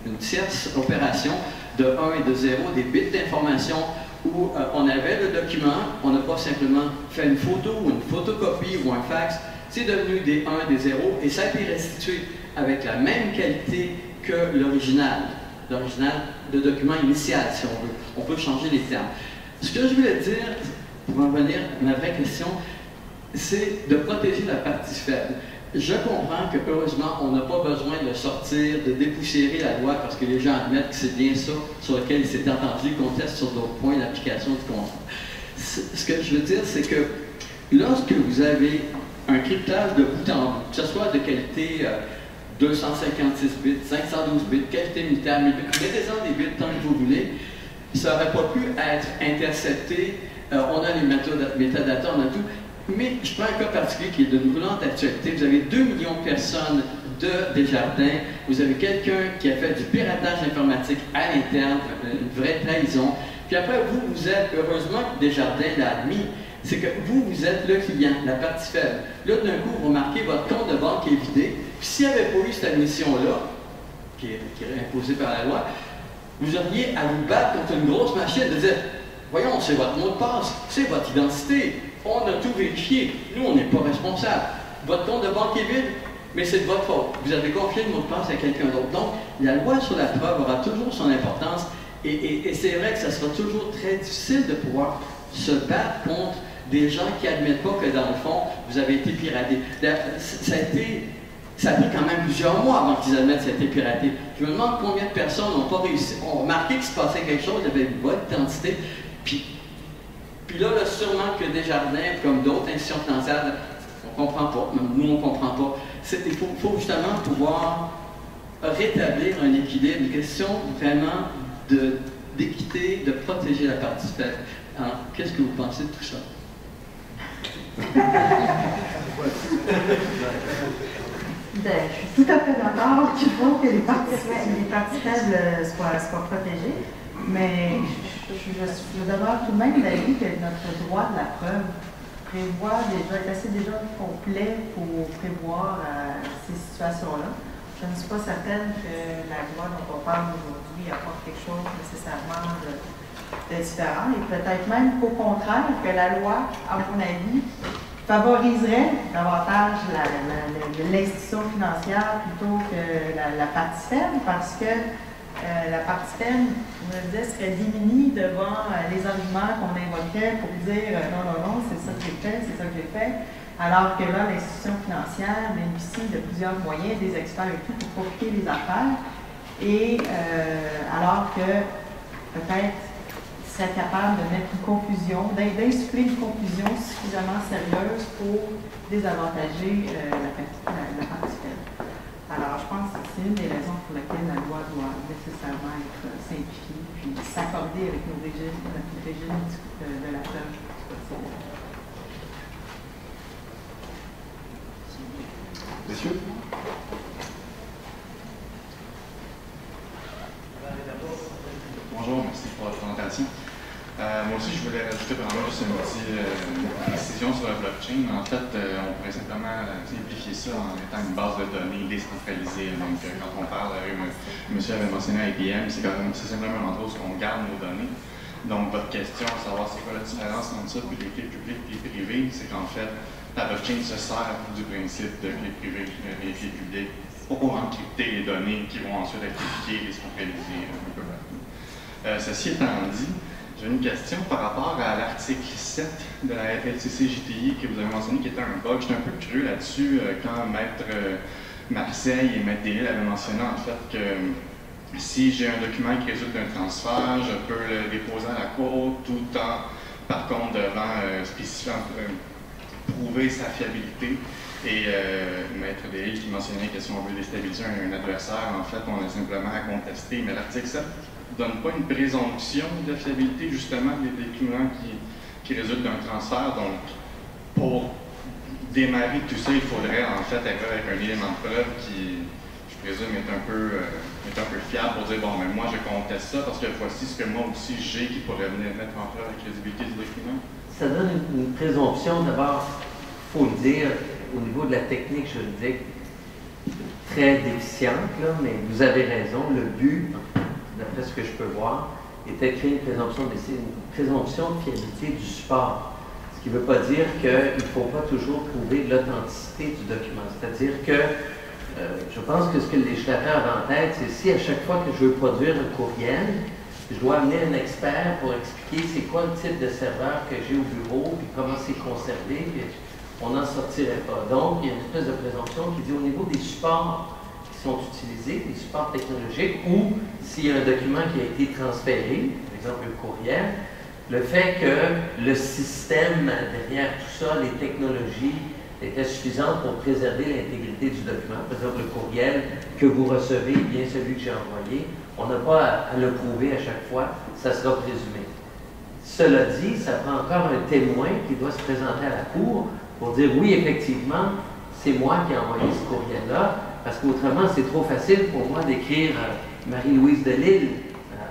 une tierce opération de 1 et de 0, des bits d'information où on avait le document, on n'a pas simplement fait une photo ou une photocopie ou un fax, c'est devenu des 1 et des 0 et ça a été restitué avec la même qualité que l'original de document initial, si on veut. On peut changer les termes. Ce que je voulais dire, pour en venir à ma vraie question, c'est de protéger la partie faible. Je comprends que, heureusement, on n'a pas besoin de le sortir, de dépoussiérer la loi, parce que les gens admettent que c'est bien ça sur lequel ils s'étaient entendus, qu'on teste sur d'autres points l'application du contrat. Ce que je veux dire, c'est que lorsque vous avez un cryptage de bout en bout, que ce soit de qualité 256 bits, 512 bits, qualité militaire, mettez-en des bits tant que vous voulez, ça n'aurait pas pu être intercepté. On a les métadatas, on a tout. Mais je prends un cas particulier qui est de brûlante actualité. Vous avez 2 millions de personnes de Desjardins. Vous avez quelqu'un qui a fait du piratage informatique à l'interne, une vraie trahison. Puis après, vous êtes, heureusement que Desjardins l'a admis, c'est que vous êtes le client, la partie faible. Là, d'un coup, vous remarquez votre compte de banque est vidé. Puis s'il n'y avait pas eu cette admission-là, qui est imposée par la loi, vous auriez à vous battre contre une grosse machine de dire « Voyons, c'est votre mot de passe, c'est votre identité, on a tout vérifié, nous, on n'est pas responsable. Votre compte de banque est vide, mais c'est de votre faute. Vous avez confié le mot de passe à quelqu'un d'autre. » Donc, la loi sur la preuve aura toujours son importance et c'est vrai que ça sera toujours très difficile de pouvoir se battre contre des gens qui n'admettent pas que, dans le fond, vous avez été piraté. Ça a pris quand même plusieurs mois avant qu'ils admettent que ça a été piraté. Je me demande combien de personnes n'ont pas réussi, ont remarqué qu'il se passait quelque chose, il y avait une bonne identité, puis là, sûrement que Desjardins, comme d'autres institutions financières, on ne comprend pas, même nous on ne comprend pas. Il faut justement pouvoir rétablir un équilibre, une question vraiment d'équité, de protéger la partie faible. Alors, qu'est-ce que vous pensez de tout ça? Ben, je suis tout à fait d'accord qu'il faut que les parties faibles soient protégées, mais je demeure tout de même d'avis que notre droit de la preuve prévoit déjà, est assez déjà complet pour prévoir ces situations-là. Je ne suis pas certaine que la loi dont on parle aujourd'hui apporte quelque chose nécessairement de différent, et peut-être même qu'au contraire, que la loi, à mon avis, favoriserait davantage l'institution financière plutôt que la partie faible, parce que la partie faible, je me disais, serait démunie devant les arguments qu'on invoquait pour dire non, non, non, c'est ça que j'ai fait, c'est ça que j'ai fait. Alors que là, l'institution financière bénéficie de plusieurs moyens, des experts et tout, pour profiter des affaires. Et alors que peut-être serait capable de mettre une confusion, d'insuffler une confusion suffisamment sérieuse pour désavantager la partie faible. Alors, je pense que c'est une des raisons pour lesquelles la loi doit nécessairement être simplifiée, puis s'accorder avec nos régimes de la preuve. Messieurs? Bonjour, merci pour la présentation. Moi aussi, je voulais rajouter vraiment juste une petite précision sur la blockchain. En fait, on pourrait simplement simplifier ça en mettant une base de données décentralisée. Donc, quand on parle, monsieur avait mentionné IBM, c'est simplement un endroit où on garde nos données. Donc, votre question, à savoir c'est quoi la différence entre ça et les clés publiques et privées, c'est qu'en fait, la blockchain se sert du principe de clés privées et clés publiques pour encrypter les données qui vont ensuite être étudiées et centralisées un peu partout. Ceci étant dit, j'ai une question par rapport à l'article 7 de la FLCC-JTI que vous avez mentionné qui était un bug. J'étais un peu curieux là-dessus quand Maître Marseille et Maître Delisle avaient mentionné en fait que si j'ai un document qui résulte d'un transfert, je peux le déposer à la cour tout en, par contre, devant prouver sa fiabilité. Et Maître Delisle qui mentionnait que si on veut déstabiliser un adversaire, en fait, on a simplement à contester. Mais l'article 7 ne donne pas une présomption de fiabilité, justement, des documents qui résultent d'un transfert. Donc, pour démarrer tout ça, il faudrait en fait arriver avec un élément de preuve qui, je présume, est un peu fiable pour dire, bon, mais moi, je conteste ça parce que voici ce que moi aussi j'ai qui pourrait venir mettre en preuve la crédibilité du document. Ça donne une présomption, d'abord, il faut le dire, au niveau de la technique juridique, très déficiente, là, mais vous avez raison, le but, d'après ce que je peux voir, était de créer une présomption de fiabilité du support. Ce qui ne veut pas dire qu'il ne faut pas toujours prouver l'authenticité du document. C'est-à-dire que je pense que ce que le législateur avait en tête, c'est si à chaque fois que je veux produire un courriel, je dois amener un expert pour expliquer c'est quoi le type de serveur que j'ai au bureau, puis comment c'est conservé, puis on n'en sortirait pas. Donc, il y a une espèce de présomption qui dit au niveau des supports qui sont utilisés, des supports technologiques, ou s'il y a un document qui a été transféré, par exemple un courriel, le fait que le système derrière tout ça, les technologies, étaient suffisantes pour préserver l'intégrité du document. Par exemple, le courriel que vous recevez est bien celui que j'ai envoyé. On n'a pas à le prouver à chaque fois, ça sera présumé. Cela dit, ça prend encore un témoin qui doit se présenter à la cour pour dire oui, effectivement, c'est moi qui ai envoyé ce courriel-là, parce qu'autrement, c'est trop facile pour moi d'écrire Marie-Louise Delisle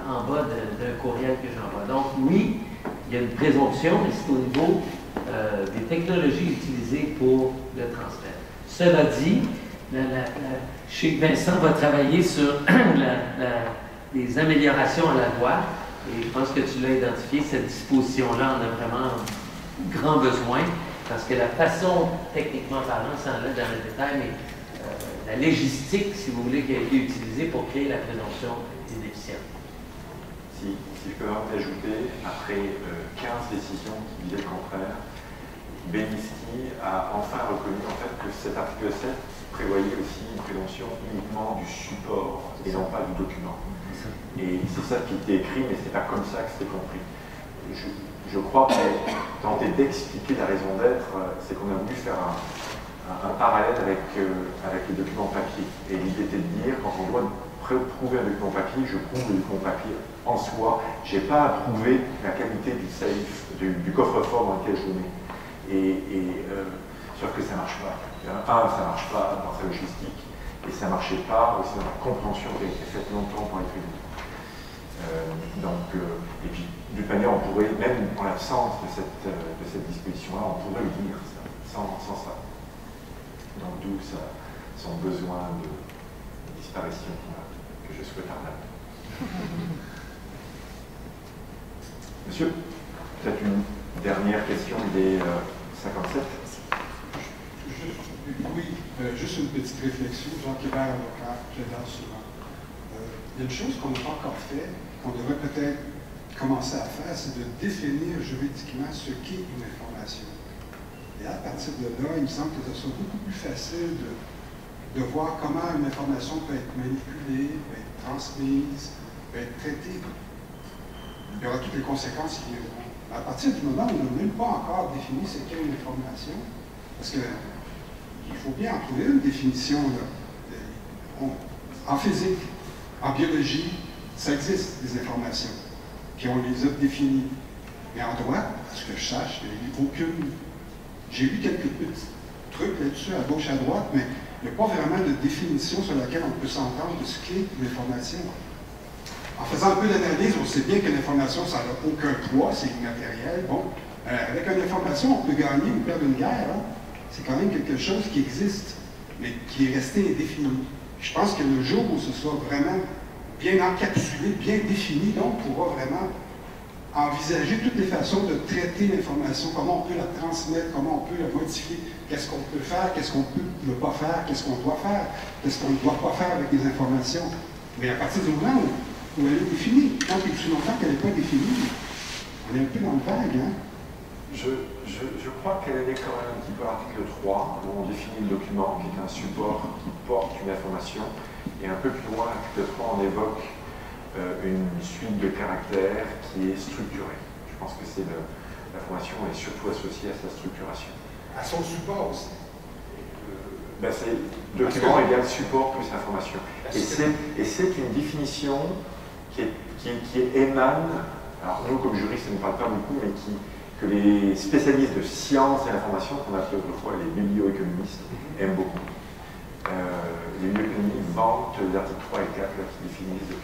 en bas d'un courriel que j'envoie. Donc oui, il y a une présomption, mais c'est au niveau des technologies utilisées pour le transfert. Cela dit, je sais que Vincent va travailler sur les améliorations à la loi, et je pense que tu l'as identifié, cette disposition-là en a vraiment grand besoin, parce que la façon, techniquement parlant, sans aller dans le détail, mais la légistique, si vous voulez, qui a été utilisée pour créer la présomption est déficiente. Si je peux ajouter, après 15 décisions qui disaient le contraire, Benisti a enfin reconnu en fait que cet article 7 prévoyait aussi une présomption uniquement du support et non pas du document. Et c'est ça qui était écrit, mais c'est pas comme ça que c'était compris. Je crois qu'on tenter d'expliquer la raison d'être, c'est qu'on a voulu faire un parallèle avec les documents papier. Et l'idée était de dire, quand on doit prouver un document papier, je prouve le document papier en soi, je n'ai pas à prouver la qualité du safe, du coffre-fort dans lequel je le mets. Sauf que ça ne marche pas. Ça ne marche pas dans sa logistique, et ça ne marchait pas aussi dans la compréhension qui a été faite longtemps par les tribunaux. Et puis, d'une manière, on pourrait, même en l'absence de cette disposition-là, on pourrait le dire sans ça. Donc d'où son besoin de disparition que je souhaite arnaquer. Monsieur, peut-être une dernière question des 57. Oui, juste une petite réflexion. Jean Québert, avocat, plaidant souvent. Il y a une chose qu'on n'a pas encore fait, qu'on devrait peut-être commencer à faire, c'est de définir juridiquement ce qu'est une information. Et à partir de là, il me semble que ce sera beaucoup plus facile de voir comment une information peut être manipulée, peut être transmise, peut être traitée. Il y aura toutes les conséquences qui viendront. À partir du moment où on n'a même pas encore défini ce qu'est une information, parce qu'il faut bien en trouver une définition. En physique, en biologie, ça existe, des informations. Puis on les a définies. Mais en droit, à ce que je sache, il n'y a eu aucune. J'ai lu quelques petits trucs là-dessus, à gauche, à droite, mais il n'y a pas vraiment de définition sur laquelle on peut s'entendre de ce qu'est l'information. En faisant un peu d'analyse, on sait bien que l'information, ça n'a aucun poids, c'est immatériel. Bon, avec une information, on peut gagner ou perdre une guerre. Hein? C'est quand même quelque chose qui existe, mais qui est resté indéfini. Je pense que le jour où ce soit vraiment bien encapsulé, bien défini, donc on pourra vraiment envisager toutes les façons de traiter l'information, comment on peut la transmettre, comment on peut la modifier, qu'est-ce qu'on peut faire, qu'est-ce qu'on peut ne pas faire, qu'est-ce qu'on doit faire, qu'est-ce qu'on ne doit pas faire avec les informations. Mais à partir du moment où elle est définie, tant qu'il plus longtemps qu'elle n'est pas définie, on est un peu dans le vague, hein? Je crois qu'elle est quand même un petit peu à l'article 3, où on définit le document, qui est un support qui porte une information, et un peu plus loin, à l'article 3, on évoque une suite de caractères qui est structurée. Je pense que l'information est surtout associée à sa structuration. À son support aussi. C'est document égale support plus information. Et c'est une définition qui émane, alors nous comme juristes, on ne parle pas beaucoup, mais que les spécialistes de sciences et l'information, qu'on appelle autrefois les biblioéconomistes, aiment beaucoup. Les biblioéconomistes vantent les articles 3 et 4 là, qui définissent les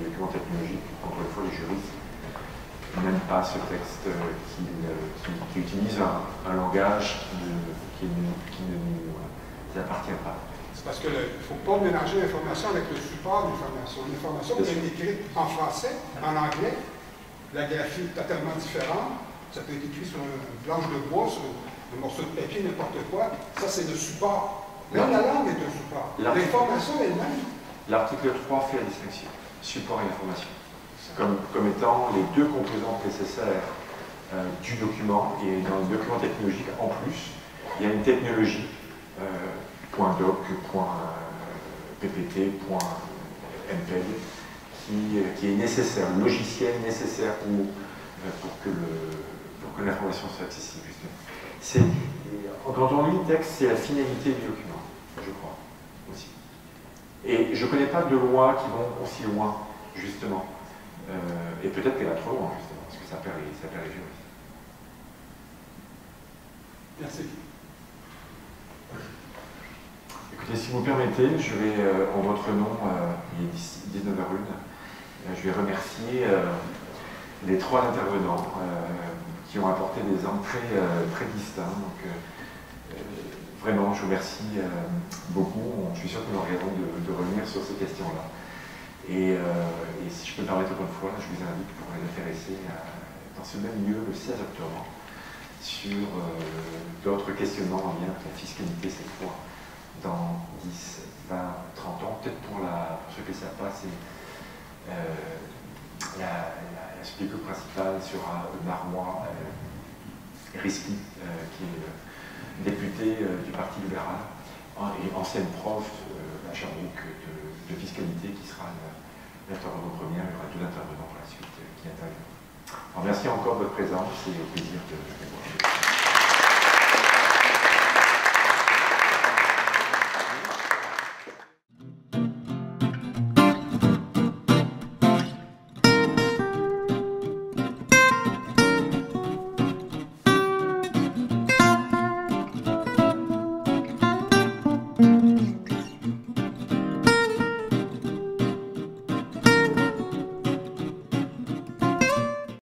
documents technologiques. Encore une fois, les juristes n'aiment pas ce texte qui utilise un langage qui ne nous appartient pas. C'est parce qu'il ne faut pas mélanger l'information avec le support de l'information. L'information peut être écrite en français, en anglais, la graphie est totalement différente. Ça peut être écrit sur une planche de bois, sur un morceau de papier, n'importe quoi. Ça, c'est le support. Même la langue est un support. L'information elle-même. L'article 3 fait la distinction, support et information, comme étant les deux composantes nécessaires du document. Et dans le document technologique, en plus, il y a une technologie, .doc, .ppt, .mpeg, qui est nécessaire, le logiciel nécessaire pour que l'information soit accessible, justement. Quand on lit le texte, c'est la finalité du document, je crois, aussi. Et je ne connais pas de lois qui vont aussi loin, justement. Et peut-être qu'elle va trop loin, justement, parce que ça perd les juristes. Merci. Écoutez, si vous permettez, je vais, en votre nom, il est 19h01, je vais remercier les trois intervenants qui ont apporté des entrées très distinctes. Donc, vraiment, je vous remercie beaucoup. Je suis sûr que nous aurons de revenir sur ces questions-là. Et si je peux me permettre encore une fois, je vous invite pour les intéresser dans ce même lieu le 16 octobre sur d'autres questionnements en lien avec la fiscalité cette fois dans 10, 20, 30 ans. Peut-être pour ceux qui ne savent pas, c'est la speaker principale sera Marois Risky, qui est député du Parti libéral et ancienne prof à Sherbrooke de fiscalité, qui sera l'intervenant première. Il y aura deux intervenants pour la suite qui interviennent. Alors, merci encore de votre présence et au plaisir de vous voir. Thank